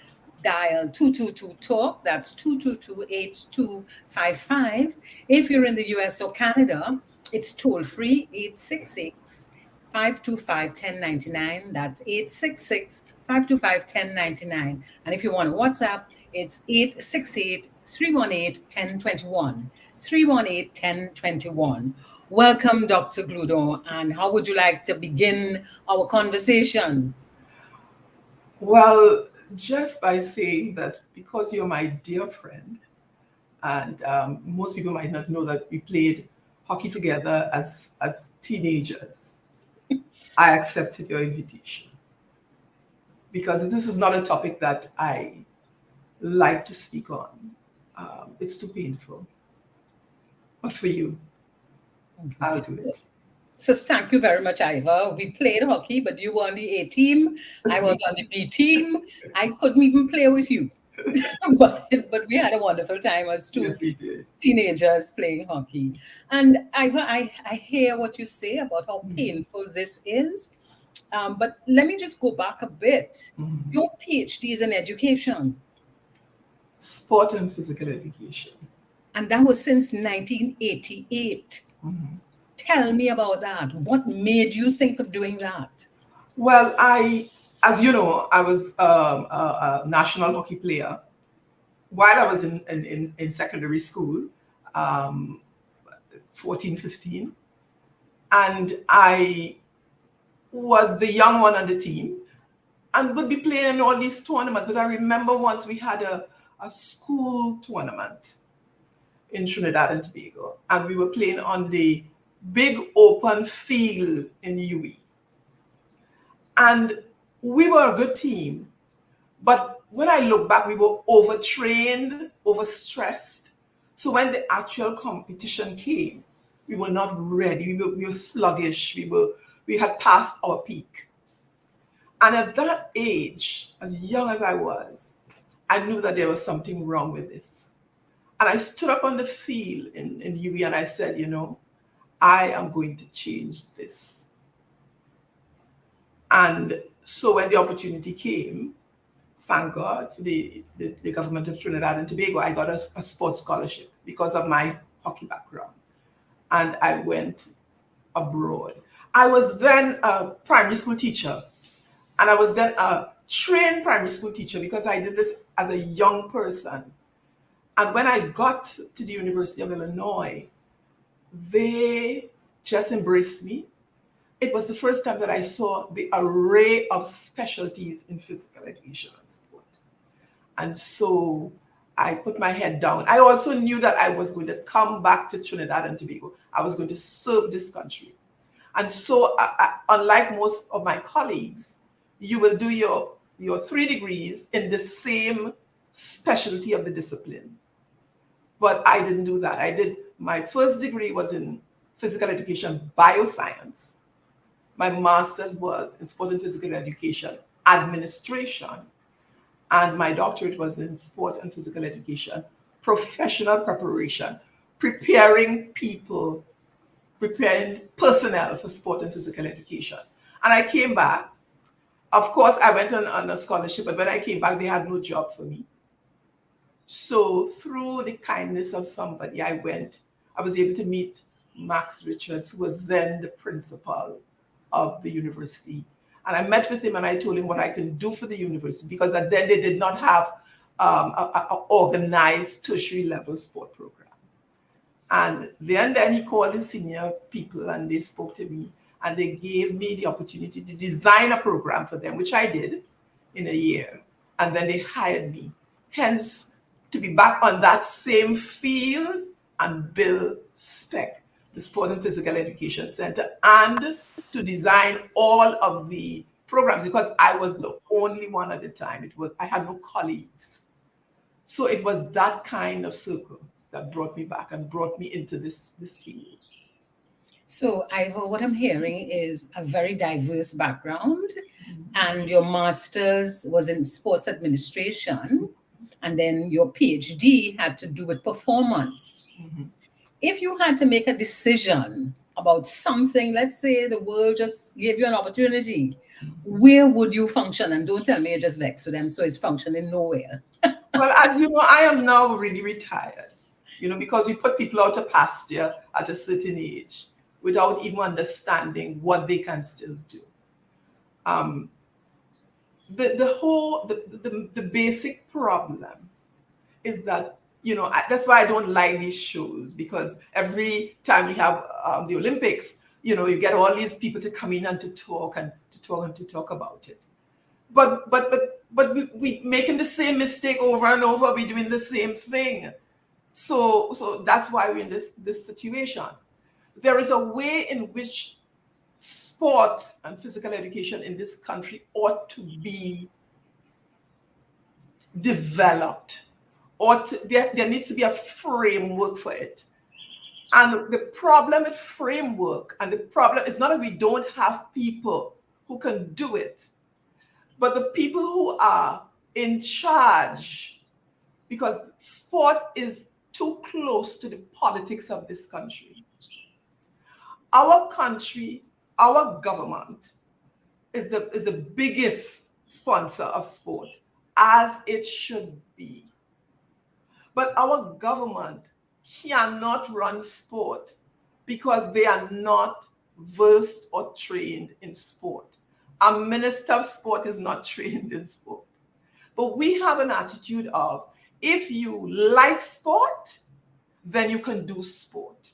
dial 222 talk. That's 222-8255. If you're in the US or Canada, it's toll free 866 525 1099. That's 866 525 1099. And if you want to WhatsApp, it's 868 318 1021. 318-1021. Welcome, Dr. Gludon. And how would you like to begin our conversation? Well, just by saying that because you're my dear friend, and most people might not know that we played hockey together as teenagers, I accepted your invitation. Because this is not a topic that I like to speak on. It's too painful. But for you, I'll do it. So thank you very much, Ivor. We played hockey, but you were on the A team. I was on the B team. I couldn't even play with you. but we had a wonderful time as two teenagers playing hockey. And Ivor, I hear what you say about how painful this is. But let me just go back a bit. Your PhD is in education. Sport and physical education. And that was since 1988. Tell me about that. What made you think of doing that? Well, as you know, I was a national hockey player while I was in secondary school, 14, 15. And I was the young one on the team and would be playing in all these tournaments. But I remember once we had a school tournament in Trinidad and Tobago, and we were playing on the big open field in UE. And we were a good team, but when I look back, we were overtrained, overstressed. So when the actual competition came, we were not ready. We were sluggish. We had passed our peak. And at that age, as young as I was, I knew that there was something wrong with this. And I stood up on the field in UE and I said, I am going to change this. And so when the opportunity came, thank God for the government of Trinidad and Tobago, I got a sports scholarship because of my hockey background. And I went abroad. I was then a primary school teacher. And I was then a trained primary school teacher because I did this as a young person. And when I got to the University of Illinois, they just embraced me. It was the first time that I saw the array of specialties in physical education and sport. And so I put my head down. I also knew that I was going to come back to Trinidad and Tobago. I was going to serve this country. And so unlike most of my colleagues, you will do your 3 degrees in the same specialty of the discipline. But I didn't do that. My first degree was in physical education, bioscience. My master's was in sport and physical education, administration. And my doctorate was in sport and physical education, professional preparation, preparing personnel for sport and physical education. And I came back. Of course, I went on a scholarship, but when I came back, they had no job for me. So through the kindness of somebody, I was able to meet Max Richards, who was then the principal of the university. And I met with him and I told him what I can do for the university, because then they did not have an organized tertiary level sport program. And then he called his senior people and they spoke to me and they gave me the opportunity to design a program for them, which I did in a year. And then they hired me. Hence, to be back on that same field and build SPEC, the Sport and Physical Education Center, and to design all of the programs because I was the only one at the time. I had no colleagues. So it was that kind of circle that brought me back and brought me into this field. So, Ivor, what I'm hearing is a very diverse background, and your master's was in sports administration, and then your PhD had to do with performance. If you had to make a decision about something, let's say the world just gave you an opportunity, where would you function? And don't tell me you're just vexed with them, so it's functioning nowhere. Well, as you know, I am now really retired, because we put people out to pasture at a certain age without even understanding what they can still do. The basic problem is that, that's why I don't like these shows, because every time we have the Olympics, you get all these people to come in and to talk about it. But we making the same mistake over and over. We're doing the same thing. So that's why we're in this situation. There is a way in which sport and physical education in this country ought to be developed. There needs to be a framework for it. And the problem with framework, and the problem is not that we don't have people who can do it, but the people who are in charge, because sport is too close to the politics of this country. Our country, our government is the biggest sponsor of sport, as it should be. But our government cannot run sport because they are not versed or trained in sport. A minister of sport is not trained in sport. But we have an attitude of, if you like sport, then you can do sport.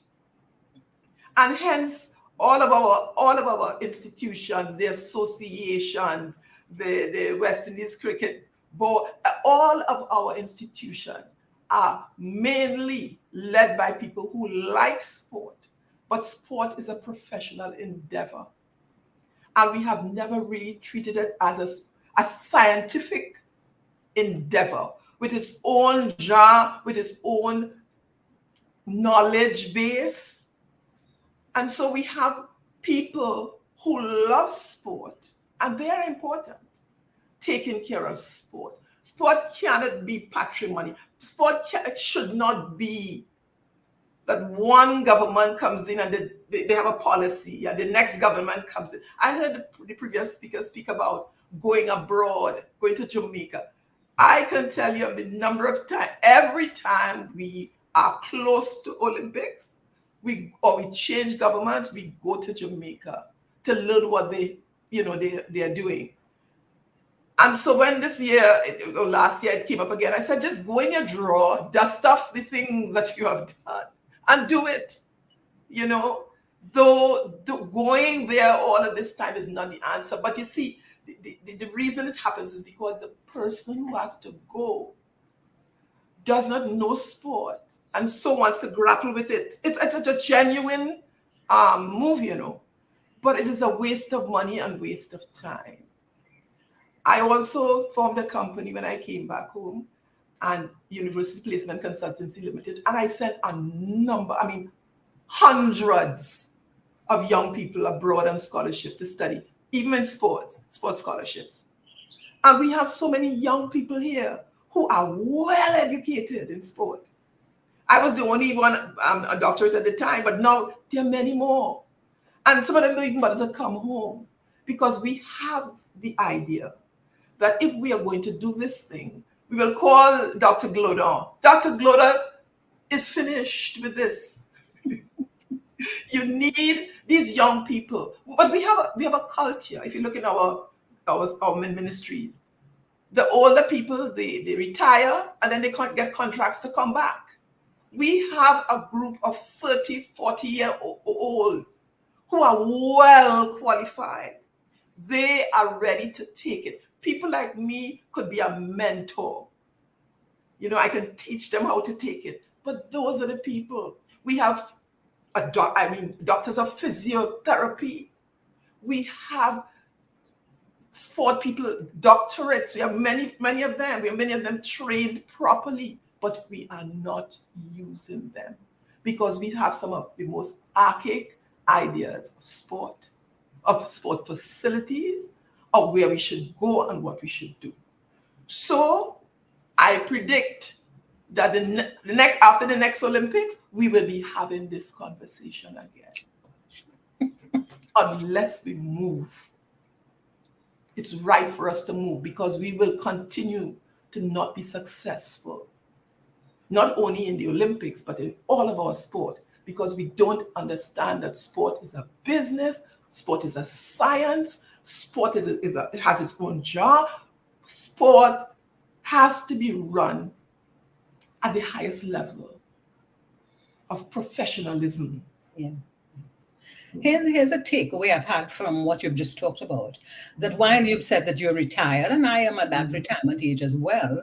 And hence, all of our institutions, the associations, the West Indies Cricket Board, all of our institutions are mainly led by people who like sport. But sport is a professional endeavor. And we have never really treated it as a scientific endeavor with its own genre, with its own knowledge base. And so we have people who love sport, and they are important, taking care of sport. Sport cannot be patrimony. Sport should not be that one government comes in and they have a policy and the next government comes in. I heard the previous speaker speak about going abroad, going to Jamaica. I can tell you the number of times, every time we are close to Olympics, we change governments, we go to Jamaica to learn what they are doing. And so when last year it came up again, I said, just go in your drawer, dust off the things that you have done and do it. Though going there all of this time is not the answer. But you see, the reason it happens is because the person who has to go does not know sport and so wants to grapple with it. It's a genuine move, but it is a waste of money and waste of time. I also formed a company when I came back home, and University Placement Consultancy Limited, and I sent hundreds of young people abroad on scholarship to study, even in sports scholarships. And we have so many young people here who are well educated in sport. I was the only one, a doctorate at the time, but now there are many more. And some of them don't even bother to come home, because we have the idea that if we are going to do this thing, we will call Dr. Glodon. Dr. Glodon is finished with this. You need these young people. But we have a culture. If you look in our ministries, the older people, they retire and then they can't get contracts to come back. We have a group of 30, 40-year-olds who are well qualified. They are ready to take it. People like me could be a mentor. I can teach them how to take it. But those are the people. We have doctors of physiotherapy. We have sport people, doctorates. We have many of them. We have many of them trained properly, but we are not using them because we have some of the most archaic ideas of sport facilities, of where we should go and what we should do. So I predict that after the next Olympics, we will be having this conversation again. Unless we move. It's right for us to move because we will continue to not be successful, not only in the Olympics, but in all of our sport, because we don't understand that sport is a business, sport is a science, sport it has its own job. Sport has to be run at the highest level of professionalism. Yeah. Here's a takeaway I've had from what you've just talked about, that while you've said that you're retired, and I am at that retirement age as well,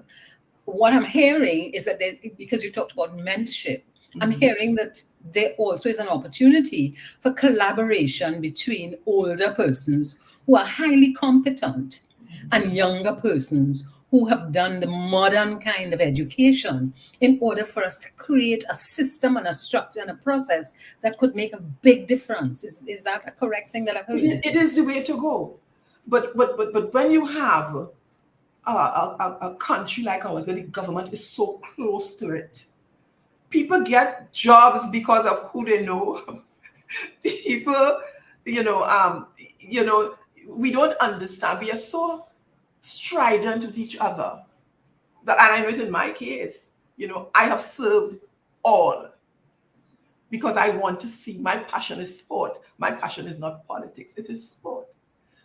what I'm hearing is that because you talked about mentorship, I'm hearing that there also is an opportunity for collaboration between older persons who are highly competent and younger persons who have done the modern kind of education in order for us to create a system and a structure and a process that could make a big difference. Is that a correct thing that I've heard? It is the way to go. But when you have a country like ours where the government is so close to it, people get jobs because of who they know. People, we don't understand. We are so strident with each other. And I know it in my case, I have served all because I want to see. My passion is sport. My passion is not politics. It is sport.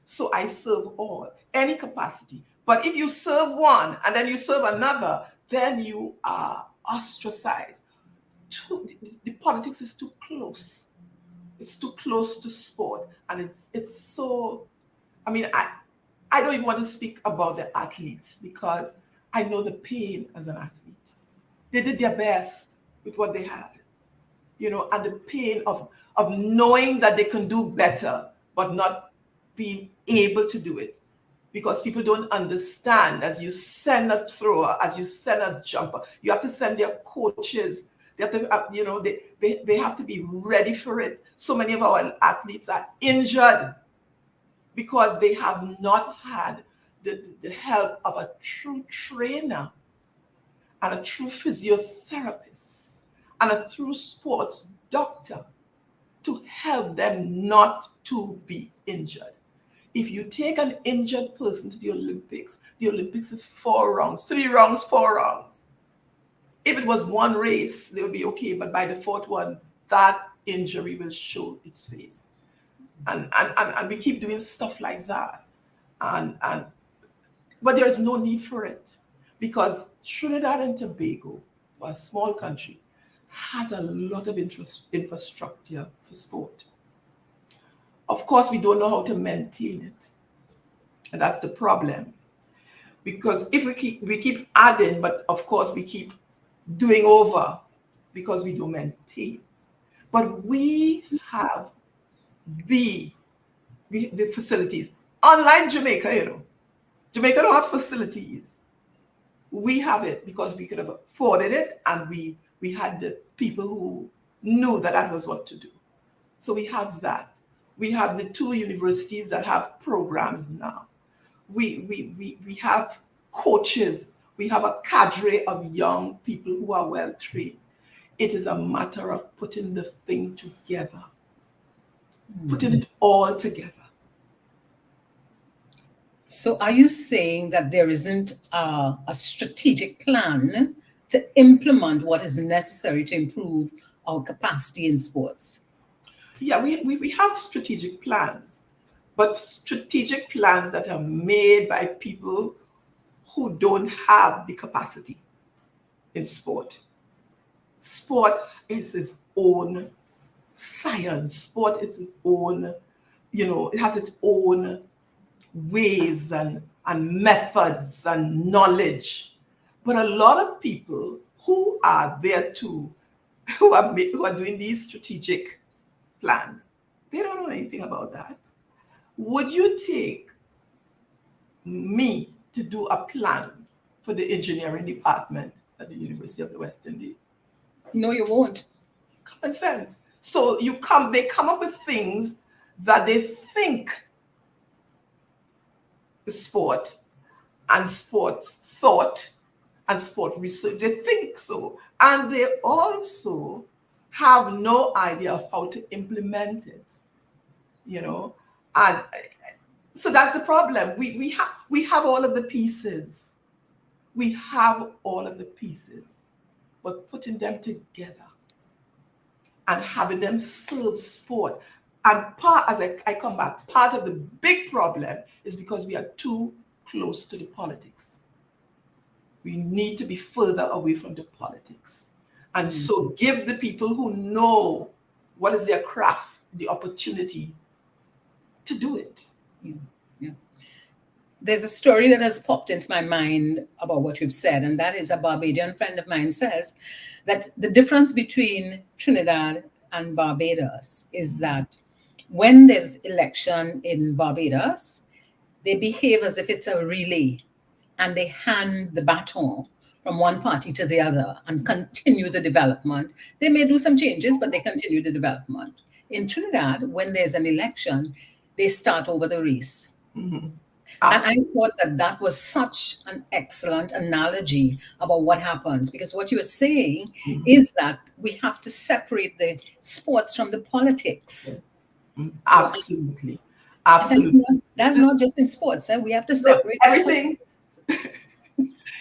So I serve all, any capacity. But if you serve one and then you serve another, then you are ostracized. The politics is too close. It's too close to sport. And it's so, I don't even want to speak about the athletes because I know the pain as an athlete. They did their best with what they had, and the pain of knowing that they can do better, but not being able to do it. Because people don't understand, as you send a thrower, as you send a jumper, you have to send their coaches. They have to, they have to be ready for it. So many of our athletes are injured because they have not had the help of a true trainer and a true physiotherapist and a true sports doctor to help them not to be injured. If you take an injured person to the Olympics is 4 rounds, 3 rounds, 4 rounds. If it was one race, they would be okay, but by the 4th one, that injury will show its face. And we keep doing stuff like that. But there is no need for it because Trinidad and Tobago, a small country, has a lot of infrastructure for sport. Of course, we don't know how to maintain it. And that's the problem. Because if we keep adding, but of course we keep doing over because we don't maintain. But we have the facilities. Unlike Jamaica, Jamaica don't have facilities. We have it because we could have afforded it and we had the people who knew that was what to do. So we have that. We have the 2 universities that have programs now. We have coaches. We have a cadre of young people who are well trained. It is a matter of putting the thing together, putting it all together. So are you saying that there isn't a strategic plan to implement what is necessary to improve our capacity in sports? Yeah, we have strategic plans, but strategic plans that are made by people who don't have the capacity in sport. Sport is its own science. Sport is its own, it has its own ways and methods and knowledge. But a lot of people who are there too, who are doing these strategic plans, they don't know anything about that. Would you take me to do a plan for the engineering department at the University of the West Indies? No, you won't. Common sense. So they come up with things that they think is sport and sports thought and sport research. They think so. And they also have no idea of how to implement it, you know. And so that's the problem. We have all of the pieces. We have all of the pieces, but putting them together and having them serve sport. And as I come back, part of the big problem is because we are too close to the politics. We need to be further away from the politics. And so give the people who know what is their craft the opportunity to do it. Yeah. There's a story that has popped into my mind about what you've said, and that is a Barbadian friend of mine says that the difference between Trinidad and Barbados is that when there's election in Barbados, they behave as if it's a relay and they hand the baton from one party to the other and continue the development. They may do some changes, but they continue the development. In Trinidad, when there's an election, they start over the race. Mm-hmm. And I thought that was such an excellent analogy about what happens, because what you're saying is that we have to separate the sports from the politics. Absolutely. Absolutely. That's not just in sports. We have to separate everything.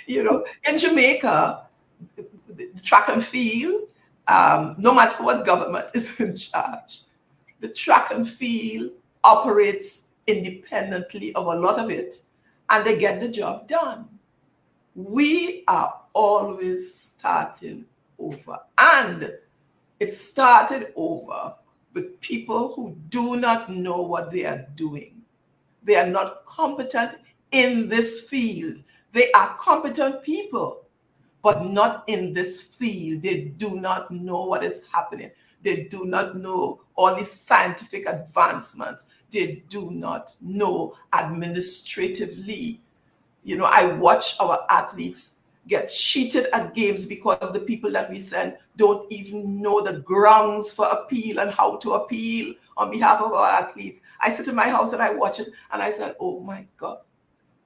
You know, in Jamaica, the track and field, no matter what government is in charge, the track and field operates independently of a lot of it, and they get the job done. We are always starting over, and it started over with people who do not know what they are doing. They are not competent in this field. They are competent people, but not in this field. They do not know what is happening. They do not know all these scientific advancements. They do not know administratively. You know, I watch our athletes get cheated at games because the people that we send don't even know the grounds for appeal and how to appeal on behalf of our athletes. I sit in my house and I watch it and I said, oh my God,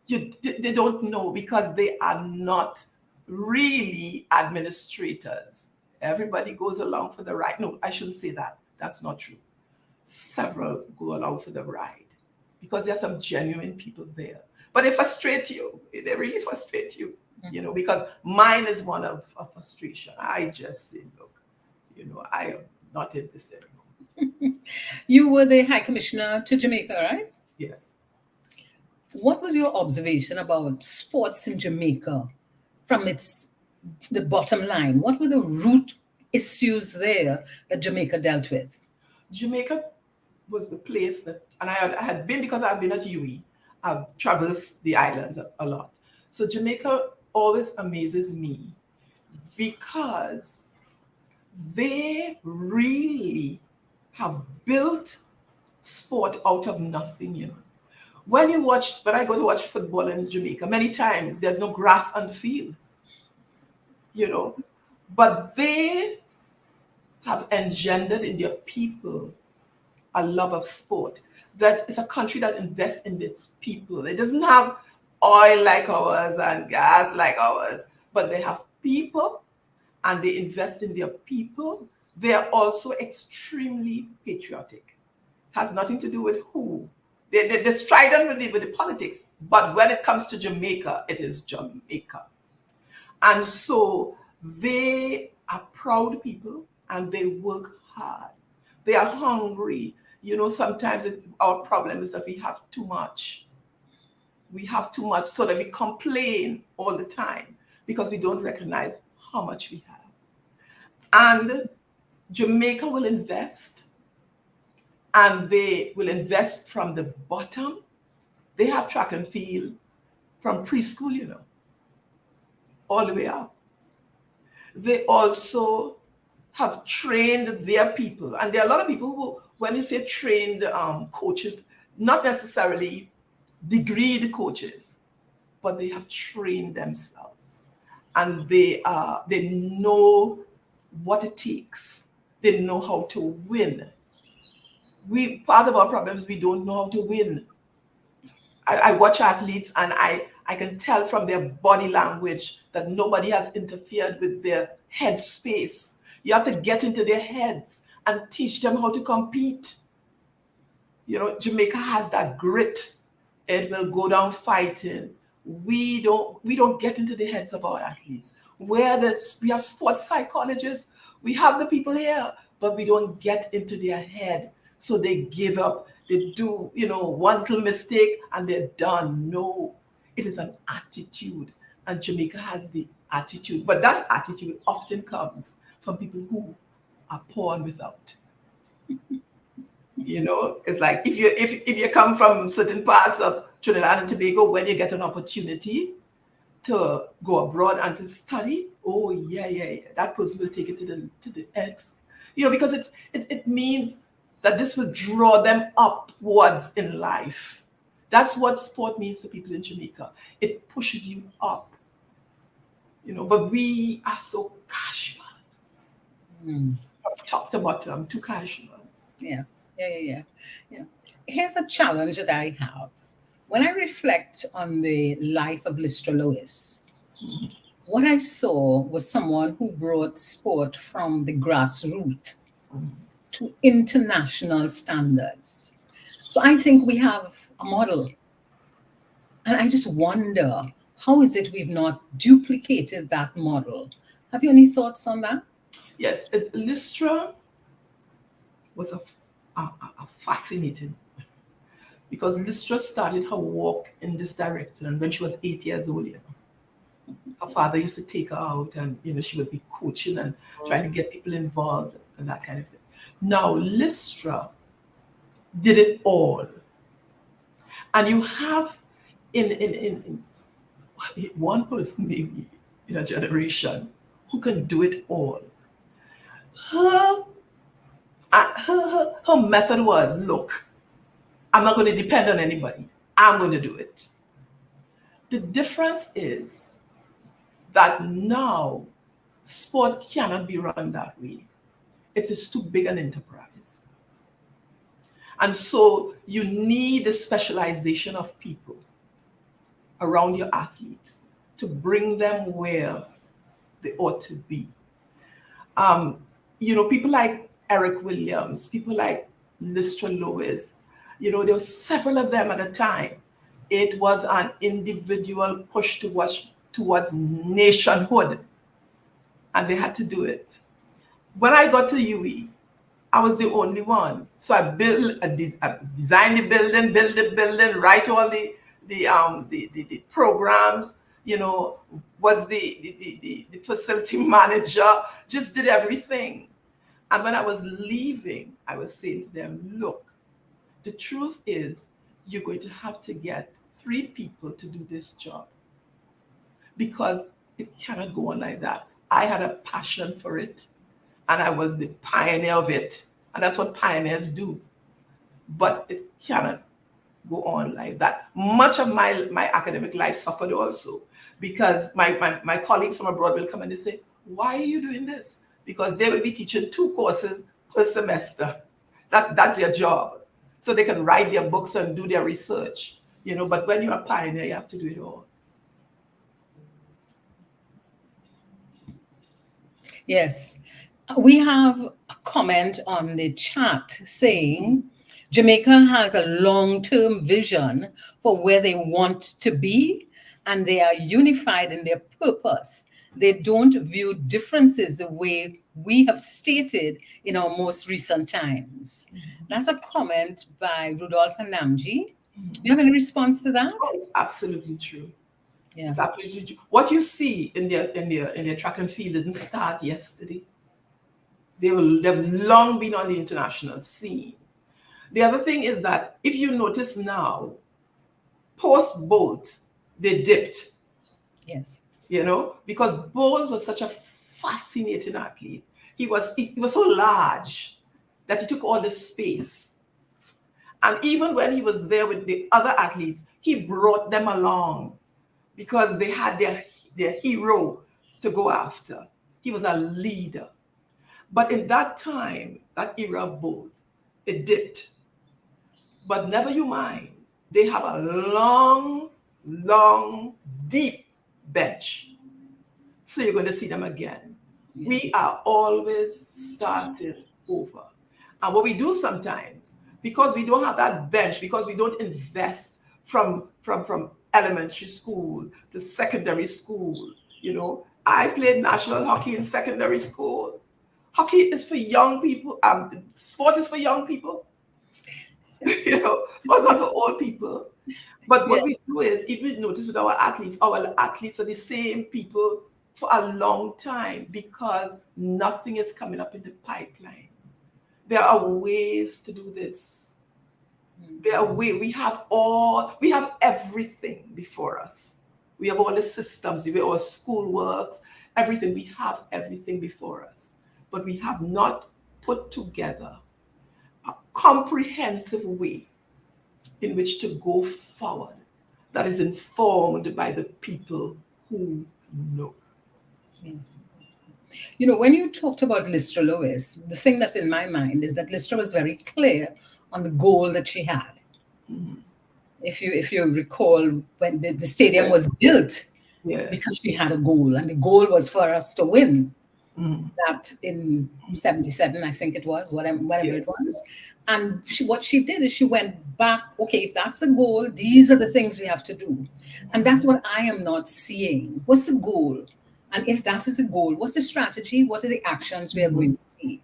they don't know because they are not really administrators. Everybody goes along for the ride. No, I shouldn't say that. That's not true. Several go along for the ride because there are some genuine people there. But they frustrate you. They really frustrate you, you know, because mine is one of frustration. I just say, look, you know, I am not in this anymore. You were the High Commissioner to Jamaica, right? Yes. What was your observation about sports in Jamaica from the bottom line? What were the root issues there that Jamaica dealt with? Jamaica was the place that, and I had been because I've been at UE. I've traversed the islands a lot. So Jamaica always amazes me because they really have built sport out of nothing, you know. When I go to watch football in Jamaica, many times there's no grass on the field, you know, but they have engendered in their people a love of sport. That is a country that invests in its people. It doesn't have oil like ours and gas like ours, but they have people and they invest in their people. They are also extremely patriotic. Has nothing to do with who. They're strident with the politics, but when it comes to Jamaica, it is Jamaica. And so they are proud people and they work hard. They are hungry. You know, sometimes our problem is that we have too much. We have too much so that we complain all the time because we don't recognize how much we have. And Jamaica will invest, and they will invest from the bottom. They have track and field from preschool, you know, all the way up. They also have trained their people. And there are a lot of people who, when you say trained coaches, not necessarily degreed coaches, but they have trained themselves, and they know what it takes. They know how to win. Part of our problems, we don't know how to win. I watch athletes, and I can tell from their body language that nobody has interfered with their head space. You have to get into their heads and teach them how to compete. You know, Jamaica has that grit. It will go down fighting. We don't get into the heads of our athletes. We have sports psychologists. We have the people here, but we don't get into their head. So they give up. They do, one little mistake and they're done. No, it is an attitude. And Jamaica has the attitude. But that attitude often comes from people who are poor and without. It's like if you come from certain parts of Trinidad and Tobago, when you get an opportunity to go abroad and to study, oh yeah, that person will take it to the X, because it means that this will draw them upwards in life. That's what sport means to people in Jamaica. It pushes you up, but we are so casual. From top to bottom, too casual. Yeah. Here's a challenge that I have. When I reflect on the life of Lystra Lewis, what I saw was someone who brought sport from the grassroots to international standards. So I think we have a model. And I just wonder, how is it we've not duplicated that model? Have you any thoughts on that? Yes, Lystra was a fascinating, because Lystra started her walk in this direction when she was 8 years old. Her father used to take her out, and she would be coaching and trying to get people involved and that kind of thing. Now Lystra did it all, and you have in one person maybe in a generation who can do it all. Her method was, look, I'm not going to depend on anybody. I'm going to do it. The difference is that now sport cannot be run that way. It is too big an enterprise. And so you need the specialization of people around your athletes to bring them where they ought to be. People like Eric Williams, people like Lystra Lewis, there were several of them at a time. It was an individual push towards nationhood, and they had to do it. When I got to UE, I was the only one. So I designed the building, build the building, write all the programs, was the facility manager, just did everything. And when I was leaving, I was saying to them, look, the truth is you're going to have to get 3 people to do this job, because it cannot go on like that. I had a passion for it, and I was the pioneer of it. And that's what pioneers do. But it cannot go on like that. Much of my academic life suffered also, because my colleagues from abroad will come and they say, why are you doing this? Because they will be teaching 2 courses per semester. That's their job. So they can write their books and do their research. But when you're a pioneer, you have to do it all. Yes. We have a comment on the chat saying Jamaica has a long-term vision for where they want to be, and they are unified in their purpose. They don't view differences the way we have stated in our most recent times. That's a comment by Rudolph Anamji. Do you have any response to that? Oh, it's absolutely true. Yeah. It's absolutely true. What you see in their track and field didn't start yesterday. They've long been on the international scene. The other thing is that if you notice now, post-Bolt, they dipped. Yes. Because Bolt was such a fascinating athlete. He was so large that he took all the space. And even when he was there with the other athletes, he brought them along because they had their hero to go after. He was a leader. But in that time, that era of both, it dipped. But never you mind, they have a long, long, deep bench. So you're going to see them again. Yeah. We are always starting over. And what we do sometimes, because we don't have that bench, because we don't invest from elementary school to secondary school, you know, I played national hockey in secondary school. Hockey is for young people. Sport is for young people. You know, sports not for old people. But what we do is, if you notice with our athletes are the same people for a long time because nothing is coming up in the pipeline. There are ways to do this. There are ways. We have everything before us. We have all the systems, we have our schoolworks, everything. We have everything before us. But we have not put together a comprehensive way in which to go forward that is informed by the people who know. You know, when you talked about Lystra Lewis, the thing that's in my mind is that Lystra was very clear on the goal that she had. Mm-hmm. If you recall, when the stadium was built, because she had a goal, and the goal was for us to win. Mm-hmm. That in 77, I think it was, whatever it was. And what she did is she went back, okay, if that's a goal, these are the things we have to do. And that's what I am not seeing. What's the goal? And if that is the goal, what's the strategy? What are the actions we are going to take?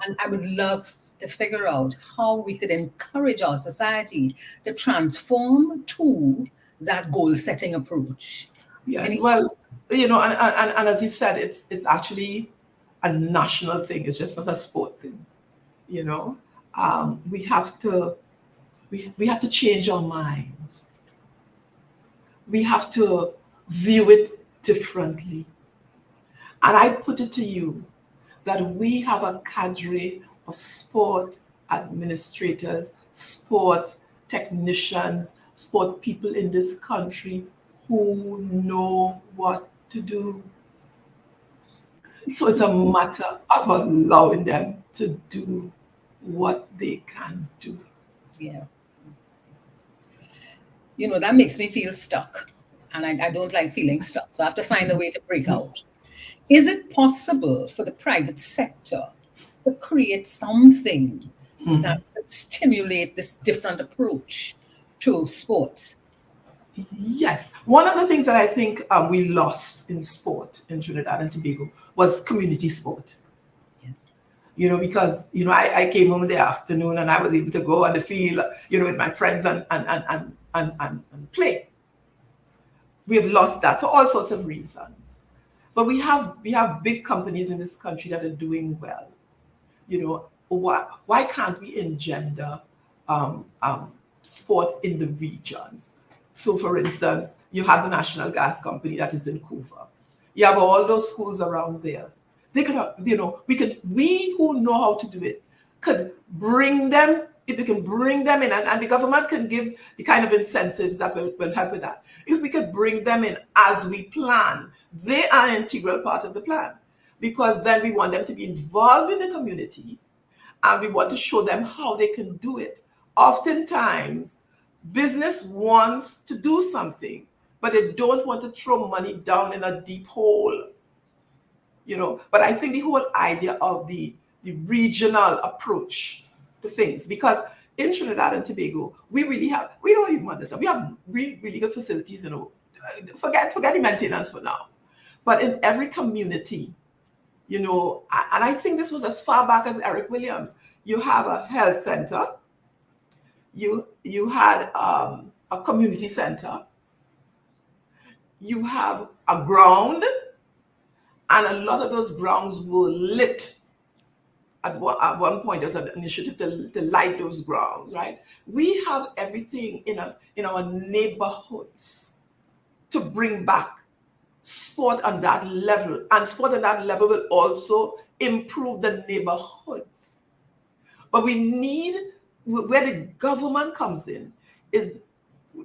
And I would love to figure out how we could encourage our society to transform to that goal-setting approach. Yes, well, you know, and as you said, it's actually a national thing. It's just not a sport thing. You know, we have to change our minds. We have to view it differently. And I put it to you that we have a cadre of sport administrators, sport technicians, sport people in this country who know what to do. So it's a matter of allowing them to do what they can do. Yeah. You know, that makes me feel stuck. And I don't like feeling stuck. So I have to find a way to break out. Is it possible for the private sector to create something that would stimulate this different approach to sports? Yes. One of the things that I think we lost in sport in Trinidad and Tobago was community sport. Yeah. You know, because, you know, I came home in the afternoon and I was able to go on the field, you know, with my friends and play. We have lost that for all sorts of reasons. But we have big companies in this country that are doing well. You know, why can't we engender sport in the regions? So, for instance, you have the National Gas Company that is in Couva. You have all those schools around there. They could, you know, we who know how to do it, could bring them. If we can bring them in, and the government can give the kind of incentives that will help with that. If we could bring them in as we plan, they are an integral part of the plan, because then we want them to be involved in the community and we want to show them how they can do it. Oftentimes, business wants to do something, but they don't want to throw money down in a deep hole. You know, but I think the whole idea of the regional approach to things, because in Trinidad and Tobago, we don't even understand. We have really good facilities, you know. Forget the maintenance for now. But in every community, you know, and I think this was as far back as Eric Williams, you have a health center, you had a community center, you have a ground, and a lot of those grounds were lit. At one point, there's an initiative to light those grounds, right? We have everything in our neighborhoods to bring back sport on that level. And sport on that level will also improve the neighborhoods. But we need where the government comes in is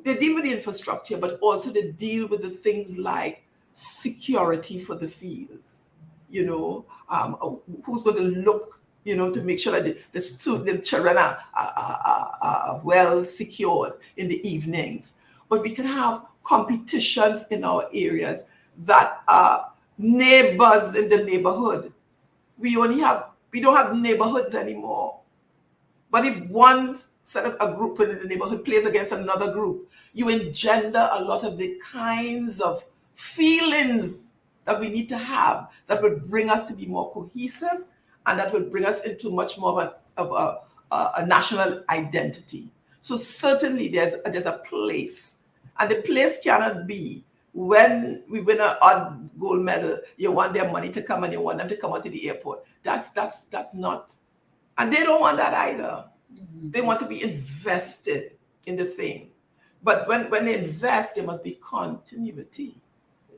they deal with the infrastructure, but also they deal with the things like security for the fields. You know, who's going to look, you know, to make sure that the children are well secured in the evenings. But we can have competitions in our areas that are neighbors in the neighborhood. We don't have neighborhoods anymore. But if one set of a group in the neighborhood plays against another group, you engender a lot of the kinds of feelings that we need to have that would bring us to be more cohesive and that would bring us into much more of a national identity. So certainly there's a place, and the place cannot be when we win an odd gold medal, you want their money to come and you want them to come out to the airport. That's not. And they don't want that either. They want to be invested in the thing. But when they invest, there must be continuity.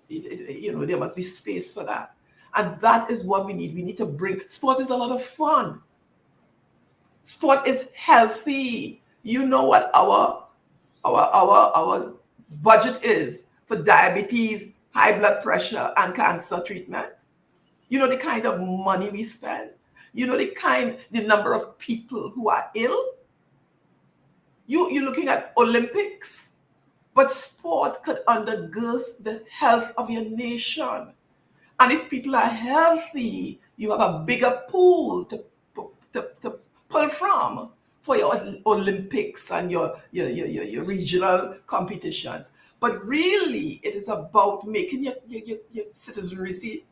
There must be space for that. And that is what we need. We need to bring, sport is a lot of fun. Sport is healthy. You know what our budget is for diabetes, high blood pressure, and cancer treatment. You know the kind of money we spend. You know the number of people who are ill. You're looking at Olympics, but sport could undergird the health of your nation. And if people are healthy, you have a bigger pool to pull from for your Olympics and your regional competitions. But really, it is about making your citizens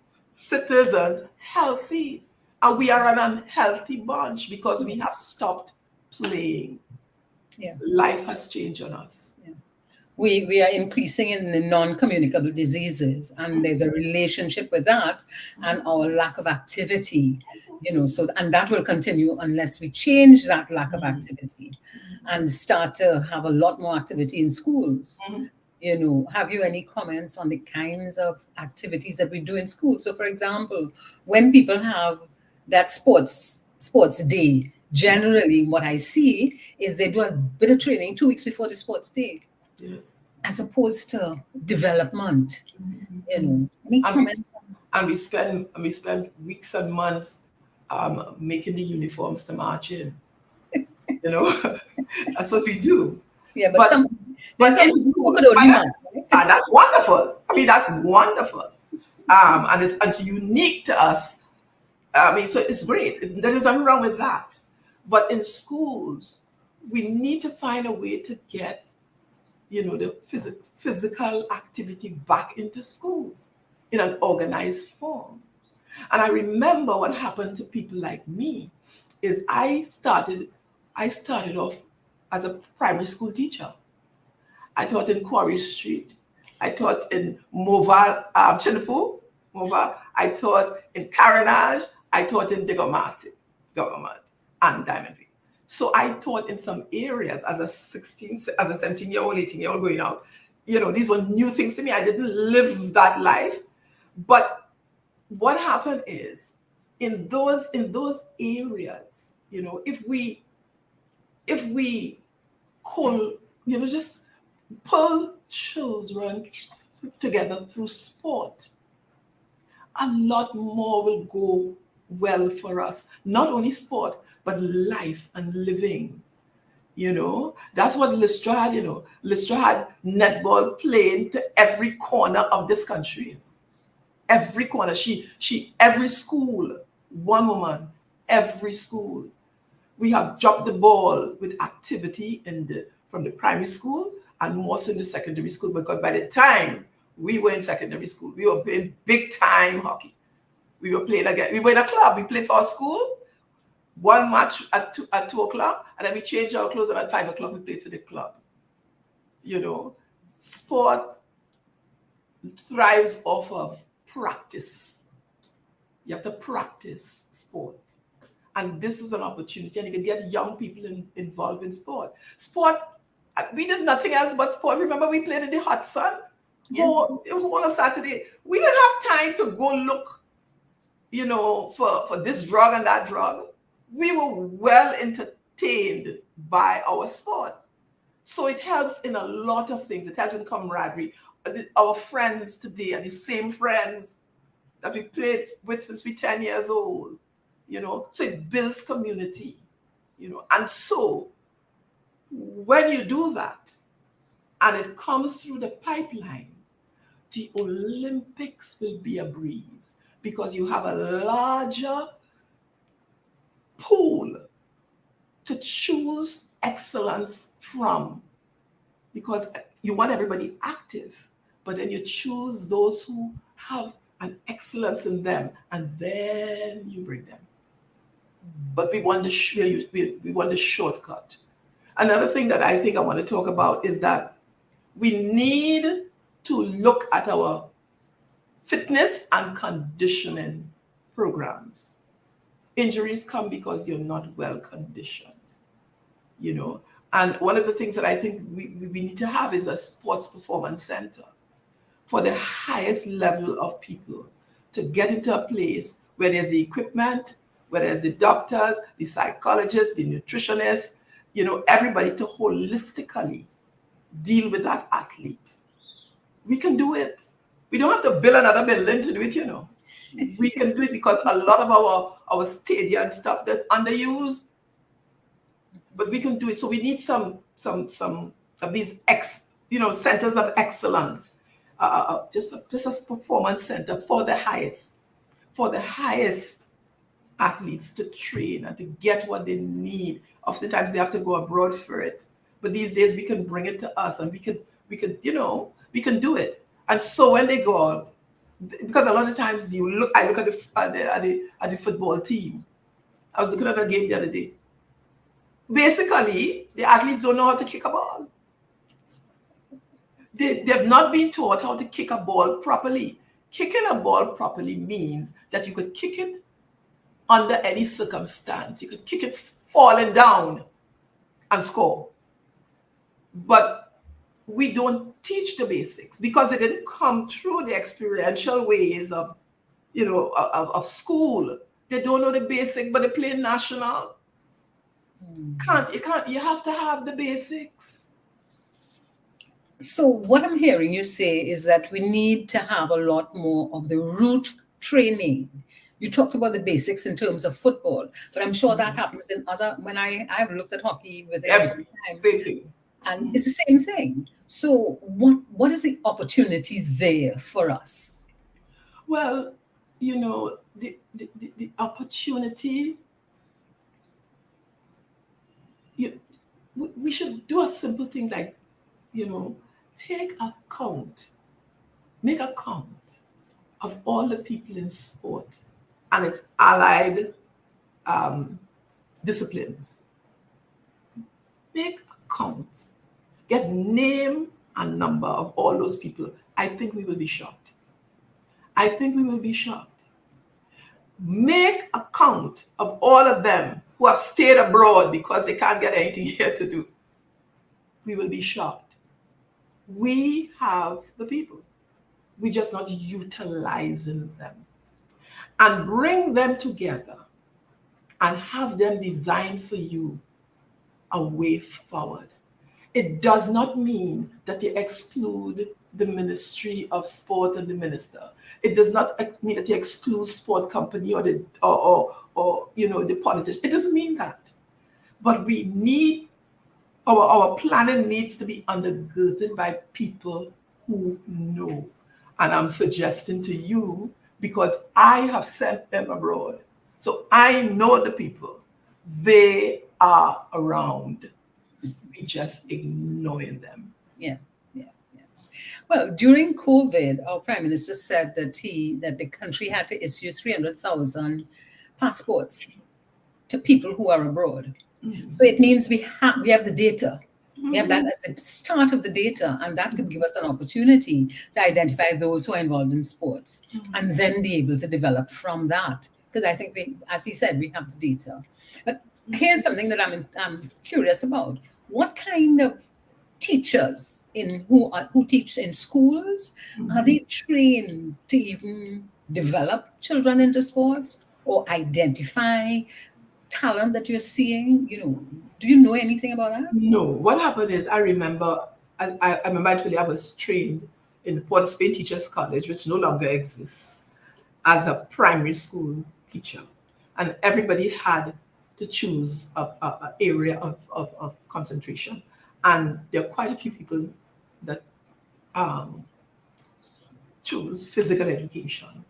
healthy. And we are an unhealthy bunch because we have stopped playing. Yeah. Life has changed on us. Yeah. We are increasing in the non-communicable diseases, and there's a relationship with that and our lack of activity, and that will continue unless we change that lack of activity and start to have a lot more activity in schools. Have you any comments on the kinds of activities that we do in school? So for example, when people have that sports day, generally what I see is they do a bit of training 2 weeks before the sports day. Yes. As opposed to development. Any comments? And we spend weeks and months making the uniforms to march in. That's what we do. Yeah, but in school, that's wonderful. I mean, that's wonderful. And it's unique to us. I mean, so it's great. There's nothing wrong with that. But in schools, we need to find a way to get, the physical activity back into schools in an organized form. And I remember what happened to people like me is I started off as a primary school teacher. I taught in Quarry Street. I taught in Mova, Chinipu, Mova. I taught in Carenage. I taught in Digomarty, Government, and Diamond View. So I taught in some areas as a 17-year-old, 18-year-old going out. These were new things to me. I didn't live that life. But what happened is in those areas, if we just pull children together through sport, a lot more will go well for us. Not only sport, but life and living. That's what Lystra had. Lystra had netball playing to every corner of this country. Every corner. Every school, one woman, every school. We have dropped the ball with activity from the primary school and more so in the secondary school, because by the time we were in secondary school, we were playing big time hockey. We were playing again. We were in a club. We played for our school. One match at 2 o'clock, and then we changed our clothes, and at 5 o'clock we played for the club. Sport thrives off of practice. You have to practice sport. And this is an opportunity, and you can get young people involved in sport. Sport, we did nothing else but sport. Remember, we played in the hot sun? Yes. It was one of Saturday. We didn't have time to go look, for this drug and that drug. We were well sustained by our sport. So it helps in a lot of things. It helps in camaraderie. Our friends today are the same friends that we played with since we're 10 years old, so it builds community, and so when you do that and it comes through the pipeline, the Olympics will be a breeze because you have a larger pool to choose excellence from, because you want everybody active, but then you choose those who have an excellence in them, and then you bring them. But we want we want the shortcut. Another thing that I think I want to talk about is that we need to look at our fitness and conditioning programs. Injuries come because you're not well conditioned, And one of the things that I think we need to have is a sports performance center for the highest level of people to get into a place where there's the equipment, where there's the doctors, the psychologists, the nutritionists, everybody to holistically deal with that athlete. We can do it. We don't have to build another building to do it, We can do it because a lot of our stadium and stuff that's underused, but we can do it. So we need some of these centers of excellence, just a performance center for the highest athletes to train and to get what they need. Oftentimes they have to go abroad for it, but these days we can bring it to us, and we can do it. And so when they go out, because a lot of times I look at the football team. I was looking at a game the other day. Basically, the athletes don't know how to kick a ball. They've not been taught how to kick a ball properly. Kicking a ball properly means that you could kick it under any circumstance. You could kick it falling down and score. But we don't teach the basics because it didn't come through the experiential ways of school. They don't know the basic, but they play national. You have to have the basics. So what I'm hearing you say is that we need to have a lot more of the root training. You talked about the basics in terms of football, but I'm sure that happens in when I've looked at hockey with them sometimes, and it's the same thing. So what is the opportunity there for us? Well, the opportunity, we should do a simple thing like, make a count of all the people in sport and its allied disciplines. Make a count. Get name and number of all those people. I think we will be shocked. Make a count of all of them who have stayed abroad because they can't get anything here to do. We will be shocked. We have the people. We're just not utilizing them. And bring them together and have them design for you a way forward. It does not mean that you exclude the Ministry of Sport and the minister. It does not mean that you exclude sport company or the politicians. It doesn't mean that. But we need our planning needs to be undergirded by people who know. And I'm suggesting to you, because I have sent them abroad, so I know the people. They are around. We just ignoring them. Yeah. Well, during COVID, our Prime Minister said that the country had to issue 300,000 passports to people who are abroad. Mm-hmm. So it means we have the data. Mm-hmm. We have that as the start of the data, and that could give us an opportunity to identify those who are involved in sports, mm-hmm. and then be able to develop from that. Because I think, as he said, we have the data. But here's something that I'm curious about. What kind of teachers who teach in schools, mm-hmm. are they trained to even develop children into sports or identify talent that you're seeing? Do you know anything about that? No. What happened is, I remember actually I was trained in the Port of Spain Teachers College, which no longer exists, as a primary school teacher. And everybody had to choose a area of concentration. And there are quite a few people that choose physical education.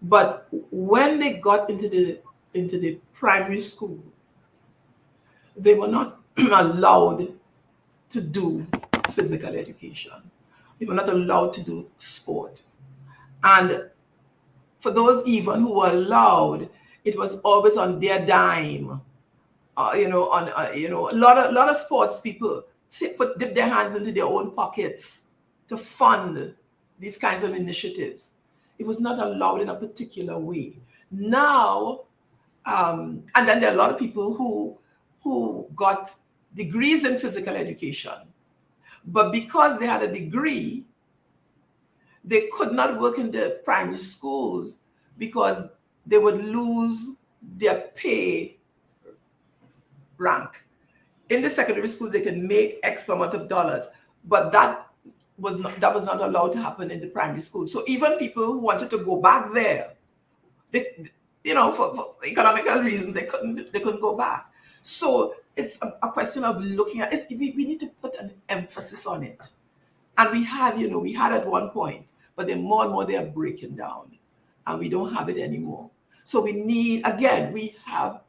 But when they got into the primary school, they were not allowed to do physical education. They were not allowed to do sport. And for those even who were allowed, it was always on their dime. A lot of sports people dip their hands into their own pockets to fund these kinds of initiatives. It was not allowed in a particular way. Now, and then there are a lot of people who got degrees in physical education, but because they had a degree, they could not work in the primary schools because they would lose their pay rank. In the secondary school, they can make X amount of dollars, but that was not allowed to happen in the primary school. So even people who wanted to go back there, for economical reasons, they couldn't go back. So it's a question of looking at it. We need to put an emphasis on it. And we had at one point, but then more and more they are breaking down, and we don't have it anymore. So we need, again, we have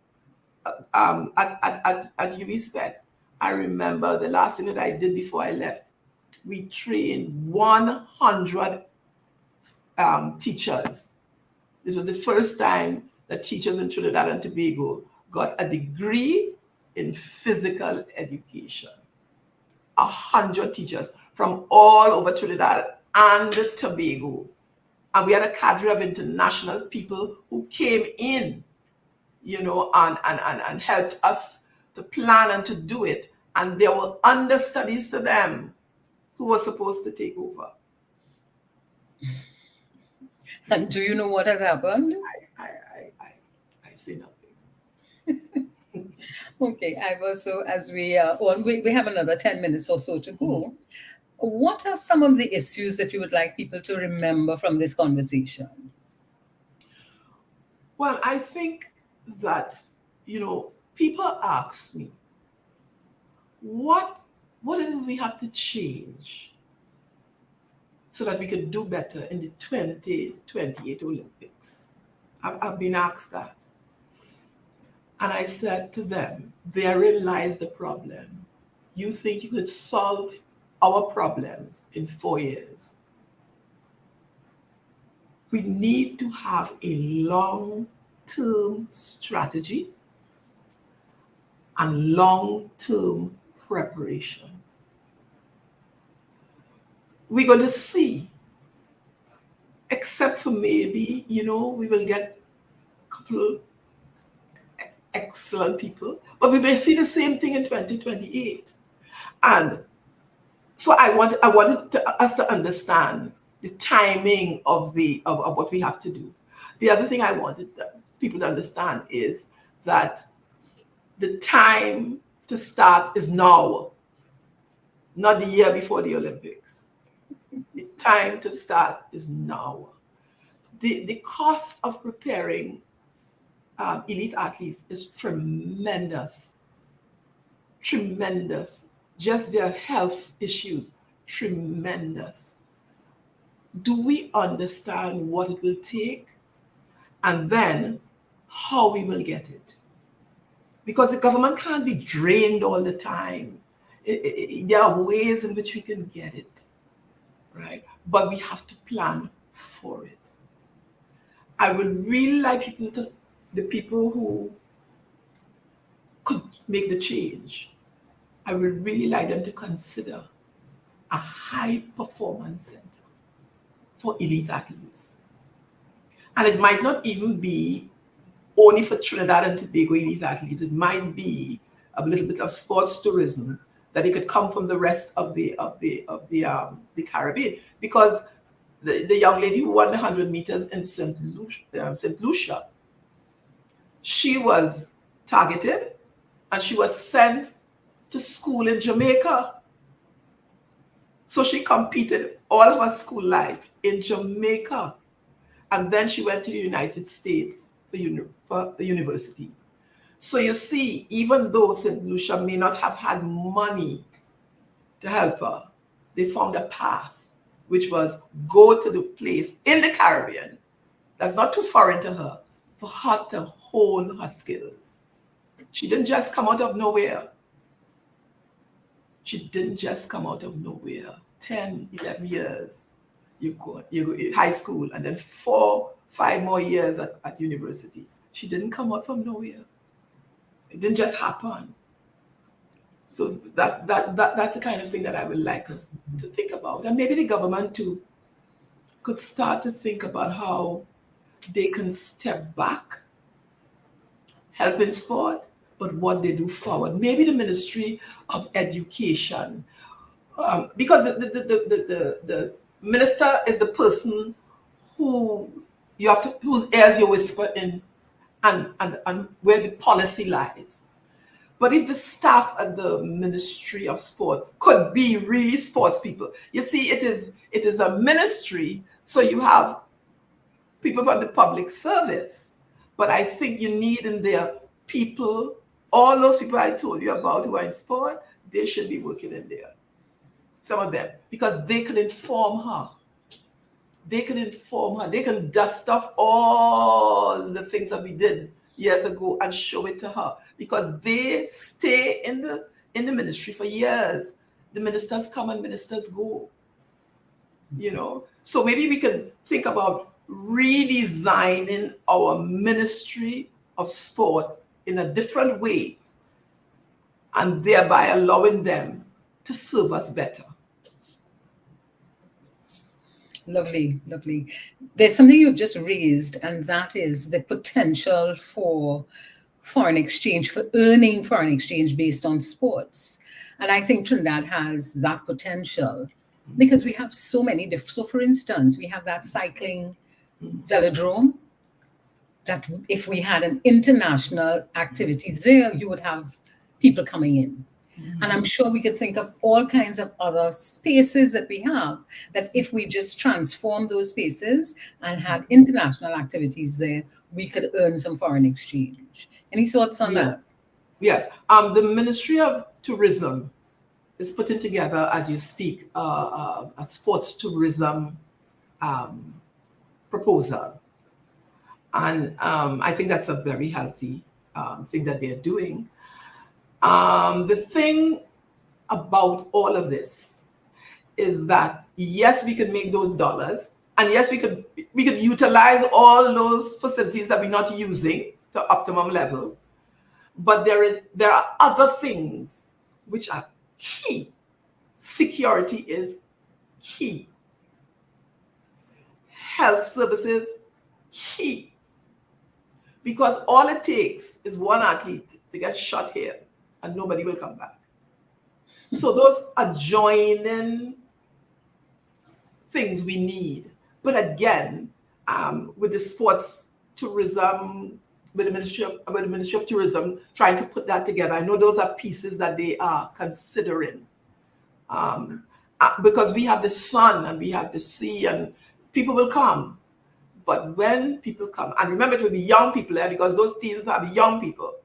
at UWSpec, I remember the last thing that I did before I left, we trained 100 teachers. It was the first time that teachers in Trinidad and Tobago got a degree in physical education. 100 teachers from all over Trinidad and Tobago. And we had a cadre of international people who came in, and helped us to plan and to do it. And there were understudies to them who were supposed to take over. And do you know what has happened? I say nothing. Okay, Ivor, so as we have another 10 minutes or so to go, what are some of the issues that you would like people to remember from this conversation? Well, I think that, people ask me, what it is we have to change so that we could do better in the 2028 Olympics. I've been asked that. And I said to them, therein lies the problem. You think you could solve our problems in 4 years. We need to have a long-term strategy and long-term preparation. We're going to see, except for maybe, we will get a couple of excellent people, but we may see the same thing in 2028. And so I wanted us to understand the timing of what we have to do. The other thing I wanted people to understand is that the time to start is now, not the year before the Olympics. The time to start is now. The cost of preparing elite athletes is tremendous. Tremendous. Just their health issues, tremendous. Do we understand what it will take? And then how we will get it? Because the government can't be drained all the time. There are ways in which we can get it, right? But we have to plan for it. I would really like the people who could make the change, I would really like them to consider a high performance center for elite athletes. And it might not even be only for Trinidad and Tobago elite athletes. It might be a little bit of sports tourism that it could come from the rest of the Caribbean. Because the young lady who won the 100 meters in St. Lucia, she was targeted and she was sent to school in Jamaica. So she competed all of her school life in Jamaica. And then she went to the United States for the university. So you see, even though St. Lucia may not have had money to help her, they found a path, which was go to the place in the Caribbean that's not too foreign to her, for her to hone her skills. She didn't just come out of nowhere. She didn't just come out of nowhere. 10, 11 years, you go high school, and then 4, 5 more years at university. She didn't come out from nowhere. It didn't just happen. So that's the kind of thing that I would like us to think about. And maybe the government too could start to think about how they can step back, help in sport, but what they do forward. Maybe the Ministry of Education, because the minister is the person who you have to, whose ears you whisper in, and where the policy lies. But if the staff at the Ministry of Sport could be really sports people, you see, it is a ministry, so you have people from the public service. But I think you need in there people, all those people I told you about who are in sport, they should be working in there. Some of them, because they can inform her. They can inform her. They can dust off all the things that we did years ago and show it to her, because they stay in the ministry for years. The ministers come and ministers go, you know. So maybe we can think about redesigning our Ministry of Sport in a different way, and thereby allowing them to serve us better. Lovely, lovely. There's something you've just raised, and that is the potential for foreign exchange, for earning foreign exchange based on sports. And I think Trinidad has that potential because we have so many different. So, for instance, we have that cycling velodrome that if we had an international activity there, you would have people coming in. And I'm sure we could think of all kinds of other spaces that we have, that if we just transform those spaces and had international activities there, we could earn some foreign exchange. Any thoughts on that? Yes. The Ministry of Tourism is putting together, as you speak, a sports tourism proposal. And I think that's a very healthy thing that they're doing. The thing about all of this is that, yes, we could make those dollars, and yes, we could utilize all those facilities that we're not using to optimum level, but there are other things which are key. Security is key. Health services, key. Because all it takes is one athlete to get shot here and nobody will come back. So those adjoining things we need. But again, with the sports tourism, with the Ministry of Tourism trying to put that together, I know those are pieces that they are considering. Because we have the sun and we have the sea and people will come. But when people come, and remember it will be young people there, because those teams have young people,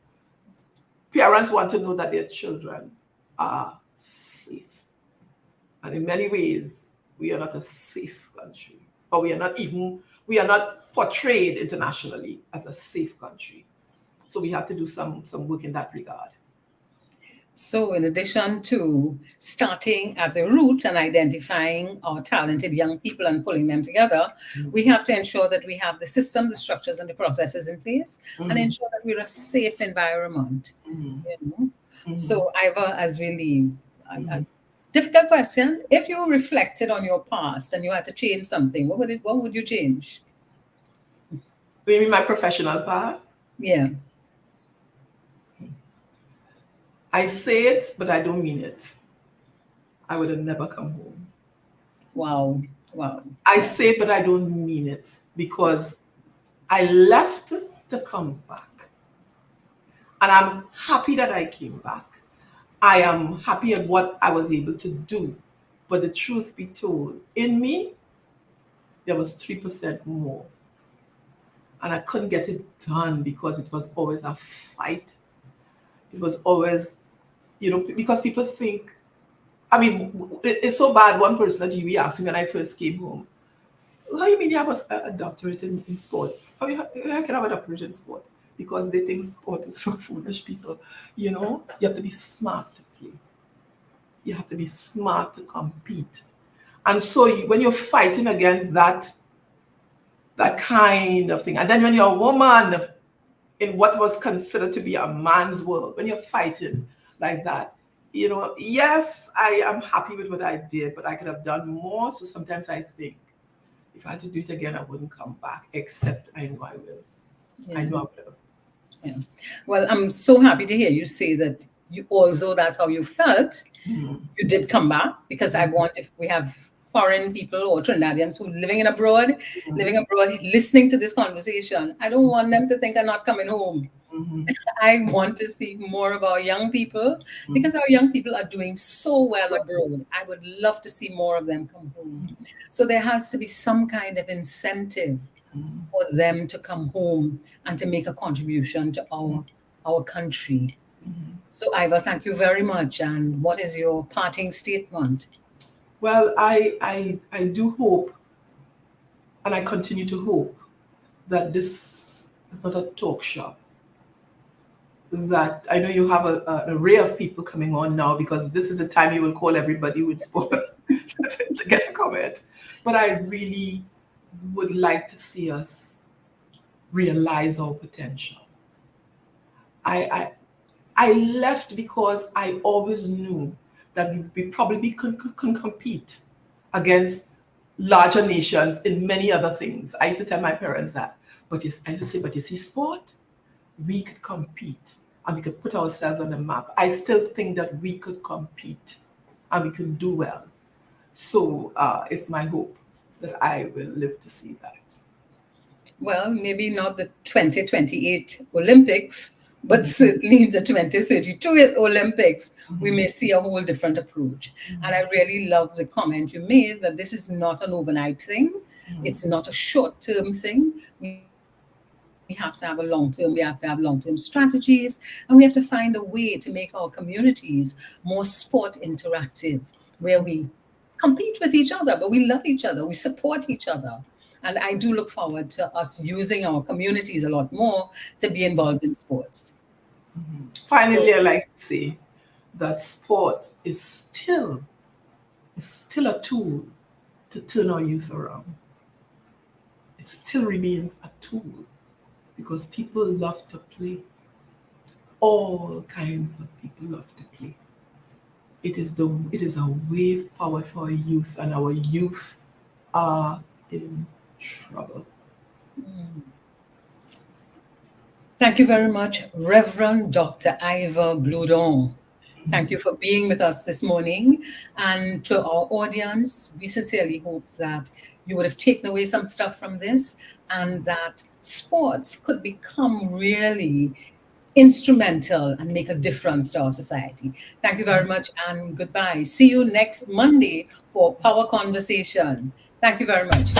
parents want to know that their children are safe. And in many ways, we are not a safe country, or we are not portrayed internationally as a safe country. So we have to do some work in that regard. So in addition to starting at the root and identifying our talented young people and pulling them together, we have to ensure that we have the systems, the structures, and the processes in place, and ensure that we're a safe environment. You know? So Iva, as we leave, a difficult question. If you reflected on your past and you had to change something, what would you change? You mean my professional path? Yeah. I say it, but I don't mean it. I would have never come home. Wow. Wow. I say it, but I don't mean it, because I left to come back. And I'm happy that I came back. I am happy at what I was able to do. But the truth be told, in me, there was 3% more. And I couldn't get it done because it was always a fight. It was always, because people think, I mean, it's so bad. One person at UWI asked me when I first came home, how do you mean you have a doctorate in sport? How can I have a doctorate in sport? Because they think sport is for foolish people. You have to be smart to play. You have to be smart to compete. And so when you're fighting against that kind of thing, and then when you're a woman in what was considered to be a man's world, when you're fighting like that, yes, I am happy with what I did, but I could have done more. So sometimes I think if I had to do it again, I wouldn't come back, except I know I will. Yeah. I know I will. Yeah. Well, I'm so happy to hear you say that although that's how you felt, you did come back, because I want, if we have foreign people or Trinidadians who living abroad, listening to this conversation, I don't want them to think I'm not coming home. I want to see more of our young people, because our young people are doing so well abroad. I would love to see more of them come home. So there has to be some kind of incentive for them to come home and to make a contribution to our country. So Iva, thank you very much. And what is your parting statement? Well, I do hope, and I continue to hope, that this is not a talk shop. That I know you have an array of people coming on now, because this is the time you will call everybody with sport to get a comment. But I really would like to see us realize our potential. I left because I always knew that we probably couldn't compete against larger nations in many other things. I used to tell my parents that. But yes, I used to say, but you see, sport, we could compete and we could put ourselves on the map. I still think that we could compete and we can do well. So it's my hope that I will live to see that. Well, maybe not the 2028 Olympics, but certainly the 2032 Olympics, we may see a whole different approach. And I really love the comment you made that this is not an overnight thing. It's not a short-term thing. We have to have a long-term, we have to have long-term strategies, and we have to find a way to make our communities more sport interactive, where we compete with each other, but we love each other, we support each other. And I do look forward to us using our communities a lot more to be involved in sports. Finally, I'd like to say that sport is still a tool to turn our youth around. It still remains a tool because people love to play. All kinds of people love to play. It is a way forward for our youth, and our youth are in trouble. Thank you very much, Reverend Dr. Iva Gloudon. Thank you for being with us this morning. And to our audience, we sincerely hope that you would have taken away some stuff from this, and that sports could become really instrumental and make a difference to our society. Thank you very much, and goodbye. See you next Monday for Power Conversation. Thank you very much.